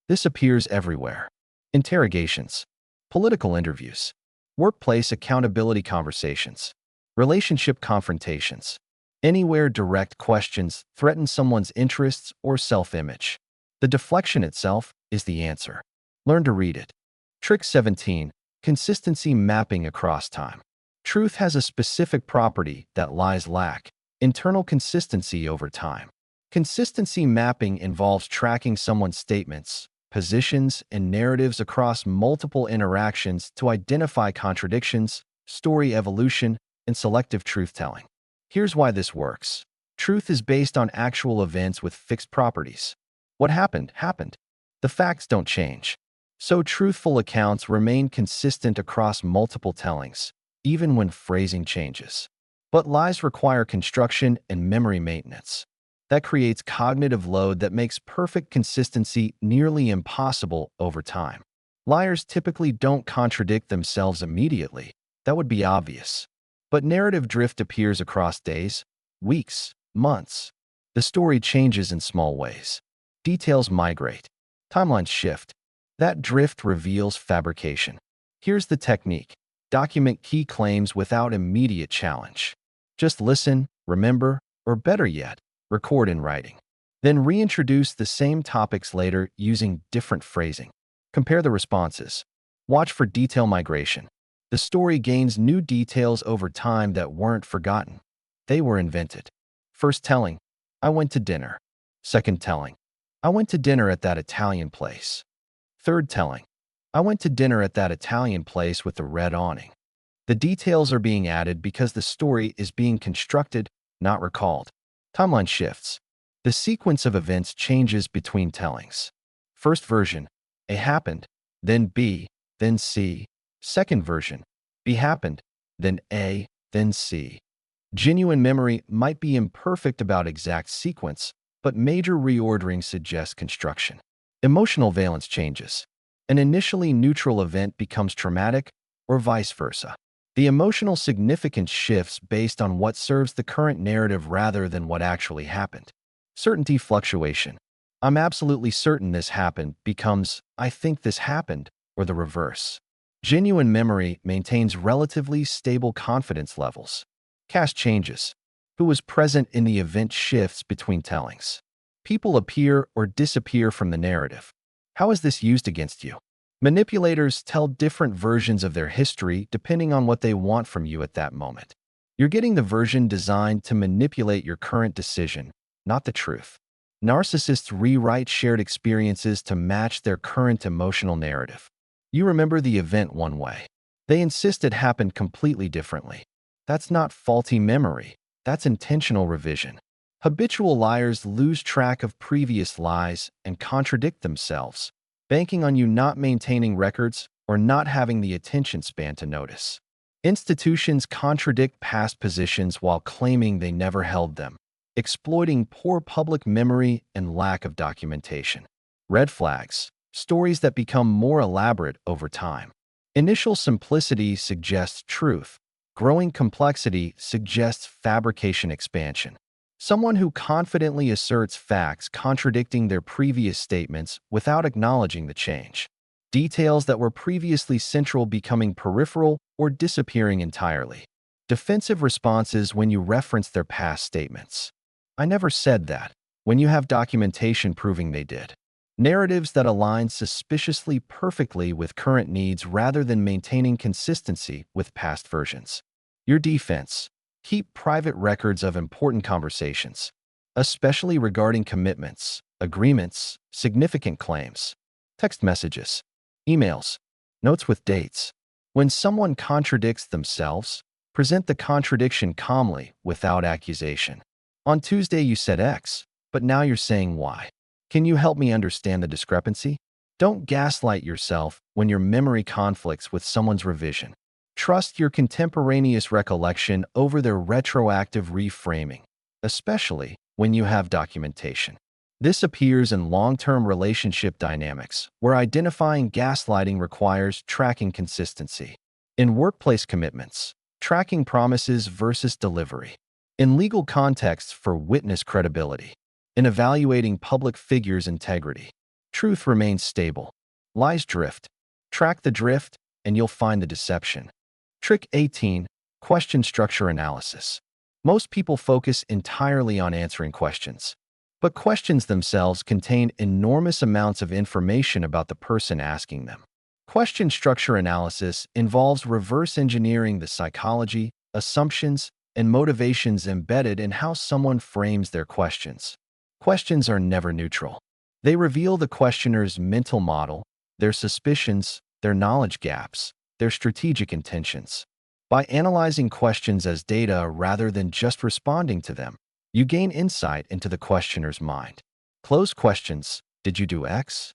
This appears everywhere. Interrogations, political interviews, workplace accountability conversations, relationship confrontations. Anywhere direct questions threaten someone's interests or self-image. The deflection itself is the answer. Learn to read it. Trick 17. Consistency mapping across time. Truth has a specific property that lies lack: internal consistency over time. Consistency mapping involves tracking someone's statements, positions, and narratives across multiple interactions to identify contradictions, story evolution, and selective truth-telling. Here's why this works. Truth is based on actual events with fixed properties. What happened, happened. The facts don't change. So truthful accounts remain consistent across multiple tellings, even when phrasing changes. But lies require construction and memory maintenance. That creates cognitive load that makes perfect consistency nearly impossible over time. Liars typically don't contradict themselves immediately. That would be obvious. But narrative drift appears across days, weeks, months. The story changes in small ways. Details migrate. Timelines shift. That drift reveals fabrication. Here's the technique. Document key claims without immediate challenge. Just listen, remember, or better yet, record in writing. Then reintroduce the same topics later using different phrasing. Compare the responses. Watch for detail migration. The story gains new details over time that weren't forgotten. They were invented. First telling, I went to dinner. Second telling, I went to dinner at that Italian place. Third telling, I went to dinner at that Italian place with the red awning. The details are being added because the story is being constructed, not recalled. Timeline shifts. The sequence of events changes between tellings. First version, A happened, then B, then C. Second version, B happened, then A, then C. Genuine memory might be imperfect about exact sequence, but major reordering suggests construction. Emotional valence changes. An initially neutral event becomes traumatic, or vice versa. The emotional significance shifts based on what serves the current narrative rather than what actually happened. Certainty fluctuation. I'm absolutely certain this happened becomes I think this happened, or the reverse. Genuine memory maintains relatively stable confidence levels. Cast changes. Who was present in the event shifts between tellings. People appear or disappear from the narrative. How is this used against you? Manipulators tell different versions of their history depending on what they want from you at that moment. You're getting the version designed to manipulate your current decision, not the truth. Narcissists rewrite shared experiences to match their current emotional narrative. You remember the event one way. They insist it happened completely differently. That's not faulty memory. That's intentional revision. Habitual liars lose track of previous lies and contradict themselves, banking on you not maintaining records or not having the attention span to notice. Institutions contradict past positions while claiming they never held them, exploiting poor public memory and lack of documentation. Red flags, stories that become more elaborate over time. Initial simplicity suggests truth. Growing complexity suggests fabrication expansion. Someone who confidently asserts facts contradicting their previous statements without acknowledging the change. Details that were previously central becoming peripheral or disappearing entirely. Defensive responses when you reference their past statements. I never said that, when you have documentation proving they did. Narratives that align suspiciously perfectly with current needs rather than maintaining consistency with past versions. Your defense. Keep private records of important conversations, especially regarding commitments, agreements, significant claims, text messages, emails, notes with dates. When someone contradicts themselves, Present the contradiction calmly, without accusation. On Tuesday you said X, but now you're saying Y. Can you help me understand the discrepancy? Don't gaslight yourself when your memory conflicts with someone's revision. Trust your contemporaneous recollection over their retroactive reframing, especially when you have documentation. This appears in long-term relationship dynamics, where identifying gaslighting requires tracking consistency. In workplace commitments, tracking promises versus delivery. In legal contexts for witness credibility. In evaluating public figures' integrity. Truth remains stable. Lies drift. Track the drift, and you'll find the deception. Trick 18. Question structure analysis. Most people focus entirely on answering questions. But questions themselves contain enormous amounts of information about the person asking them. Question structure analysis involves reverse engineering the psychology, assumptions, and motivations embedded in how someone frames their questions. Questions are never neutral. They reveal the questioner's mental model, their suspicions, their knowledge gaps, their strategic intentions. By analyzing questions as data rather than just responding to them, you gain insight into the questioner's mind. Closed questions, did you do X?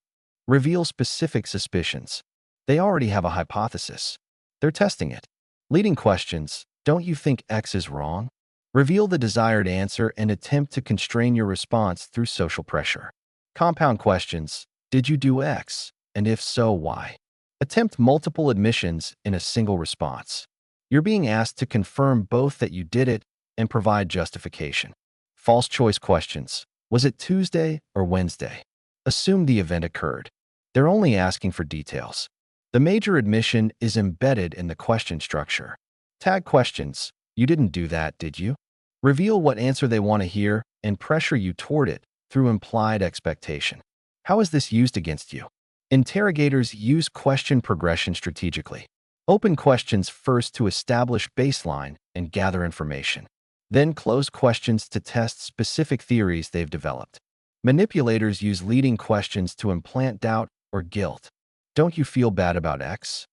Reveal specific suspicions. They already have a hypothesis. They're testing it. Leading questions, don't you think X is wrong? Reveal the desired answer and attempt to constrain your response through social pressure. Compound questions, did you do X? And if so, why? Attempt multiple admissions in a single response. You're being asked to confirm both that you did it and provide justification. False choice questions. Was it Tuesday or Wednesday? Assume the event occurred. They're only asking for details. The major admission is embedded in the question structure. Tag questions. You didn't do that, did you? Reveal what answer they want to hear and pressure you toward it through implied expectation. How is this used against you? Interrogators use question progression strategically. Open questions first to establish baseline and gather information. Then close questions to test specific theories they've developed. Manipulators use leading questions to implant doubt or guilt. Don't you feel bad about X?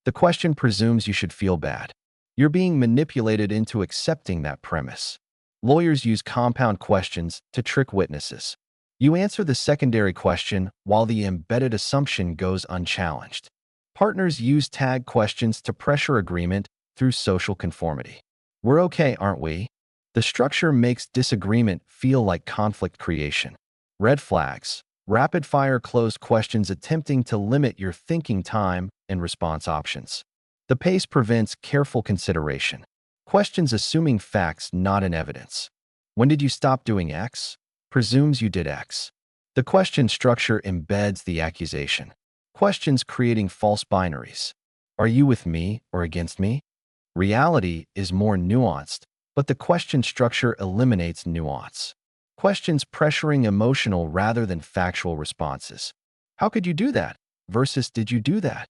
The question presumes you should feel bad. You're being manipulated into accepting that premise. Lawyers use compound questions to trick witnesses. You answer the secondary question while the embedded assumption goes unchallenged. Partners use tag questions to pressure agreement through social conformity. We're okay, aren't we? The structure makes disagreement feel like conflict creation. Red flags. Rapid-fire closed questions attempting to limit your thinking time and response options. The pace prevents careful consideration. Questions assuming facts, not in evidence. When did you stop doing X? Presumes you did X. The question structure embeds the accusation. Questions creating false binaries. Are you with me or against me? Reality is more nuanced, but the question structure eliminates nuance. Questions pressuring emotional rather than factual responses. How could you do that? Versus did you do that?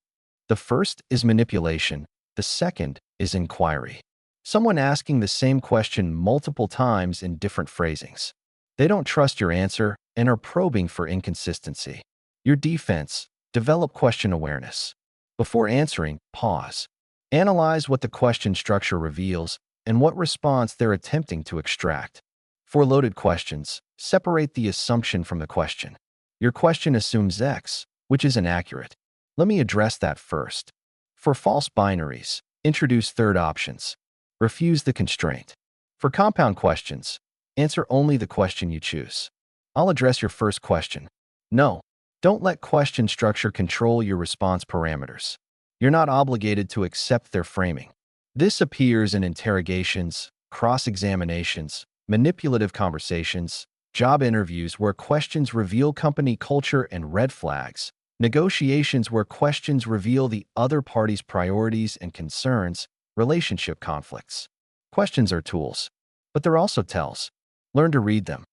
The first is manipulation. The second is inquiry. Someone asking the same question multiple times in different phrasings. They don't trust your answer and are probing for inconsistency. Your defense. Develop question awareness. Before answering, pause. Analyze what the question structure reveals and what response they're attempting to extract. For loaded questions, separate the assumption from the question. Your question assumes X, which is inaccurate. Let me address that first. For false binaries, introduce third options. Refuse the constraint. For compound questions, answer only the question you choose. I'll address your first question. No, don't let question structure control your response parameters. You're not obligated to accept their framing. This appears in interrogations, cross-examinations, manipulative conversations, job interviews where questions reveal company culture and red flags, negotiations where questions reveal the other party's priorities and concerns, relationship conflicts. Questions are tools, but they're also tells. Learn to read them.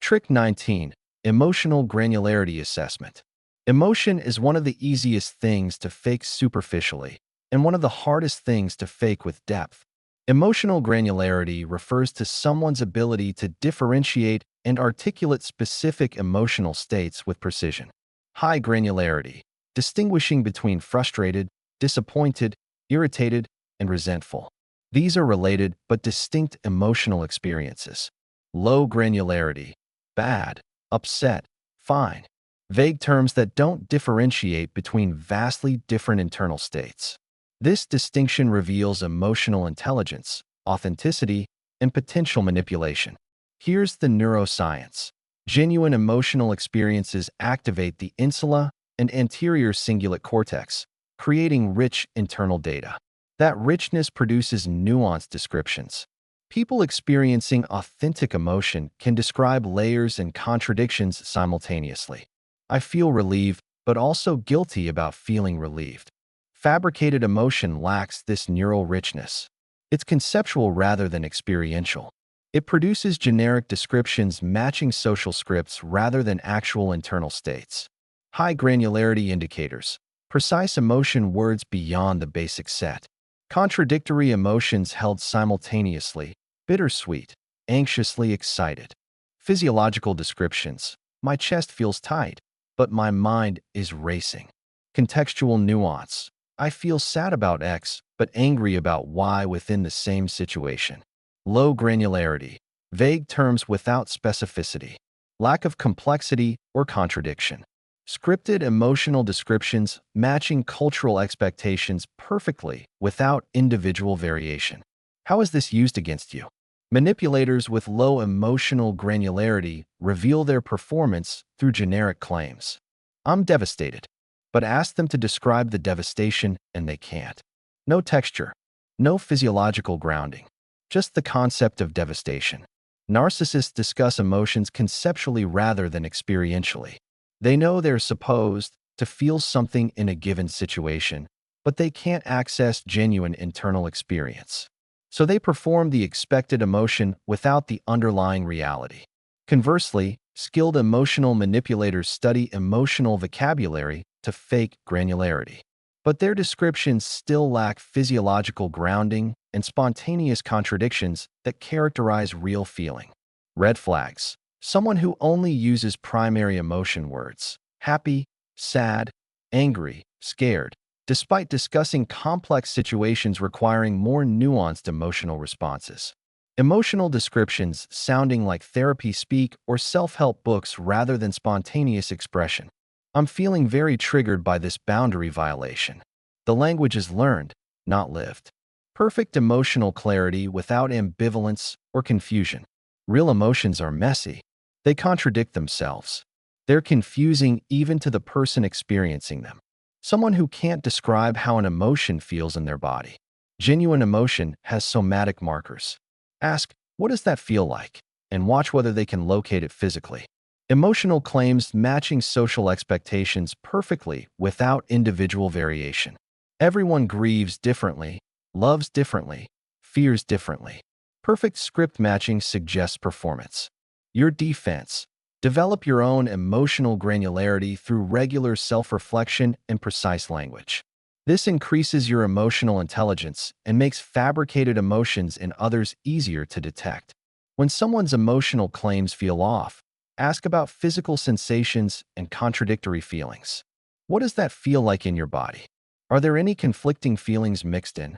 Trick 19. Emotional granularity assessment. Emotion is one of the easiest things to fake superficially, and one of the hardest things to fake with depth. Emotional granularity refers to someone's ability to differentiate and articulate specific emotional states with precision. High granularity, distinguishing between frustrated, disappointed, irritated, and resentful. These are related but distinct emotional experiences. Low granularity, bad, upset, fine. Vague terms that don't differentiate between vastly different internal states. This distinction reveals emotional intelligence, authenticity, and potential manipulation. Here's the neuroscience. Genuine emotional experiences activate the insula and anterior cingulate cortex, creating rich internal data. That richness produces nuanced descriptions. People experiencing authentic emotion can describe layers and contradictions simultaneously. I feel relieved, but also guilty about feeling relieved. Fabricated emotion lacks this neural richness. It's conceptual rather than experiential. It produces generic descriptions matching social scripts rather than actual internal states. High granularity indicators. Precise emotion words beyond the basic set. Contradictory emotions held simultaneously. Bittersweet, anxiously excited. Physiological descriptions. My chest feels tight, but my mind is racing. Contextual nuance. I feel sad about X, but angry about Y within the same situation. Low granularity. Vague terms without specificity. Lack of complexity or contradiction. Scripted emotional descriptions matching cultural expectations perfectly without individual variation. How is this used against you? Manipulators with low emotional granularity reveal their performance through generic claims. I'm devastated, but ask them to describe the devastation and they can't. No texture, no physiological grounding, just the concept of devastation. Narcissists discuss emotions conceptually rather than experientially. They know they're supposed to feel something in a given situation, but they can't access genuine internal experience. So they perform the expected emotion without the underlying reality. Conversely, skilled emotional manipulators study emotional vocabulary to fake granularity. But their descriptions still lack physiological grounding and spontaneous contradictions that characterize real feeling. Red flags. Someone who only uses primary emotion words, happy, sad, angry, scared, despite discussing complex situations requiring more nuanced emotional responses. Emotional descriptions sounding like therapy speak or self-help books rather than spontaneous expression. I'm feeling very triggered by this boundary violation. The language is learned, not lived. Perfect emotional clarity without ambivalence or confusion. Real emotions are messy. They contradict themselves. They're confusing even to the person experiencing them. Someone who can't describe how an emotion feels in their body. Genuine emotion has somatic markers. Ask, what does that feel like? And watch whether they can locate it physically. Emotional claims matching social expectations perfectly without individual variation. Everyone grieves differently, loves differently, fears differently. Perfect script matching suggests performance. Your defense. Develop your own emotional granularity through regular self-reflection and precise language. This increases your emotional intelligence and makes fabricated emotions in others easier to detect. When someone's emotional claims feel off, ask about physical sensations and contradictory feelings. What does that feel like in your body? Are there any conflicting feelings mixed in?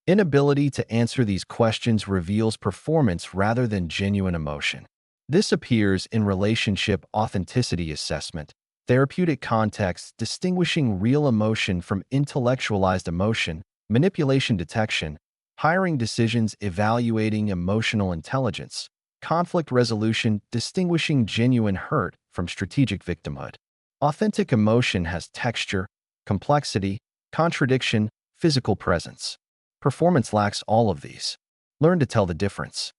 Inability to answer these questions reveals performance rather than genuine emotion. This appears in relationship authenticity assessment, therapeutic contexts distinguishing real emotion from intellectualized emotion, manipulation detection, hiring decisions evaluating emotional intelligence, conflict resolution distinguishing genuine hurt from strategic victimhood. Authentic emotion has texture, complexity, contradiction, physical presence. Performance lacks all of these. Learn to tell the difference.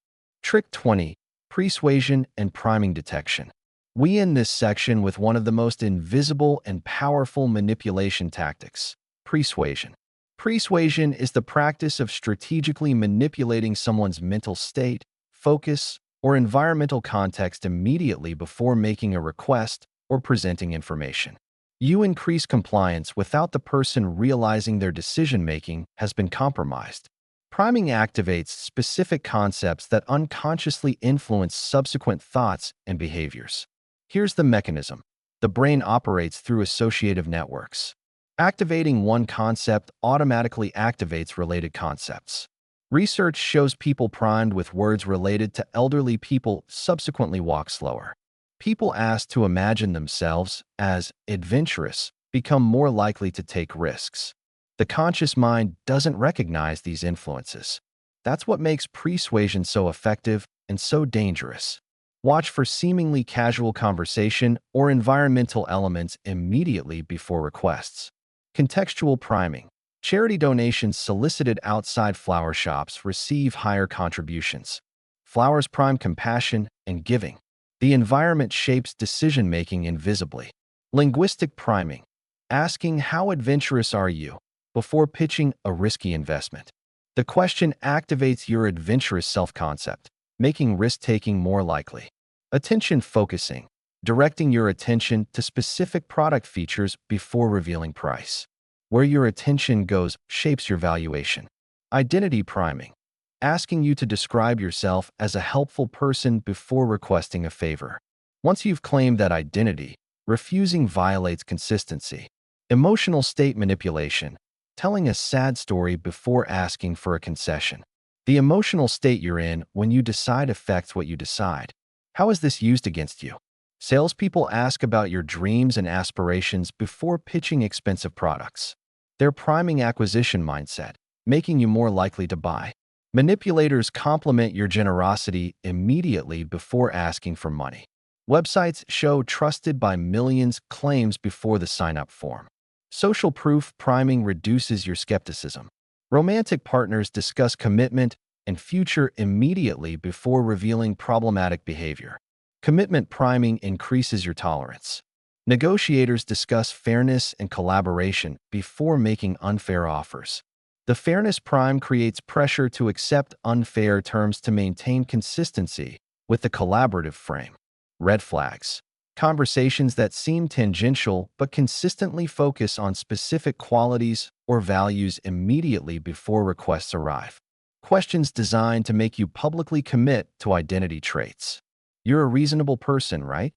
Trick 20. Pre-Suasion and Priming Detection. We end this section with one of the most invisible and powerful manipulation tactics, Pre-Suasion. Pre-Suasion is the practice of strategically manipulating someone's mental state, focus, or environmental context immediately before making a request or presenting information. You increase compliance without the person realizing their decision-making has been compromised. Priming activates specific concepts that unconsciously influence subsequent thoughts and behaviors. Here's the mechanism. The brain operates through associative networks. Activating one concept automatically activates related concepts. Research shows people primed with words related to elderly people subsequently walk slower. People asked to imagine themselves as adventurous become more likely to take risks. The conscious mind doesn't recognize these influences. That's what makes Pre-Suasion so effective and so dangerous. Watch for seemingly casual conversation or environmental elements immediately before requests. Contextual priming. Charity donations solicited outside flower shops receive higher contributions. Flowers prime compassion and giving. The environment shapes decision-making invisibly. Linguistic priming. Asking how adventurous are you before pitching a risky investment. The question activates your adventurous self-concept, making risk-taking more likely. Attention focusing. Directing your attention to specific product features before revealing price. Where your attention goes shapes your valuation. Identity priming. Asking you to describe yourself as a helpful person before requesting a favor. Once you've claimed that identity, refusing violates consistency. Emotional state manipulation. Telling a sad story before asking for a concession. The emotional state you're in when you decide affects what you decide. How is this used against you? Salespeople ask about your dreams and aspirations before pitching expensive products. They're priming acquisition mindset, making you more likely to buy. Manipulators compliment your generosity immediately before asking for money. Websites show trusted by millions claims before the sign-up form. Social proof priming reduces your skepticism. Romantic partners discuss commitment and future immediately before revealing problematic behavior. Commitment priming increases your tolerance. Negotiators discuss fairness and collaboration before making unfair offers. The fairness prime creates pressure to accept unfair terms to maintain consistency with the collaborative frame. Red flags. Conversations that seem tangential but consistently focus on specific qualities or values immediately before requests arrive. Questions designed to make you publicly commit to identity traits. You're a reasonable person, right?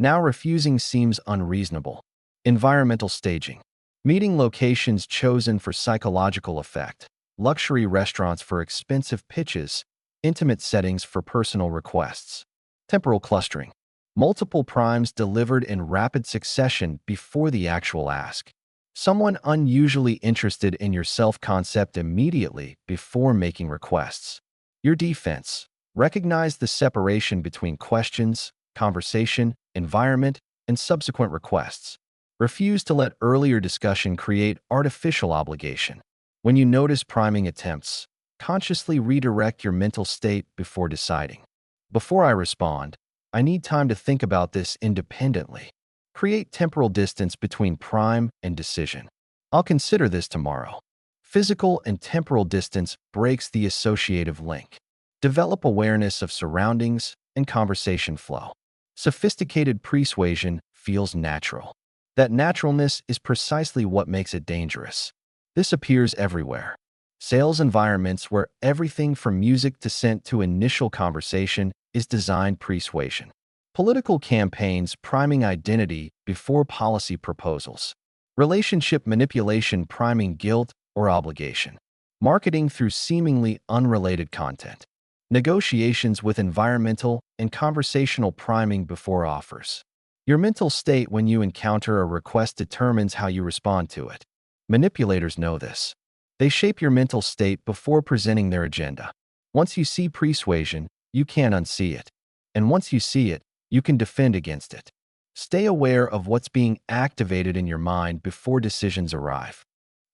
Now refusing seems unreasonable. Environmental staging. Meeting locations chosen for psychological effect. Luxury restaurants for expensive pitches. Intimate settings for personal requests. Temporal clustering. Multiple primes delivered in rapid succession before the actual ask. Someone unusually interested in your self-concept immediately before making requests. Your defense. Recognize the separation between questions, conversation, environment, and subsequent requests. Refuse to let earlier discussion create artificial obligation. When you notice priming attempts, consciously redirect your mental state before deciding. Before I respond, I need time to think about this independently. Create temporal distance between prime and decision. I'll consider this tomorrow. Physical and temporal distance breaks the associative link. Develop awareness of surroundings and conversation flow. Sophisticated Pre-Suasion feels natural. That naturalness is precisely what makes it dangerous. This appears everywhere. Sales environments where everything from music to scent to initial conversation is designed Pre-Suasion. Political campaigns priming identity before policy proposals. Relationship manipulation priming guilt or obligation. Marketing through seemingly unrelated content. Negotiations with environmental and conversational priming before offers. Your mental state when you encounter a request determines how you respond to it. Manipulators know this. They shape your mental state before presenting their agenda. Once you see Pre-Suasion, you can't unsee it. And once you see it, you can defend against it. Stay aware of what's being activated in your mind before decisions arrive.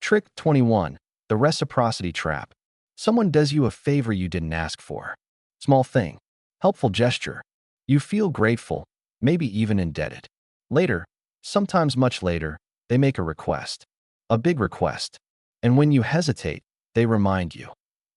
Trick 21. The Reciprocity Trap. Someone does you a favor you didn't ask for. Small thing. Helpful gesture. You feel grateful, maybe even indebted. Later, sometimes much later, they make a request. A big request. And when you hesitate, they remind you.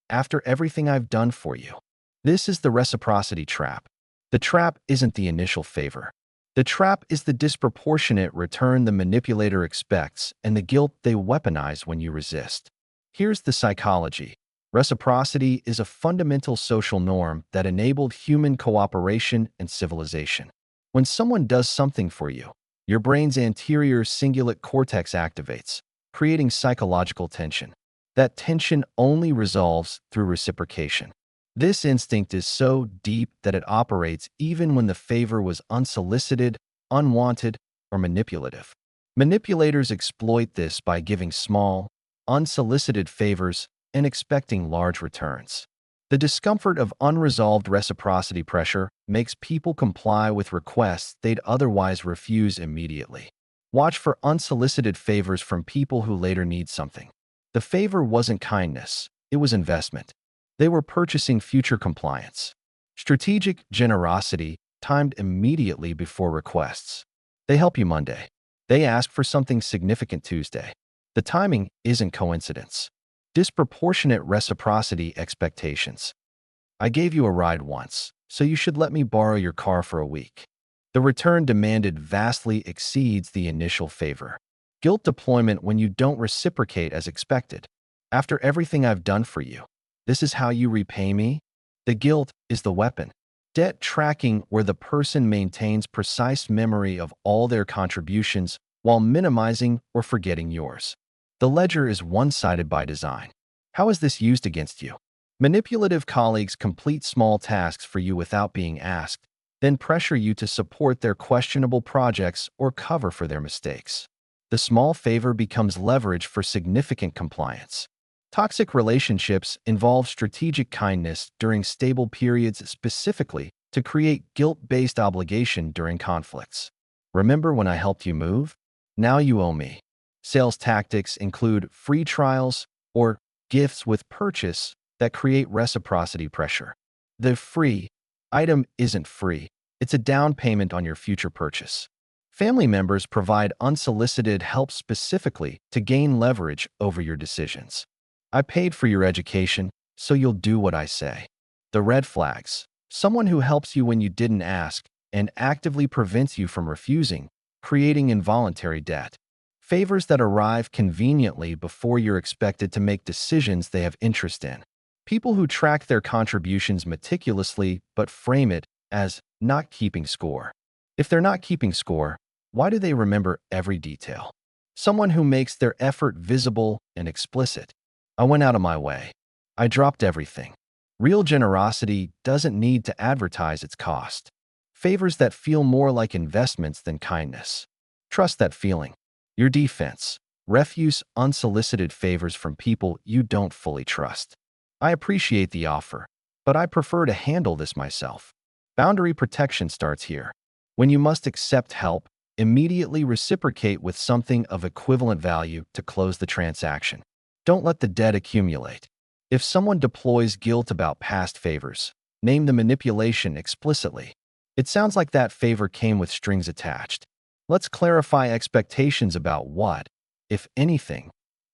After everything I've done for you. This is the reciprocity trap. The trap isn't the initial favor. The trap is the disproportionate return the manipulator expects and the guilt they weaponize when you resist. Here's the psychology. Reciprocity is a fundamental social norm that enabled human cooperation and civilization. When someone does something for you, your brain's anterior cingulate cortex activates, creating psychological tension. That tension only resolves through reciprocation. This instinct is so deep that it operates even when the favor was unsolicited, unwanted, or manipulative. Manipulators exploit this by giving small, unsolicited favors and expecting large returns. The discomfort of unresolved reciprocity pressure makes people comply with requests they'd otherwise refuse immediately. Watch for unsolicited favors from people who later need something. The favor wasn't kindness, it was investment. They were purchasing future compliance. Strategic generosity timed immediately before requests. They help you Monday. They ask for something significant Tuesday. The timing isn't coincidence. Disproportionate reciprocity expectations. I gave you a ride once, so you should let me borrow your car for a week. The return demanded vastly exceeds the initial favor. Guilt deployment when you don't reciprocate as expected. After everything I've done for you, this is how you repay me? The guilt is the weapon. Debt tracking where the person maintains precise memory of all their contributions while minimizing or forgetting yours. The ledger is one-sided by design. How is this used against you? Manipulative colleagues complete small tasks for you without being asked, then pressure you to support their questionable projects or cover for their mistakes. The small favor becomes leverage for significant compliance. Toxic relationships involve strategic kindness during stable periods specifically to create guilt-based obligation during conflicts. Remember when I helped you move? Now you owe me. Sales tactics include free trials or gifts with purchase that create reciprocity pressure. The free item isn't free. It's a down payment on your future purchase. Family members provide unsolicited help specifically to gain leverage over your decisions. I paid for your education, so you'll do what I say. The red flags. Someone who helps you when you didn't ask and actively prevents you from refusing, creating involuntary debt. Favors that arrive conveniently before you're expected to make decisions they have interest in. People who track their contributions meticulously but frame it as not keeping score. If they're not keeping score, why do they remember every detail? Someone who makes their effort visible and explicit. I went out of my way. I dropped everything. Real generosity doesn't need to advertise its cost. Favors that feel more like investments than kindness. Trust that feeling. Your defense. Refuse unsolicited favors from people you don't fully trust. I appreciate the offer, but I prefer to handle this myself. Boundary protection starts here. When you must accept help, immediately reciprocate with something of equivalent value to close the transaction. Don't let the debt accumulate. If someone deploys guilt about past favors, name the manipulation explicitly. It sounds like that favor came with strings attached. Let's clarify expectations about what, if anything,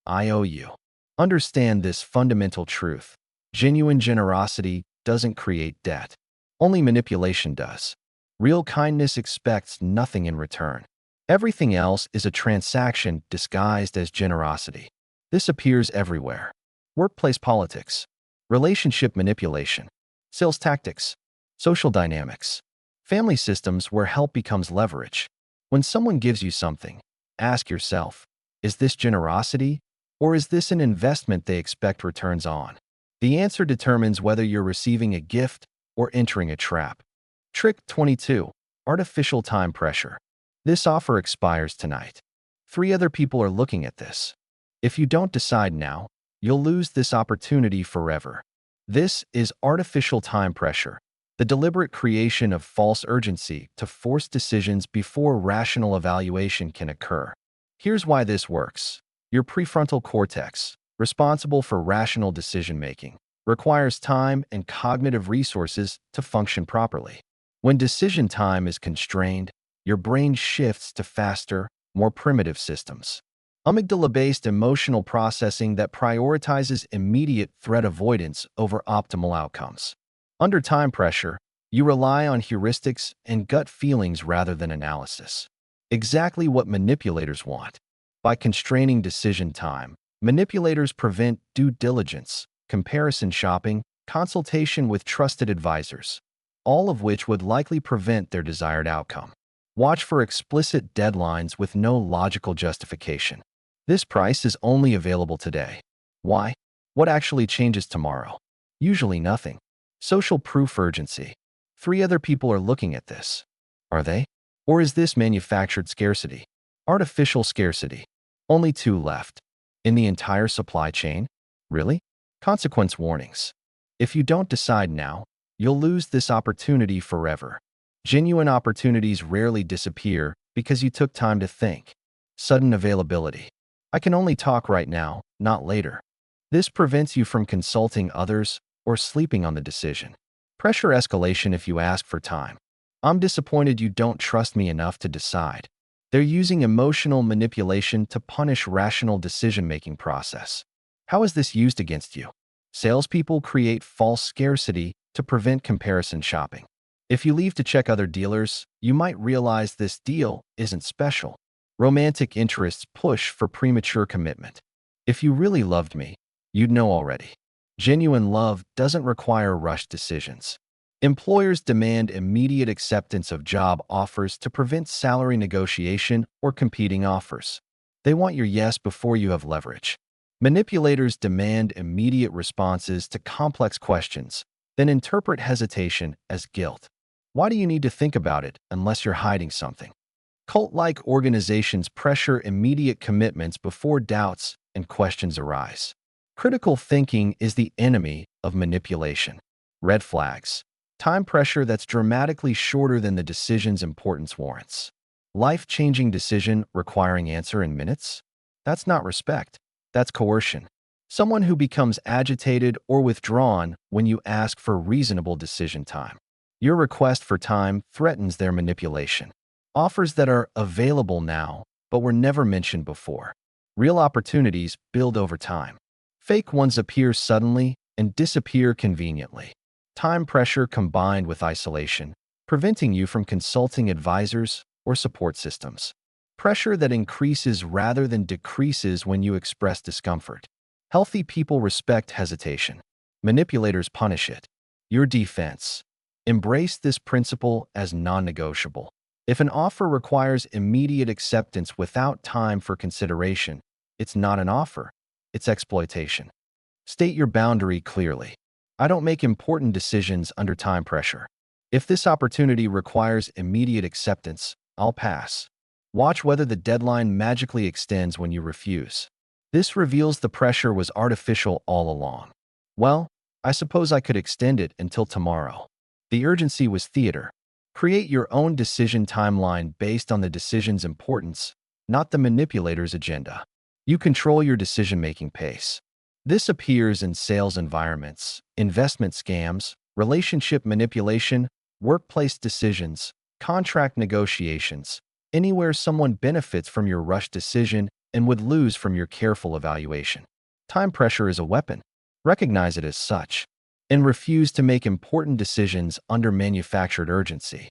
I owe you. Understand this fundamental truth. Genuine generosity doesn't create debt. Only manipulation does. Real kindness expects nothing in return. Everything else is a transaction disguised as generosity. This appears everywhere. Workplace politics, relationship manipulation, sales tactics, social dynamics, family systems where help becomes leverage. When someone gives you something, ask yourself, is this generosity or is this an investment they expect returns on? The answer determines whether you're receiving a gift or entering a trap. Trick 22. Artificial time pressure. This offer expires tonight. 3 other people are looking at this. If you don't decide now, you'll lose this opportunity forever. This is artificial time pressure, the deliberate creation of false urgency to force decisions before rational evaluation can occur. Here's why this works. Your prefrontal cortex, responsible for rational decision-making, requires time and cognitive resources to function properly. When decision time is constrained, your brain shifts to faster, more primitive systems. Amygdala-based emotional processing that prioritizes immediate threat avoidance over optimal outcomes. Under time pressure, you rely on heuristics and gut feelings rather than analysis. Exactly what manipulators want. By constraining decision time, manipulators prevent due diligence, comparison shopping, consultation with trusted advisors, all of which would likely prevent their desired outcome. Watch for explicit deadlines with no logical justification. This price is only available today. Why? What actually changes tomorrow? Usually nothing. Social proof urgency. 3 other people are looking at this. Are they? Or is this manufactured scarcity? Artificial scarcity. Only 2 left. In the entire supply chain? Really? Consequence warnings. If you don't decide now, you'll lose this opportunity forever. Genuine opportunities rarely disappear because you took time to think. Sudden availability. I can only talk right now, not later. This prevents you from consulting others or sleeping on the decision. Pressure escalation if you ask for time. I'm disappointed you don't trust me enough to decide. They're using emotional manipulation to punish rational decision-making process. How is this used against you? Salespeople create false scarcity to prevent comparison shopping. If you leave to check other dealers, you might realize this deal isn't special. Romantic interests push for premature commitment. If you really loved me, you'd know already. Genuine love doesn't require rushed decisions. Employers demand immediate acceptance of job offers to prevent salary negotiation or competing offers. They want your yes before you have leverage. Manipulators demand immediate responses to complex questions, then interpret hesitation as guilt. Why do you need to think about it unless you're hiding something? Cult-like organizations pressure immediate commitments before doubts and questions arise. Critical thinking is the enemy of manipulation. Red flags. Time pressure that's dramatically shorter than the decision's importance warrants. Life-changing decision requiring answer in minutes? That's not respect. That's coercion. Someone who becomes agitated or withdrawn when you ask for reasonable decision time. Your request for time threatens their manipulation. Offers that are available now but were never mentioned before. Real opportunities build over time. Fake ones appear suddenly and disappear conveniently. Time pressure combined with isolation, preventing you from consulting advisors or support systems. Pressure that increases rather than decreases when you express discomfort. Healthy people respect hesitation. Manipulators punish it. Your defense. Embrace this principle as non-negotiable. If an offer requires immediate acceptance without time for consideration, it's not an offer, it's exploitation. State your boundary clearly. I don't make important decisions under time pressure. If this opportunity requires immediate acceptance, I'll pass. Watch whether the deadline magically extends when you refuse. This reveals the pressure was artificial all along. Well, I suppose I could extend it until tomorrow. The urgency was theater. Create your own decision timeline based on the decision's importance, not the manipulator's agenda. You control your decision-making pace. This appears in sales environments, investment scams, relationship manipulation, workplace decisions, contract negotiations, anywhere someone benefits from your rushed decision and would lose from your careful evaluation. Time pressure is a weapon. Recognize it as such, and refuse to make important decisions under manufactured urgency.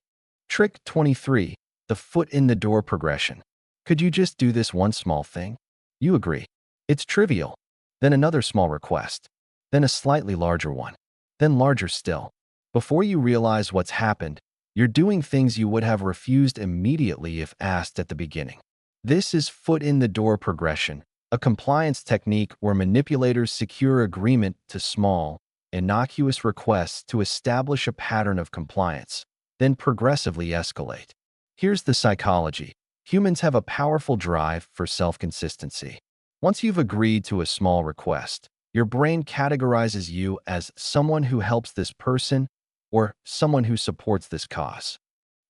Trick 23. The foot in the door progression. Could you just do this one small thing? You agree. It's trivial. Then another small request. Then a slightly larger one. Then larger still. Before you realize what's happened, you're doing things you would have refused immediately if asked at the beginning. This is foot in the door progression, a compliance technique where manipulators secure agreement to small, innocuous requests to establish a pattern of compliance, then progressively escalate. Here's the psychology. Humans have a powerful drive for self-consistency. Once you've agreed to a small request, your brain categorizes you as someone who helps this person or someone who supports this cause.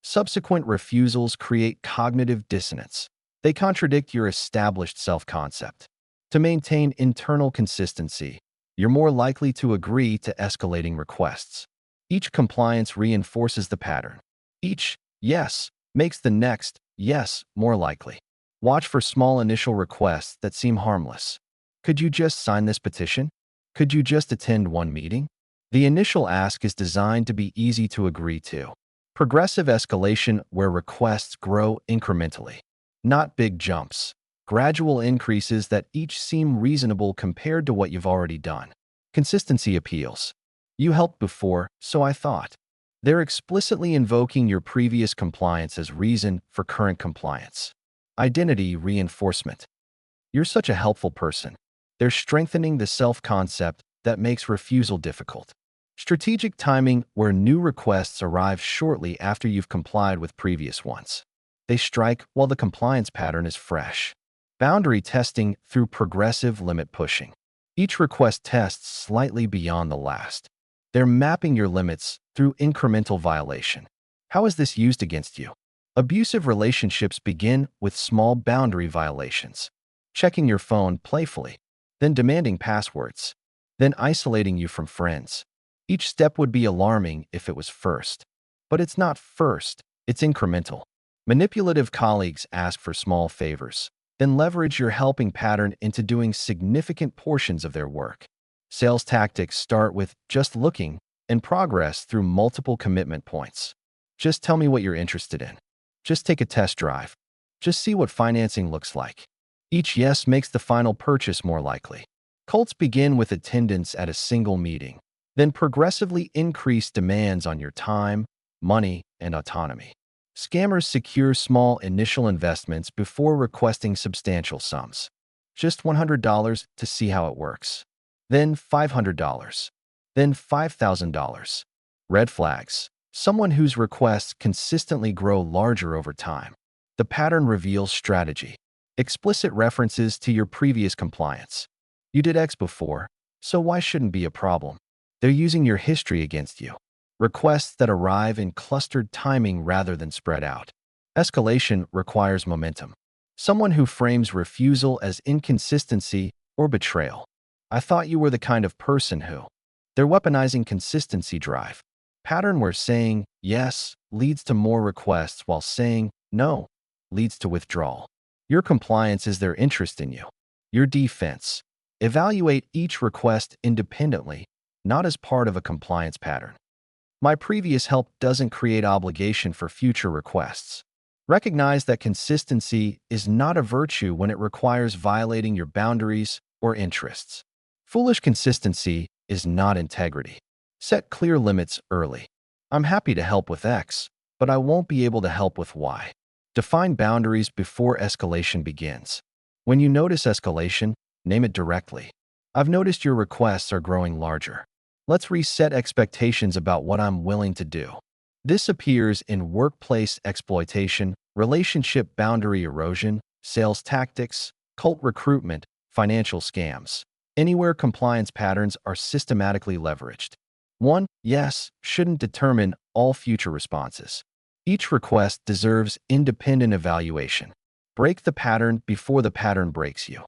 Subsequent refusals create cognitive dissonance. They contradict your established self-concept. To maintain internal consistency, you're more likely to agree to escalating requests. Each compliance reinforces the pattern. Each yes makes the next yes more likely. Watch for small initial requests that seem harmless. Could you just sign this petition? Could you just attend one meeting? The initial ask is designed to be easy to agree to. Progressive escalation where requests grow incrementally. Not big jumps. Gradual increases that each seem reasonable compared to what you've already done. Consistency appeals. You helped before, so I thought. They're explicitly invoking your previous compliance as reason for current compliance. Identity reinforcement. You're such a helpful person. They're strengthening the self-concept that makes refusal difficult. Strategic timing, where new requests arrive shortly after you've complied with previous ones. They strike while the compliance pattern is fresh. Boundary testing through progressive limit pushing. Each request tests slightly beyond the last. They're mapping your limits through incremental violation. How is this used against you? Abusive relationships begin with small boundary violations. Checking your phone playfully, then demanding passwords, then isolating you from friends. Each step would be alarming if it was first. But it's not first, it's incremental. Manipulative colleagues ask for small favors, then leverage your helping pattern into doing significant portions of their work. Sales tactics start with just looking and progress through multiple commitment points. Just tell me what you're interested in. Just take a test drive. Just see what financing looks like. Each yes makes the final purchase more likely. Cults begin with attendance at a single meeting, then progressively increase demands on your time, money, and autonomy. Scammers secure small initial investments before requesting substantial sums. Just $100 to see how it works. Then $500. Then $5,000. Red flags. Someone whose requests consistently grow larger over time. The pattern reveals strategy. Explicit references to your previous compliance. You did X before, so why shouldn't be a problem? They're using your history against you. Requests that arrive in clustered timing rather than spread out. Escalation requires momentum. Someone who frames refusal as inconsistency or betrayal. I thought you were the kind of person who. They're weaponizing consistency drive. Pattern where saying yes leads to more requests while saying no leads to withdrawal. Your compliance is their interest in you. Your defense. Evaluate each request independently, not as part of a compliance pattern. My previous help doesn't create obligation for future requests. Recognize that consistency is not a virtue when it requires violating your boundaries or interests. Foolish consistency is not integrity. Set clear limits early. I'm happy to help with X, but I won't be able to help with Y. Define boundaries before escalation begins. When you notice escalation, name it directly. I've noticed your requests are growing larger. Let's reset expectations about what I'm willing to do. This appears in workplace exploitation, relationship boundary erosion, sales tactics, cult recruitment, financial scams. Anywhere compliance patterns are systematically leveraged. 1. Yes shouldn't determine all future responses. Each request deserves independent evaluation. Break the pattern before the pattern breaks you.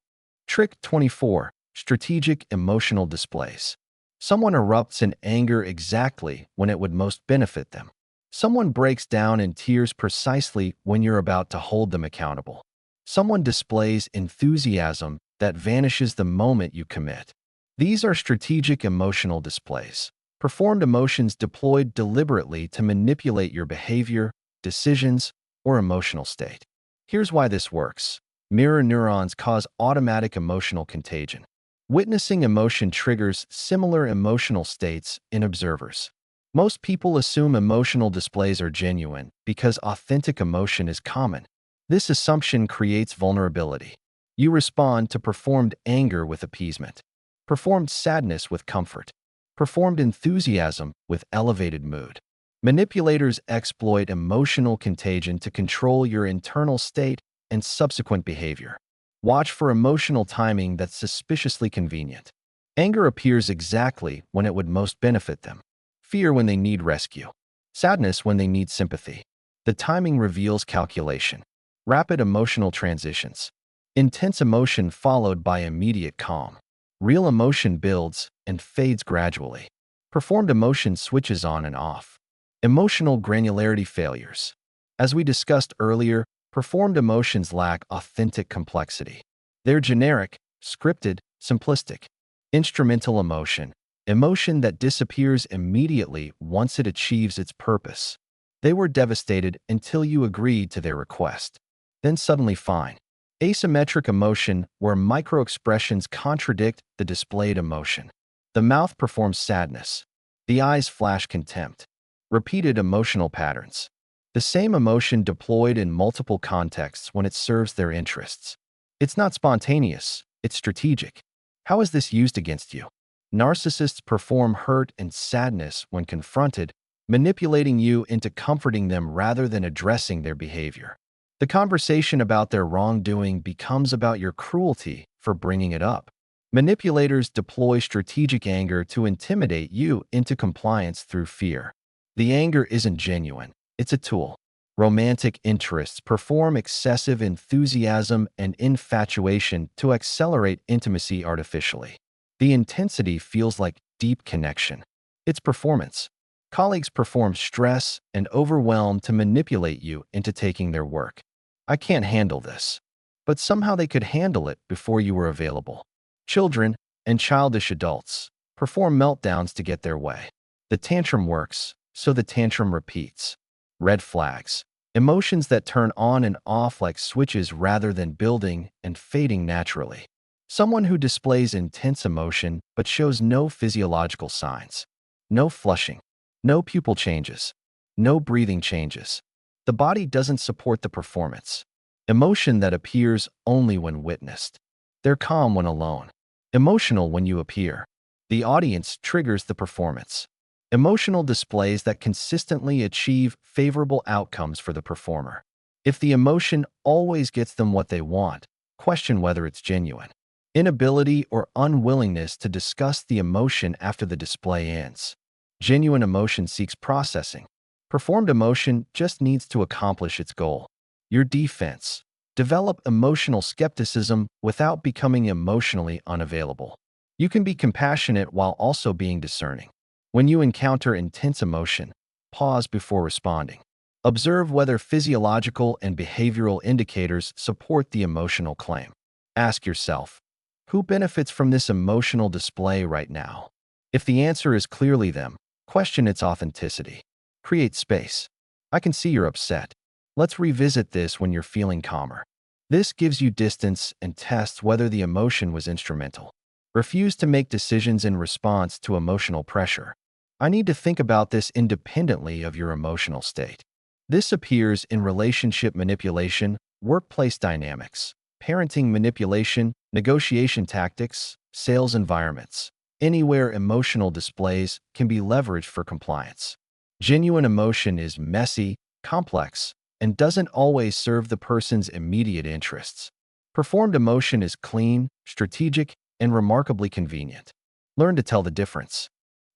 Trick 24. Strategic emotional displays. Someone erupts in anger exactly when it would most benefit them. Someone breaks down in tears precisely when you're about to hold them accountable. Someone displays enthusiasm that vanishes the moment you commit. These are strategic emotional displays. Performed emotions deployed deliberately to manipulate your behavior, decisions, or emotional state. Here's why this works. Mirror neurons cause automatic emotional contagion. Witnessing emotion triggers similar emotional states in observers. Most people assume emotional displays are genuine because authentic emotion is common. This assumption creates vulnerability. You respond to performed anger with appeasement, performed sadness with comfort, performed enthusiasm with elevated mood. Manipulators exploit emotional contagion to control your internal state and subsequent behavior. Watch for emotional timing that's suspiciously convenient. Anger appears exactly when it would most benefit them. Fear when they need rescue. Sadness when they need sympathy. The timing reveals calculation. Rapid emotional transitions. Intense emotion followed by immediate calm. Real emotion builds and fades gradually. Performed emotion switches on and off. Emotional granularity failures. As we discussed earlier, performed emotions lack authentic complexity. They're generic, scripted, simplistic. Instrumental emotion. Emotion that disappears immediately once it achieves its purpose. They were devastated until you agreed to their request. Then suddenly fine. Asymmetric emotion, where microexpressions contradict the displayed emotion. The mouth performs sadness. The eyes flash contempt. Repeated emotional patterns. The same emotion deployed in multiple contexts when it serves their interests. It's not spontaneous, it's strategic. How is this used against you? Narcissists perform hurt and sadness when confronted, manipulating you into comforting them rather than addressing their behavior. The conversation about their wrongdoing becomes about your cruelty for bringing it up. Manipulators deploy strategic anger to intimidate you into compliance through fear. The anger isn't genuine, it's a tool. Romantic interests perform excessive enthusiasm and infatuation to accelerate intimacy artificially. The intensity feels like deep connection. It's performance. Colleagues perform stress and overwhelm to manipulate you into taking their work. I can't handle this. But somehow they could handle it before you were available. Children and childish adults perform meltdowns to get their way. The tantrum works, so the tantrum repeats. Red flags. Emotions that turn on and off like switches rather than building and fading naturally. Someone who displays intense emotion but shows no physiological signs. No flushing. No pupil changes. No breathing changes. The body doesn't support the performance. Emotion that appears only when witnessed. They're calm when alone. Emotional when you appear. The audience triggers the performance. Emotional displays that consistently achieve favorable outcomes for the performer. If the emotion always gets them what they want, question whether it's genuine. Inability or unwillingness to discuss the emotion after the display ends. Genuine emotion seeks processing. Performed emotion just needs to accomplish its goal. Your defense. Develop emotional skepticism without becoming emotionally unavailable. You can be compassionate while also being discerning. When you encounter intense emotion, pause before responding. Observe whether physiological and behavioral indicators support the emotional claim. Ask yourself, who benefits from this emotional display right now? If the answer is clearly them, question its authenticity. Create space. I can see you're upset. Let's revisit this when you're feeling calmer. This gives you distance and tests whether the emotion was instrumental. Refuse to make decisions in response to emotional pressure. I need to think about this independently of your emotional state. This appears in relationship manipulation, workplace dynamics, parenting manipulation, negotiation tactics, sales environments. Anywhere emotional displays can be leveraged for compliance. Genuine emotion is messy, complex, and doesn't always serve the person's immediate interests. Performed emotion is clean, strategic, and remarkably convenient. Learn to tell the difference.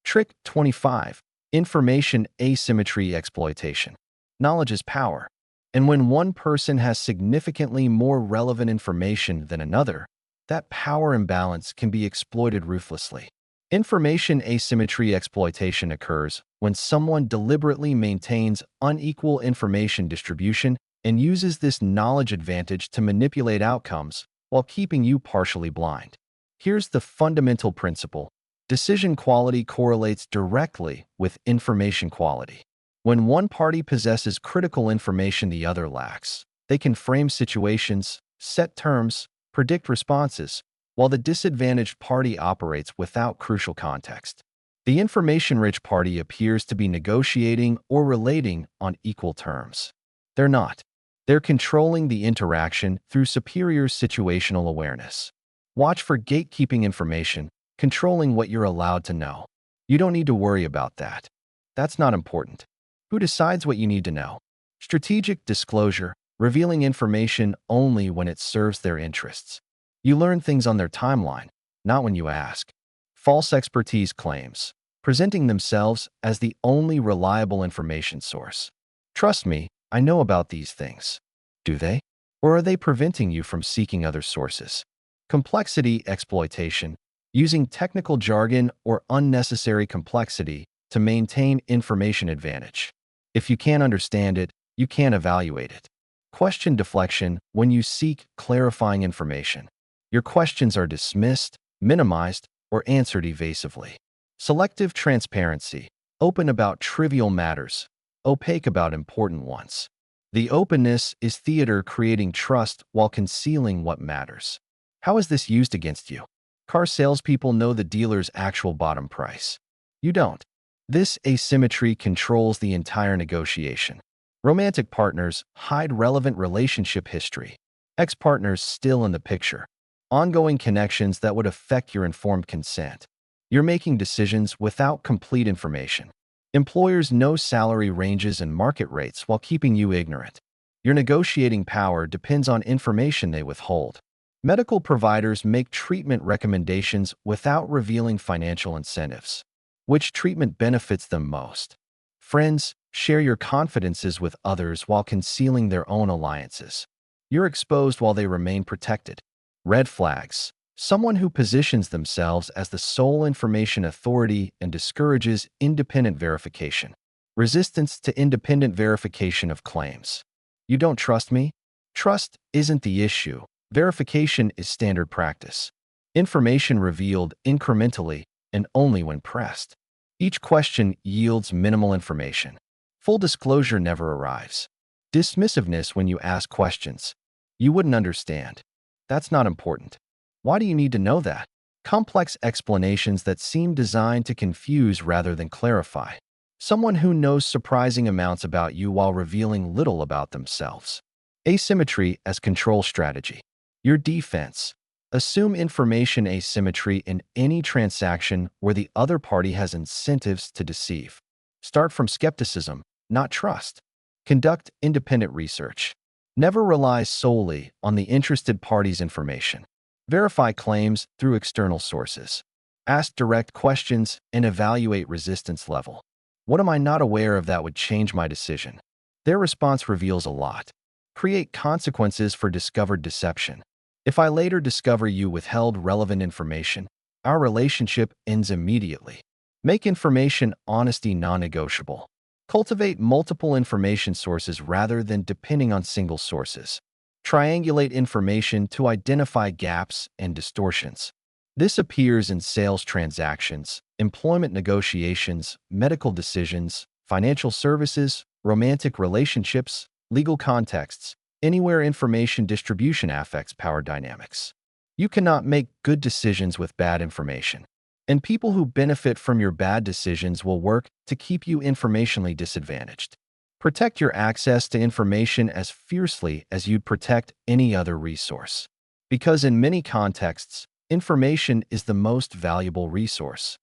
Trick 25. Information asymmetry exploitation. Knowledge is power. And when one person has significantly more relevant information than another, that power imbalance can be exploited ruthlessly. Information asymmetry exploitation occurs when someone deliberately maintains unequal information distribution and uses this knowledge advantage to manipulate outcomes while keeping you partially blind. Here's the fundamental principle. Decision quality correlates directly with information quality. When one party possesses critical information the other lacks, they can frame situations, set terms, predict responses, while the disadvantaged party operates without crucial context. The information-rich party appears to be negotiating or relating on equal terms. They're not. They're controlling the interaction through superior situational awareness. Watch for gatekeeping information, controlling what you're allowed to know. You don't need to worry about that. That's not important. Who decides what you need to know? Strategic disclosure, revealing information only when it serves their interests. You learn things on their timeline, not when you ask. False expertise claims, presenting themselves as the only reliable information source. Trust me, I know about these things. Do they? Or are they preventing you from seeking other sources? Complexity exploitation, using technical jargon or unnecessary complexity to maintain information advantage. If you can't understand it, you can't evaluate it. Question deflection when you seek clarifying information. Your questions are dismissed, minimized, or answered evasively. Selective transparency, open about trivial matters, opaque about important ones. The openness is theater creating trust while concealing what matters. How is this used against you? Car salespeople know the dealer's actual bottom price. You don't. This asymmetry controls the entire negotiation. Romantic partners hide relevant relationship history. Ex-partners still in the picture. ongoing connections that would affect your informed consent. You're making decisions without complete information. Employers know salary ranges and market rates while keeping you ignorant. Your negotiating power depends on information they withhold. Medical providers make treatment recommendations without revealing financial incentives. Which treatment benefits them most? Friends share your confidences with others while concealing their own alliances. You're exposed while they remain protected. Red flags. Someone who positions themselves as the sole information authority and discourages independent verification. Resistance to independent verification of claims. You don't trust me? Trust isn't the issue. Verification is standard practice. Information revealed incrementally and only when pressed. Each question yields minimal information. Full disclosure never arrives. Dismissiveness when you ask questions. You wouldn't understand. That's not important. Why do you need to know that? Complex explanations that seem designed to confuse rather than clarify. Someone who knows surprising amounts about you while revealing little about themselves. Asymmetry as control strategy. Your defense. Assume information asymmetry in any transaction where the other party has incentives to deceive. Start from skepticism, not trust. Conduct independent research. Never rely solely on the interested party's information. Verify claims through external sources. Ask direct questions and evaluate resistance level. What am I not aware of that would change my decision? Their response reveals a lot. Create consequences for discovered deception. If I later discover you withheld relevant information, our relationship ends immediately. Make information honesty non-negotiable. Cultivate multiple information sources rather than depending on single sources. Triangulate information to identify gaps and distortions. This appears in sales transactions, employment negotiations, medical decisions, financial services, romantic relationships, legal contexts, anywhere information distribution affects power dynamics. You cannot make good decisions with bad information. And people who benefit from your bad decisions will work to keep you informationally disadvantaged. Protect your access to information as fiercely as you'd protect any other resource. Because in many contexts, information is the most valuable resource.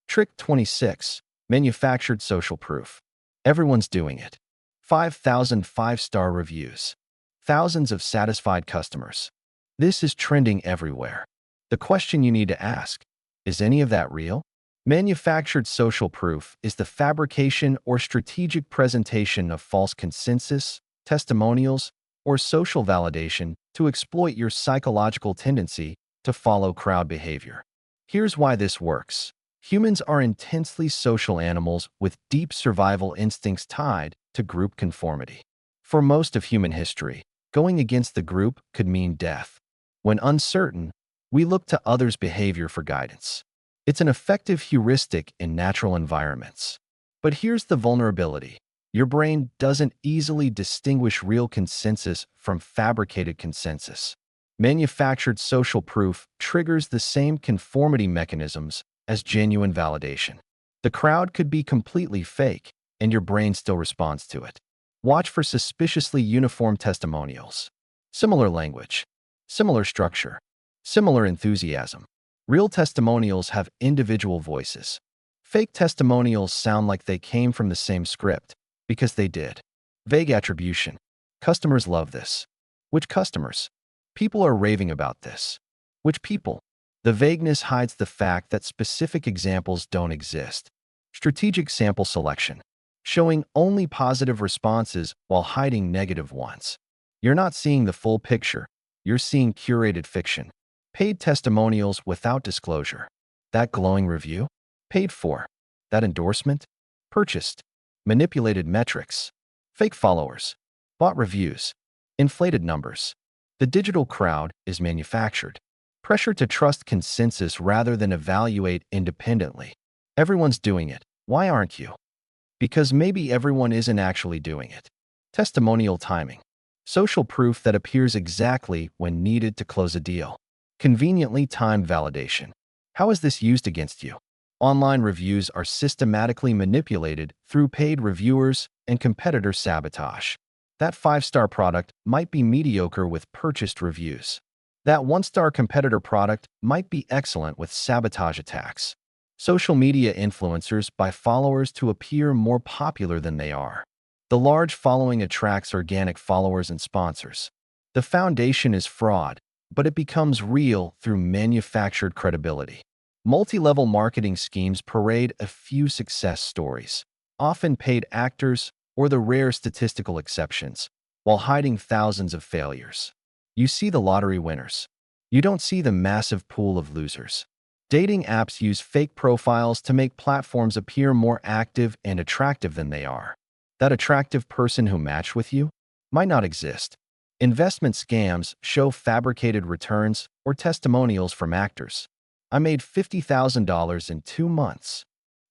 Trick 26. Manufactured social proof. Everyone's doing it. 5,000 five-star reviews. Thousands of satisfied customers. This is trending everywhere. The question you need to ask, is any of that real? Manufactured social proof is the fabrication or strategic presentation of false consensus, testimonials, or social validation to exploit your psychological tendency to follow crowd behavior. Here's why this works. Humans are intensely social animals with deep survival instincts tied to group conformity. For most of human history, going against the group could mean death. When uncertain, we look to others' behavior for guidance. It's an effective heuristic in natural environments. But here's the vulnerability. Your brain doesn't easily distinguish real consensus from fabricated consensus. Manufactured social proof triggers the same conformity mechanisms as genuine validation. The crowd could be completely fake, and your brain still responds to it. Watch for suspiciously uniform testimonials. Similar language, similar structure, similar enthusiasm. Real testimonials have individual voices. Fake testimonials sound like they came from the same script, because they did. Vague attribution. Customers love this. Which customers? People are raving about this. Which people? The vagueness hides the fact that specific examples don't exist. Strategic sample selection. Showing only positive responses while hiding negative ones. You're not seeing the full picture. You're seeing curated fiction. Paid testimonials without disclosure. That glowing review? Paid for. That endorsement? Purchased. Manipulated metrics. Fake followers. Bought reviews. Inflated numbers. The digital crowd is manufactured. Pressure to trust consensus rather than evaluate independently. Everyone's doing it. Why aren't you? Because maybe everyone isn't actually doing it. Testimonial timing. Social proof that appears exactly when needed to close a deal. Conveniently timed validation. How is this used against you? Online reviews are systematically manipulated through paid reviewers and competitor sabotage. That 5-star product might be mediocre with purchased reviews. That one-star competitor product might be excellent with sabotage attacks. Social media influencers buy followers to appear more popular than they are. The large following attracts organic followers and sponsors. The foundation is fraud, but it becomes real through manufactured credibility. Multi-level marketing schemes parade a few success stories, often paid actors or the rare statistical exceptions, while hiding thousands of failures. You see the lottery winners. You don't see the massive pool of losers. Dating apps use fake profiles to make platforms appear more active and attractive than they are. That attractive person who matched with you might not exist. Investment scams show fabricated returns or testimonials from actors. I made $50,000 in 2 months.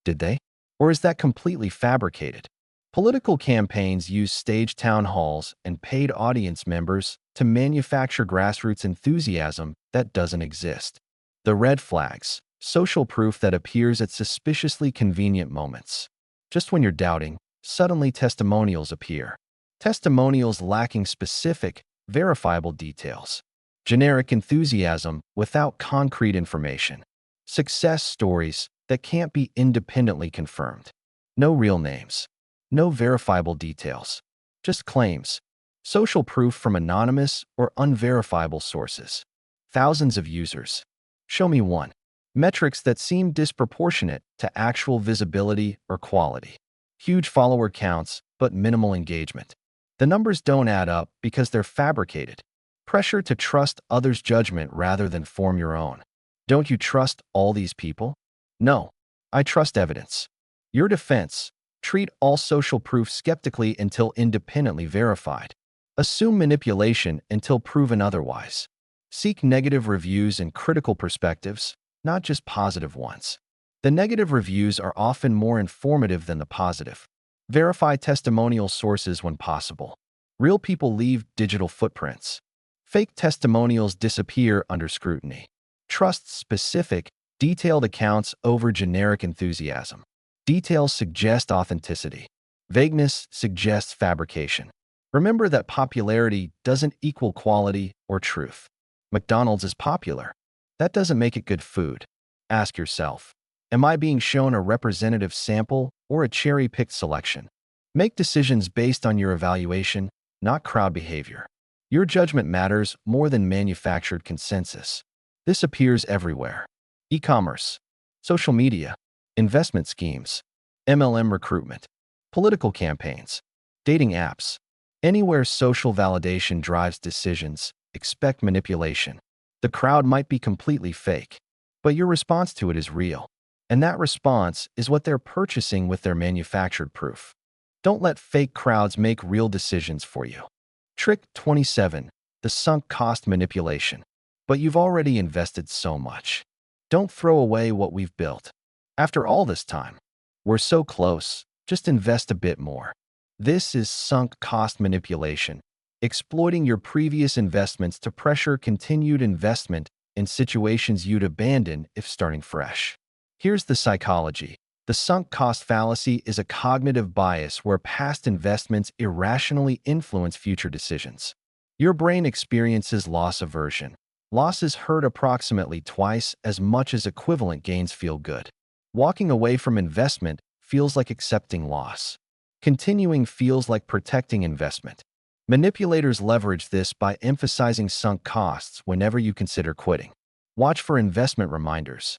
Did they? Or is that completely fabricated? Political campaigns use staged town halls and paid audience members to manufacture grassroots enthusiasm that doesn't exist. The red flags, social proof that appears at suspiciously convenient moments. Just when you're doubting, suddenly testimonials appear. Testimonials lacking specific, verifiable details. Generic enthusiasm without concrete information. Success stories that can't be independently confirmed. No real names. No verifiable details. Just claims. Social proof from anonymous or unverifiable sources. Thousands of users. Show me one. Metrics that seem disproportionate to actual visibility or quality. Huge follower counts, but minimal engagement. The numbers don't add up because they're fabricated. Pressure to trust others' judgment rather than form your own. Don't you trust all these people? No. I trust evidence. Your defense: treat all social proof skeptically until independently verified. Assume manipulation until proven otherwise. Seek negative reviews and critical perspectives, not just positive ones. The negative reviews are often more informative than the positive. Verify testimonial sources when possible. Real people leave digital footprints. Fake testimonials disappear under scrutiny. Trust specific, detailed accounts over generic enthusiasm. Details suggest authenticity. Vagueness suggests fabrication. Remember that popularity doesn't equal quality or truth. McDonald's is popular. That doesn't make it good food. Ask yourself, am I being shown a representative sample or a cherry-picked selection? Make decisions based on your evaluation, not crowd behavior. Your judgment matters more than manufactured consensus. This appears everywhere. E-commerce, social media, investment schemes, MLM recruitment, political campaigns, dating apps. Anywhere social validation drives decisions, expect manipulation. The crowd might be completely fake, but your response to it is real. And that response is what they're purchasing with their manufactured proof. Don't let fake crowds make real decisions for you. Trick 27. The sunk cost manipulation. But you've already invested so much. Don't throw away what we've built. After all this time, we're so close, just invest a bit more. This is sunk cost manipulation, exploiting your previous investments to pressure continued investment in situations you'd abandon if starting fresh. Here's the psychology. The sunk cost fallacy is a cognitive bias where past investments irrationally influence future decisions. Your brain experiences loss aversion. Losses hurt approximately twice as much as equivalent gains feel good. Walking away from investment feels like accepting loss. Continuing feels like protecting investment. Manipulators leverage this by emphasizing sunk costs whenever you consider quitting. Watch for investment reminders.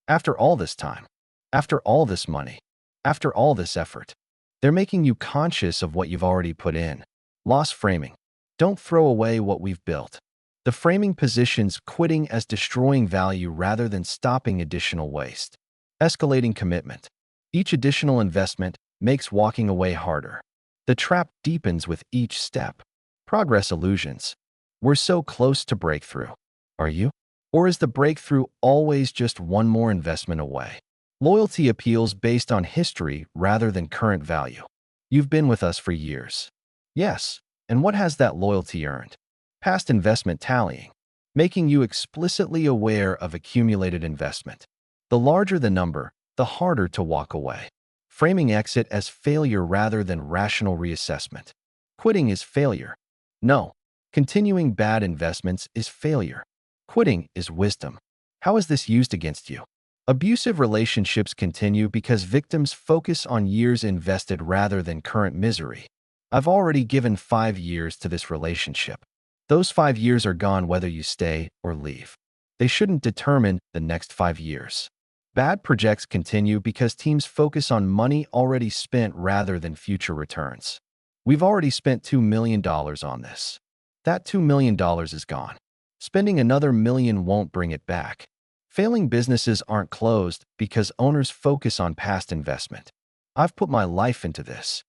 After all this time, after all this money, after all this effort, they're making you conscious of what you've already put in. Loss framing. Don't throw away what we've built. The framing positions quitting as destroying value rather than stopping additional waste. Escalating commitment. Each additional investment makes walking away harder. The trap deepens with each step. Progress illusions. We're so close to breakthrough. Are you? Or is the breakthrough always just one more investment away? Loyalty appeals based on history rather than current value. You've been with us for years. Yes, and what has that loyalty earned? Past investment tallying, making you explicitly aware of accumulated investment. The larger the number, the harder to walk away. Framing exit as failure rather than rational reassessment. Quitting is failure. No, continuing bad investments is failure. Quitting is wisdom. How is this used against you? Abusive relationships continue because victims focus on years invested rather than current misery. I've already given 5 years to this relationship. Those 5 years are gone whether you stay or leave. They shouldn't determine the next 5 years. Bad projects continue because teams focus on money already spent rather than future returns. We've already spent $2 million on this. That $2 million is gone. Spending another million won't bring it back. Failing businesses aren't closed because owners focus on past investment. I've put my life into this.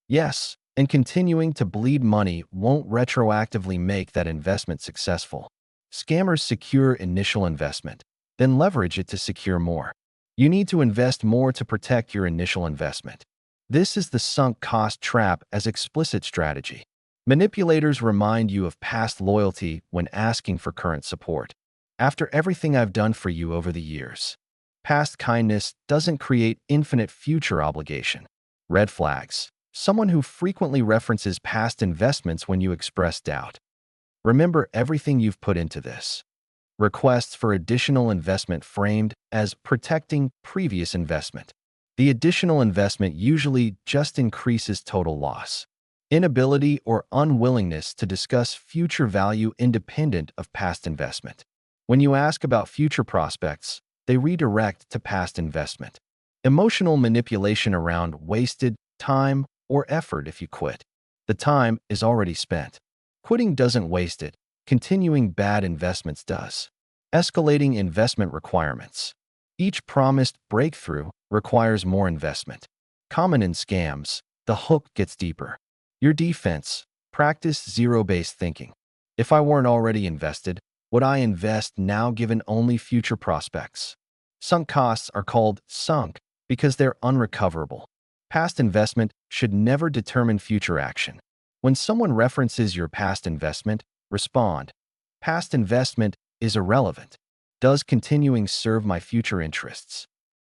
Yes, and continuing to bleed money won't retroactively make that investment successful. Scammers secure initial investment, then leverage it to secure more. You need to invest more to protect your initial investment. This is the sunk cost trap as explicit strategy. Manipulators remind you of past loyalty when asking for current support. After everything I've done for you over the years. Past kindness doesn't create infinite future obligation. Red flags. Someone who frequently references past investments when you express doubt. Remember everything you've put into this. Requests for additional investment framed as protecting previous investment. The additional investment usually just increases total loss. Inability or unwillingness to discuss future value independent of past investment. When you ask about future prospects, they redirect to past investment. Emotional manipulation around wasted time or effort if you quit. The time is already spent. Quitting doesn't waste it. Continuing bad investments does. Escalating investment requirements. Each promised breakthrough requires more investment. Common in scams, the hook gets deeper. Your defense. Practice zero-based thinking. If I weren't already invested, would I invest now given only future prospects? Sunk costs are called sunk because they're unrecoverable. Past investment should never determine future action. When someone references your past investment, respond. Past investment is irrelevant. Does continuing serve my future interests?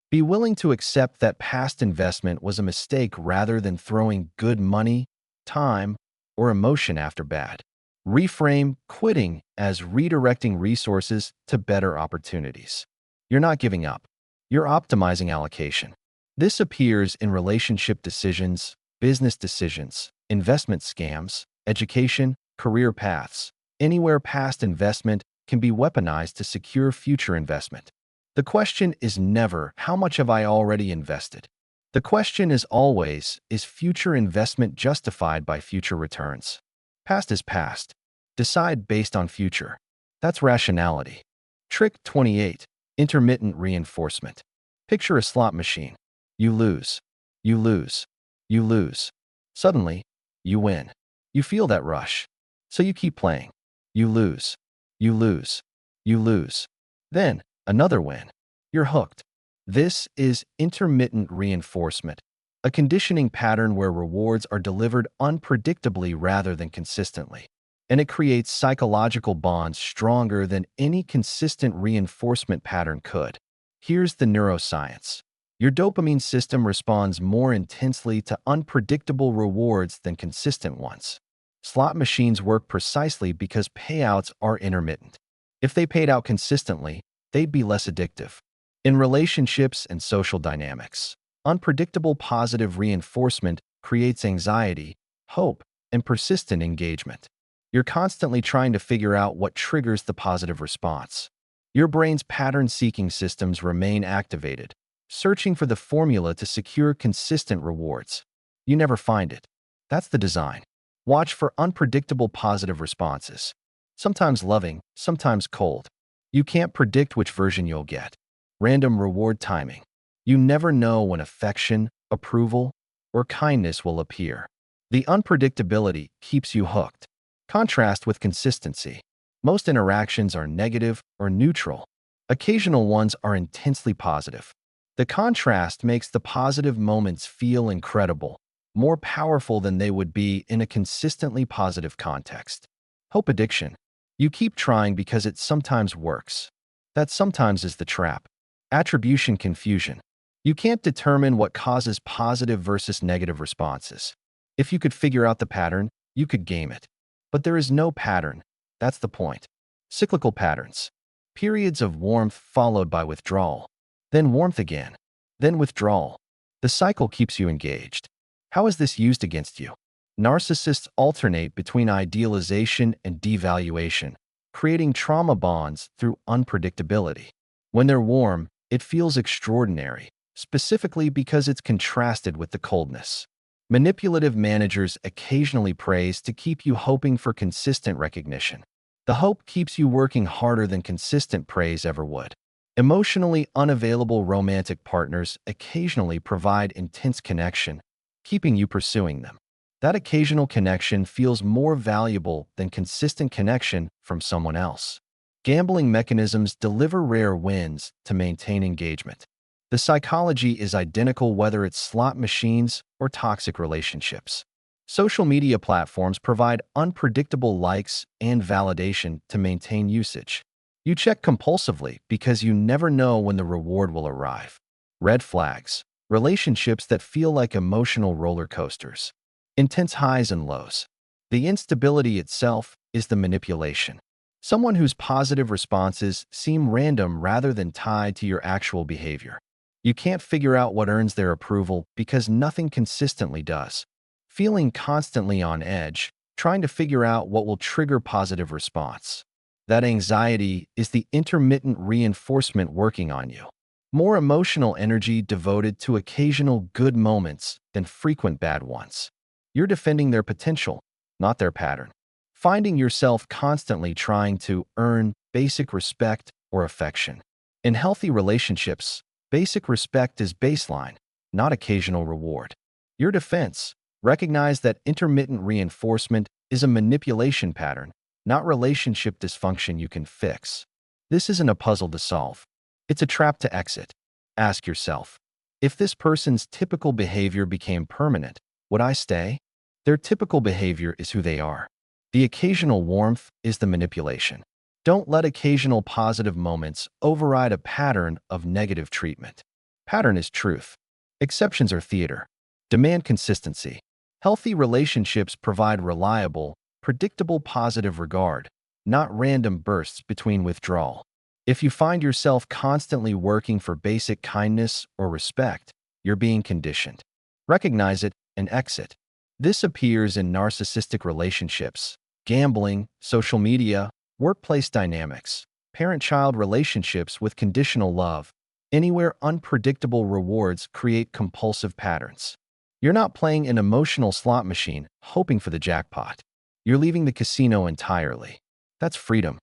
Be willing to accept that past investment was a mistake rather than throwing good money, time, or emotion after bad. Reframe quitting as redirecting resources to better opportunities. You're not giving up. You're optimizing allocation. This appears in relationship decisions, business decisions, investment scams, education, career paths. Anywhere past investment can be weaponized to secure future investment. The question is never, how much have I already invested? The question is always, is future investment justified by future returns? Past is past. Decide based on future. That's rationality. Trick 28. Intermittent reinforcement. Picture a slot machine. You lose. You lose. You lose. Suddenly, you win. You feel that rush. So you keep playing. You lose. You lose. You lose. Then, another win. You're hooked. This is intermittent reinforcement, a conditioning pattern where rewards are delivered unpredictably rather than consistently, and it creates psychological bonds stronger than any consistent reinforcement pattern could. Here's the neuroscience. Your dopamine system responds more intensely to unpredictable rewards than consistent ones. Slot machines work precisely because payouts are intermittent. If they paid out consistently, they'd be less addictive. In relationships and social dynamics, unpredictable positive reinforcement creates anxiety, hope, and persistent engagement. You're constantly trying to figure out what triggers the positive response. Your brain's pattern-seeking systems remain activated, searching for the formula to secure consistent rewards. You never find it. That's the design. Watch for unpredictable positive responses. Sometimes loving, sometimes cold. You can't predict which version you'll get. Random reward timing. You never know when affection, approval, or kindness will appear. The unpredictability keeps you hooked. Contrast with consistency. Most interactions are negative or neutral. Occasional ones are intensely positive. The contrast makes the positive moments feel incredible, more powerful than they would be in a consistently positive context. Hope addiction. You keep trying because it sometimes works. That sometimes is the trap. Attribution confusion. You can't determine what causes positive versus negative responses. If you could figure out the pattern, you could game it. But there is no pattern. That's the point. Cyclical patterns. Periods of warmth followed by withdrawal. Then warmth again. Then withdrawal. The cycle keeps you engaged. How is this used against you? Narcissists alternate between idealization and devaluation, creating trauma bonds through unpredictability. When they're warm, it feels extraordinary, specifically because it's contrasted with the coldness. Manipulative managers occasionally praise to keep you hoping for consistent recognition. The hope keeps you working harder than consistent praise ever would. Emotionally unavailable romantic partners occasionally provide intense connection, keeping you pursuing them. That occasional connection feels more valuable than consistent connection from someone else. Gambling mechanisms deliver rare wins to maintain engagement. The psychology is identical whether it's slot machines or toxic relationships. Social media platforms provide unpredictable likes and validation to maintain usage. You check compulsively because you never know when the reward will arrive. Red flags. Relationships that feel like emotional roller coasters. Intense highs and lows. The instability itself is the manipulation. Someone whose positive responses seem random rather than tied to your actual behavior. You can't figure out what earns their approval because nothing consistently does. Feeling constantly on edge, trying to figure out what will trigger positive response. That anxiety is the intermittent reinforcement working on you. More emotional energy devoted to occasional good moments than frequent bad ones. You're defending their potential, not their pattern. Finding yourself constantly trying to earn basic respect or affection. In healthy relationships, basic respect is baseline, not occasional reward. Your defense. Recognize that intermittent reinforcement is a manipulation pattern, not relationship dysfunction you can fix. This isn't a puzzle to solve. It's a trap to exit. Ask yourself, if this person's typical behavior became permanent, would I stay? Their typical behavior is who they are. The occasional warmth is the manipulation. Don't let occasional positive moments override a pattern of negative treatment. Pattern is truth. Exceptions are theater. Demand consistency. Healthy relationships provide reliable, predictable positive regard, not random bursts between withdrawal. If you find yourself constantly working for basic kindness or respect, you're being conditioned. Recognize it and exit. This appears in narcissistic relationships, gambling, social media, workplace dynamics, parent-child relationships with conditional love. Anywhere unpredictable rewards create compulsive patterns. You're not playing an emotional slot machine, hoping for the jackpot. You're leaving the casino entirely. That's freedom.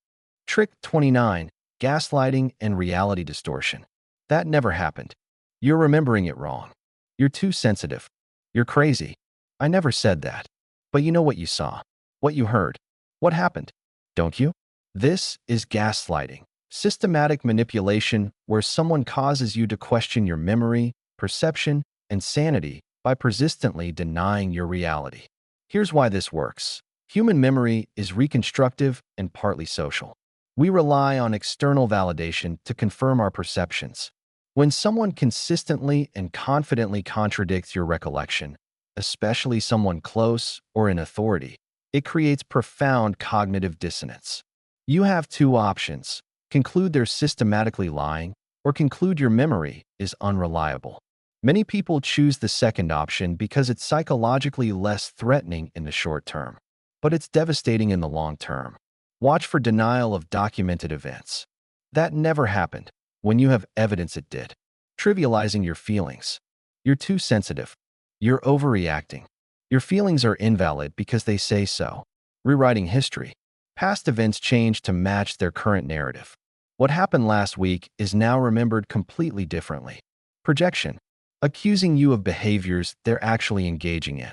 Trick 29. Gaslighting and reality distortion. That never happened. You're remembering it wrong. You're too sensitive. You're crazy. I never said that. But you know what you saw, what you heard, what happened, don't you? This is gaslighting, systematic manipulation where someone causes you to question your memory, perception, and sanity by persistently denying your reality. Here's why this works. Human memory is reconstructive and partly social. We rely on external validation to confirm our perceptions. When someone consistently and confidently contradicts your recollection, especially someone close or in authority, it creates profound cognitive dissonance. You have two options: conclude they're systematically lying, or conclude your memory is unreliable. Many people choose the second option because it's psychologically less threatening in the short term, but it's devastating in the long term. Watch for denial of documented events. That never happened when you have evidence it did. Trivializing your feelings. You're too sensitive. You're overreacting. Your feelings are invalid because they say so. Rewriting history. Past events change to match their current narrative. What happened last week is now remembered completely differently. Projection. Accusing you of behaviors they're actually engaging in.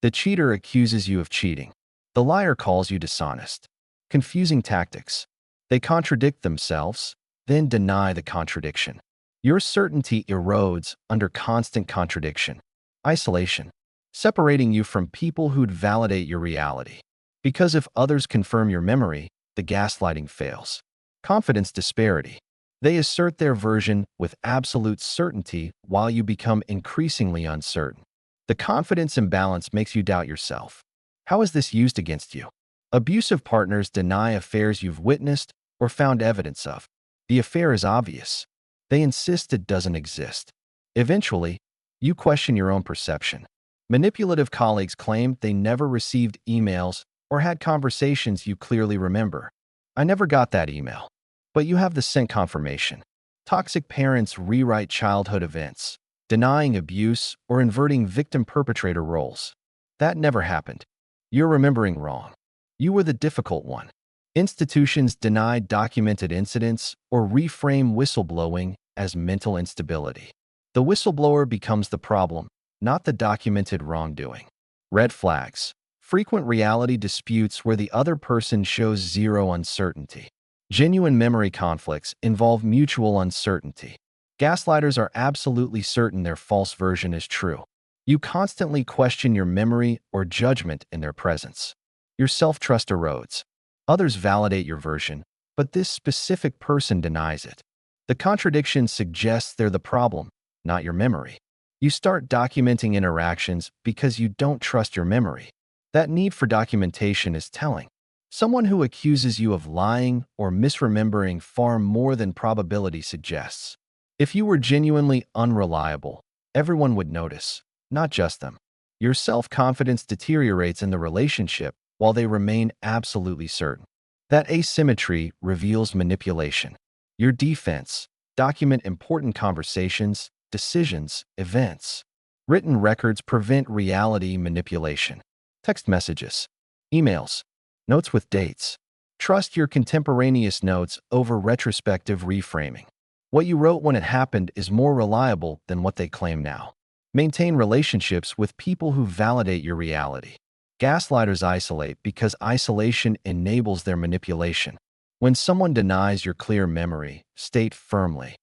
The cheater accuses you of cheating. The liar calls you dishonest. Confusing tactics. They contradict themselves, then deny the contradiction. Your certainty erodes under constant contradiction. Isolation. Separating you from people who'd validate your reality. Because if others confirm your memory, the gaslighting fails. Confidence disparity. They assert their version with absolute certainty while you become increasingly uncertain. The confidence imbalance makes you doubt yourself. How is this used against you? Abusive partners deny affairs you've witnessed or found evidence of. The affair is obvious. They insist it doesn't exist. Eventually, you question your own perception. Manipulative colleagues claim they never received emails or had conversations you clearly remember. I never got that email. But you have the sent confirmation. Toxic parents rewrite childhood events, denying abuse or inverting victim-perpetrator roles. That never happened. You're remembering wrong. You were the difficult one. Institutions deny documented incidents or reframe whistleblowing as mental instability. The whistleblower becomes the problem, not the documented wrongdoing. Red flags. Frequent reality disputes where the other person shows zero uncertainty. Genuine memory conflicts involve mutual uncertainty. Gaslighters are absolutely certain their false version is true. You constantly question your memory or judgment in their presence. Your self-trust erodes. Others validate your version, but this specific person denies it. The contradiction suggests they're the problem, not your memory. You start documenting interactions because you don't trust your memory. That need for documentation is telling. Someone who accuses you of lying or misremembering far more than probability suggests. If you were genuinely unreliable, everyone would notice, not just them. Your self-confidence deteriorates in the relationship while they remain absolutely certain. That asymmetry reveals manipulation. Your defense: document important conversations, decisions, events. Written records prevent reality manipulation. Text messages, emails, notes with dates. Trust your contemporaneous notes over retrospective reframing. What you wrote when it happened is more reliable than what they claim now. Maintain relationships with people who validate your reality. Gaslighters isolate because isolation enables their manipulation. When someone denies your clear memory, state firmly,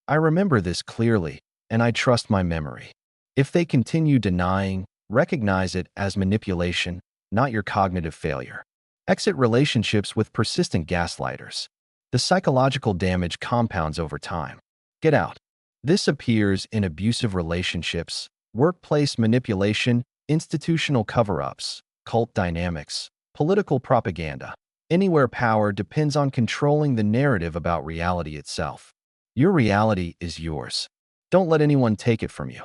"I remember this clearly, and I trust my memory." If they continue denying, recognize it as manipulation, not your cognitive failure. Exit relationships with persistent gaslighters. The psychological damage compounds over time. Get out. This appears in abusive relationships, workplace manipulation, institutional cover-ups, cult dynamics, political propaganda. Anywhere power depends on controlling the narrative about reality itself. Your reality is yours. Don't let anyone take it from you.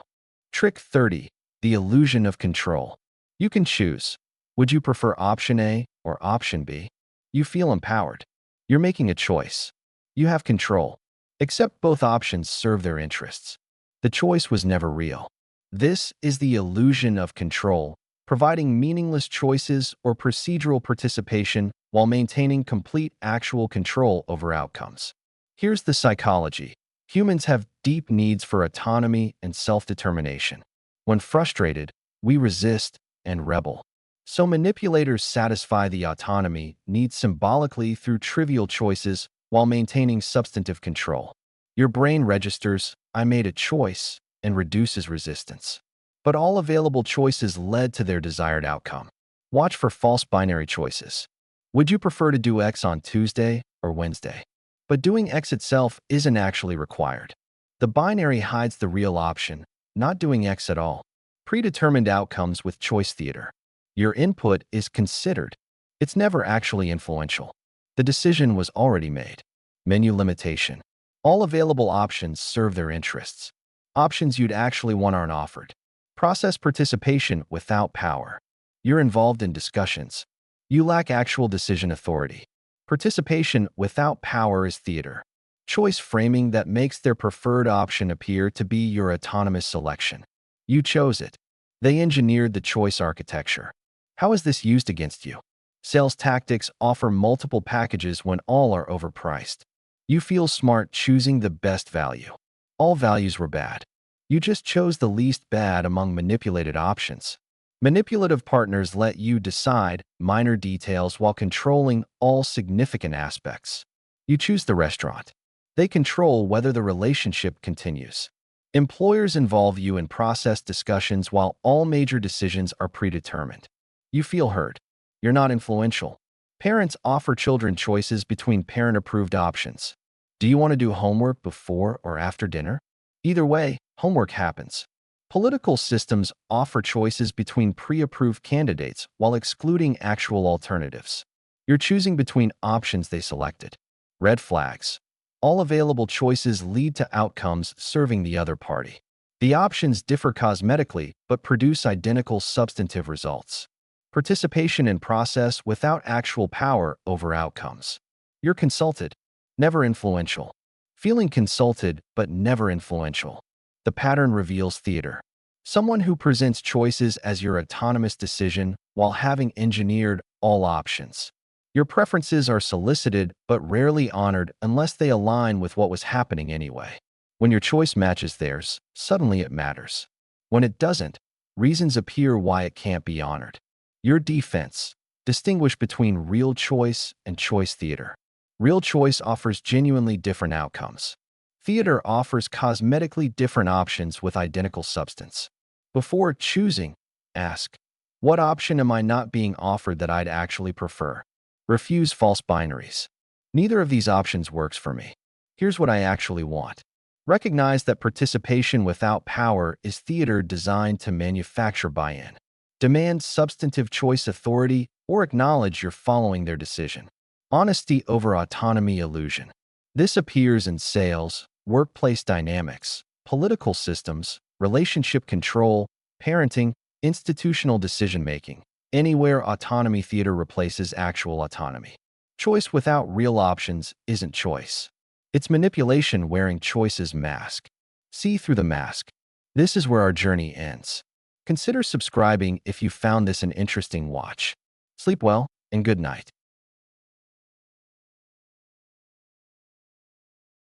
Trick 30. The illusion of control. You can choose. Would you prefer option A or option B? You feel empowered. You're making a choice. You have control. Except both options serve their interests. The choice was never real. This is the illusion of control, providing meaningless choices or procedural participation while maintaining complete actual control over outcomes. Here's the psychology. Humans have deep needs for autonomy and self-determination. When frustrated, we resist and rebel. So manipulators satisfy the autonomy need symbolically through trivial choices while maintaining substantive control. Your brain registers, "I made a choice," and reduces resistance. But all available choices led to their desired outcome. Watch for false binary choices. Would you prefer to do X on Tuesday or Wednesday? But doing X itself isn't actually required. The binary hides the real option, not doing X at all. Predetermined outcomes with choice theater. Your input is considered. It's never actually influential. The decision was already made. Menu limitation. All available options serve their interests. Options you'd actually want aren't offered. Process participation without power. You're involved in discussions. You lack actual decision authority. Participation without power is theater. Choice framing that makes their preferred option appear to be your autonomous selection. You chose it. They engineered the choice architecture. How is this used against you? Sales tactics offer multiple packages when all are overpriced. You feel smart choosing the best value. All values were bad. You just chose the least bad among manipulated options. Manipulative partners let you decide minor details while controlling all significant aspects. You choose the restaurant. They control whether the relationship continues. Employers involve you in process discussions while all major decisions are predetermined. You feel heard. You're not influential. Parents offer children choices between parent-approved options. Do you want to do homework before or after dinner? Either way, homework happens. Political systems offer choices between pre-approved candidates while excluding actual alternatives. You're choosing between options they selected. Red flags. All available choices lead to outcomes serving the other party. The options differ cosmetically but produce identical substantive results. Participation in process without actual power over outcomes. You're consulted, never influential. Feeling consulted but never influential. The pattern reveals theater. Someone who presents choices as your autonomous decision while having engineered all options. Your preferences are solicited but rarely honored unless they align with what was happening anyway. When your choice matches theirs, suddenly it matters. When it doesn't, reasons appear why it can't be honored. Your defense. Distinguish between real choice and choice theater. Real choice offers genuinely different outcomes. Theater offers cosmetically different options with identical substance. Before choosing, ask, what option am I not being offered that I'd actually prefer? Refuse false binaries. Neither of these options works for me. Here's what I actually want. Recognize that participation without power is theater designed to manufacture buy-in. Demand substantive choice authority or acknowledge you're following their decision. Honesty over autonomy illusion. This appears in sales, workplace dynamics, political systems, relationship control, parenting, institutional decision-making. Anywhere autonomy theater replaces actual autonomy. Choice without real options isn't choice. It's manipulation wearing choice's mask. See through the mask. This is where our journey ends. Consider subscribing if you found this an interesting watch. Sleep well and good night.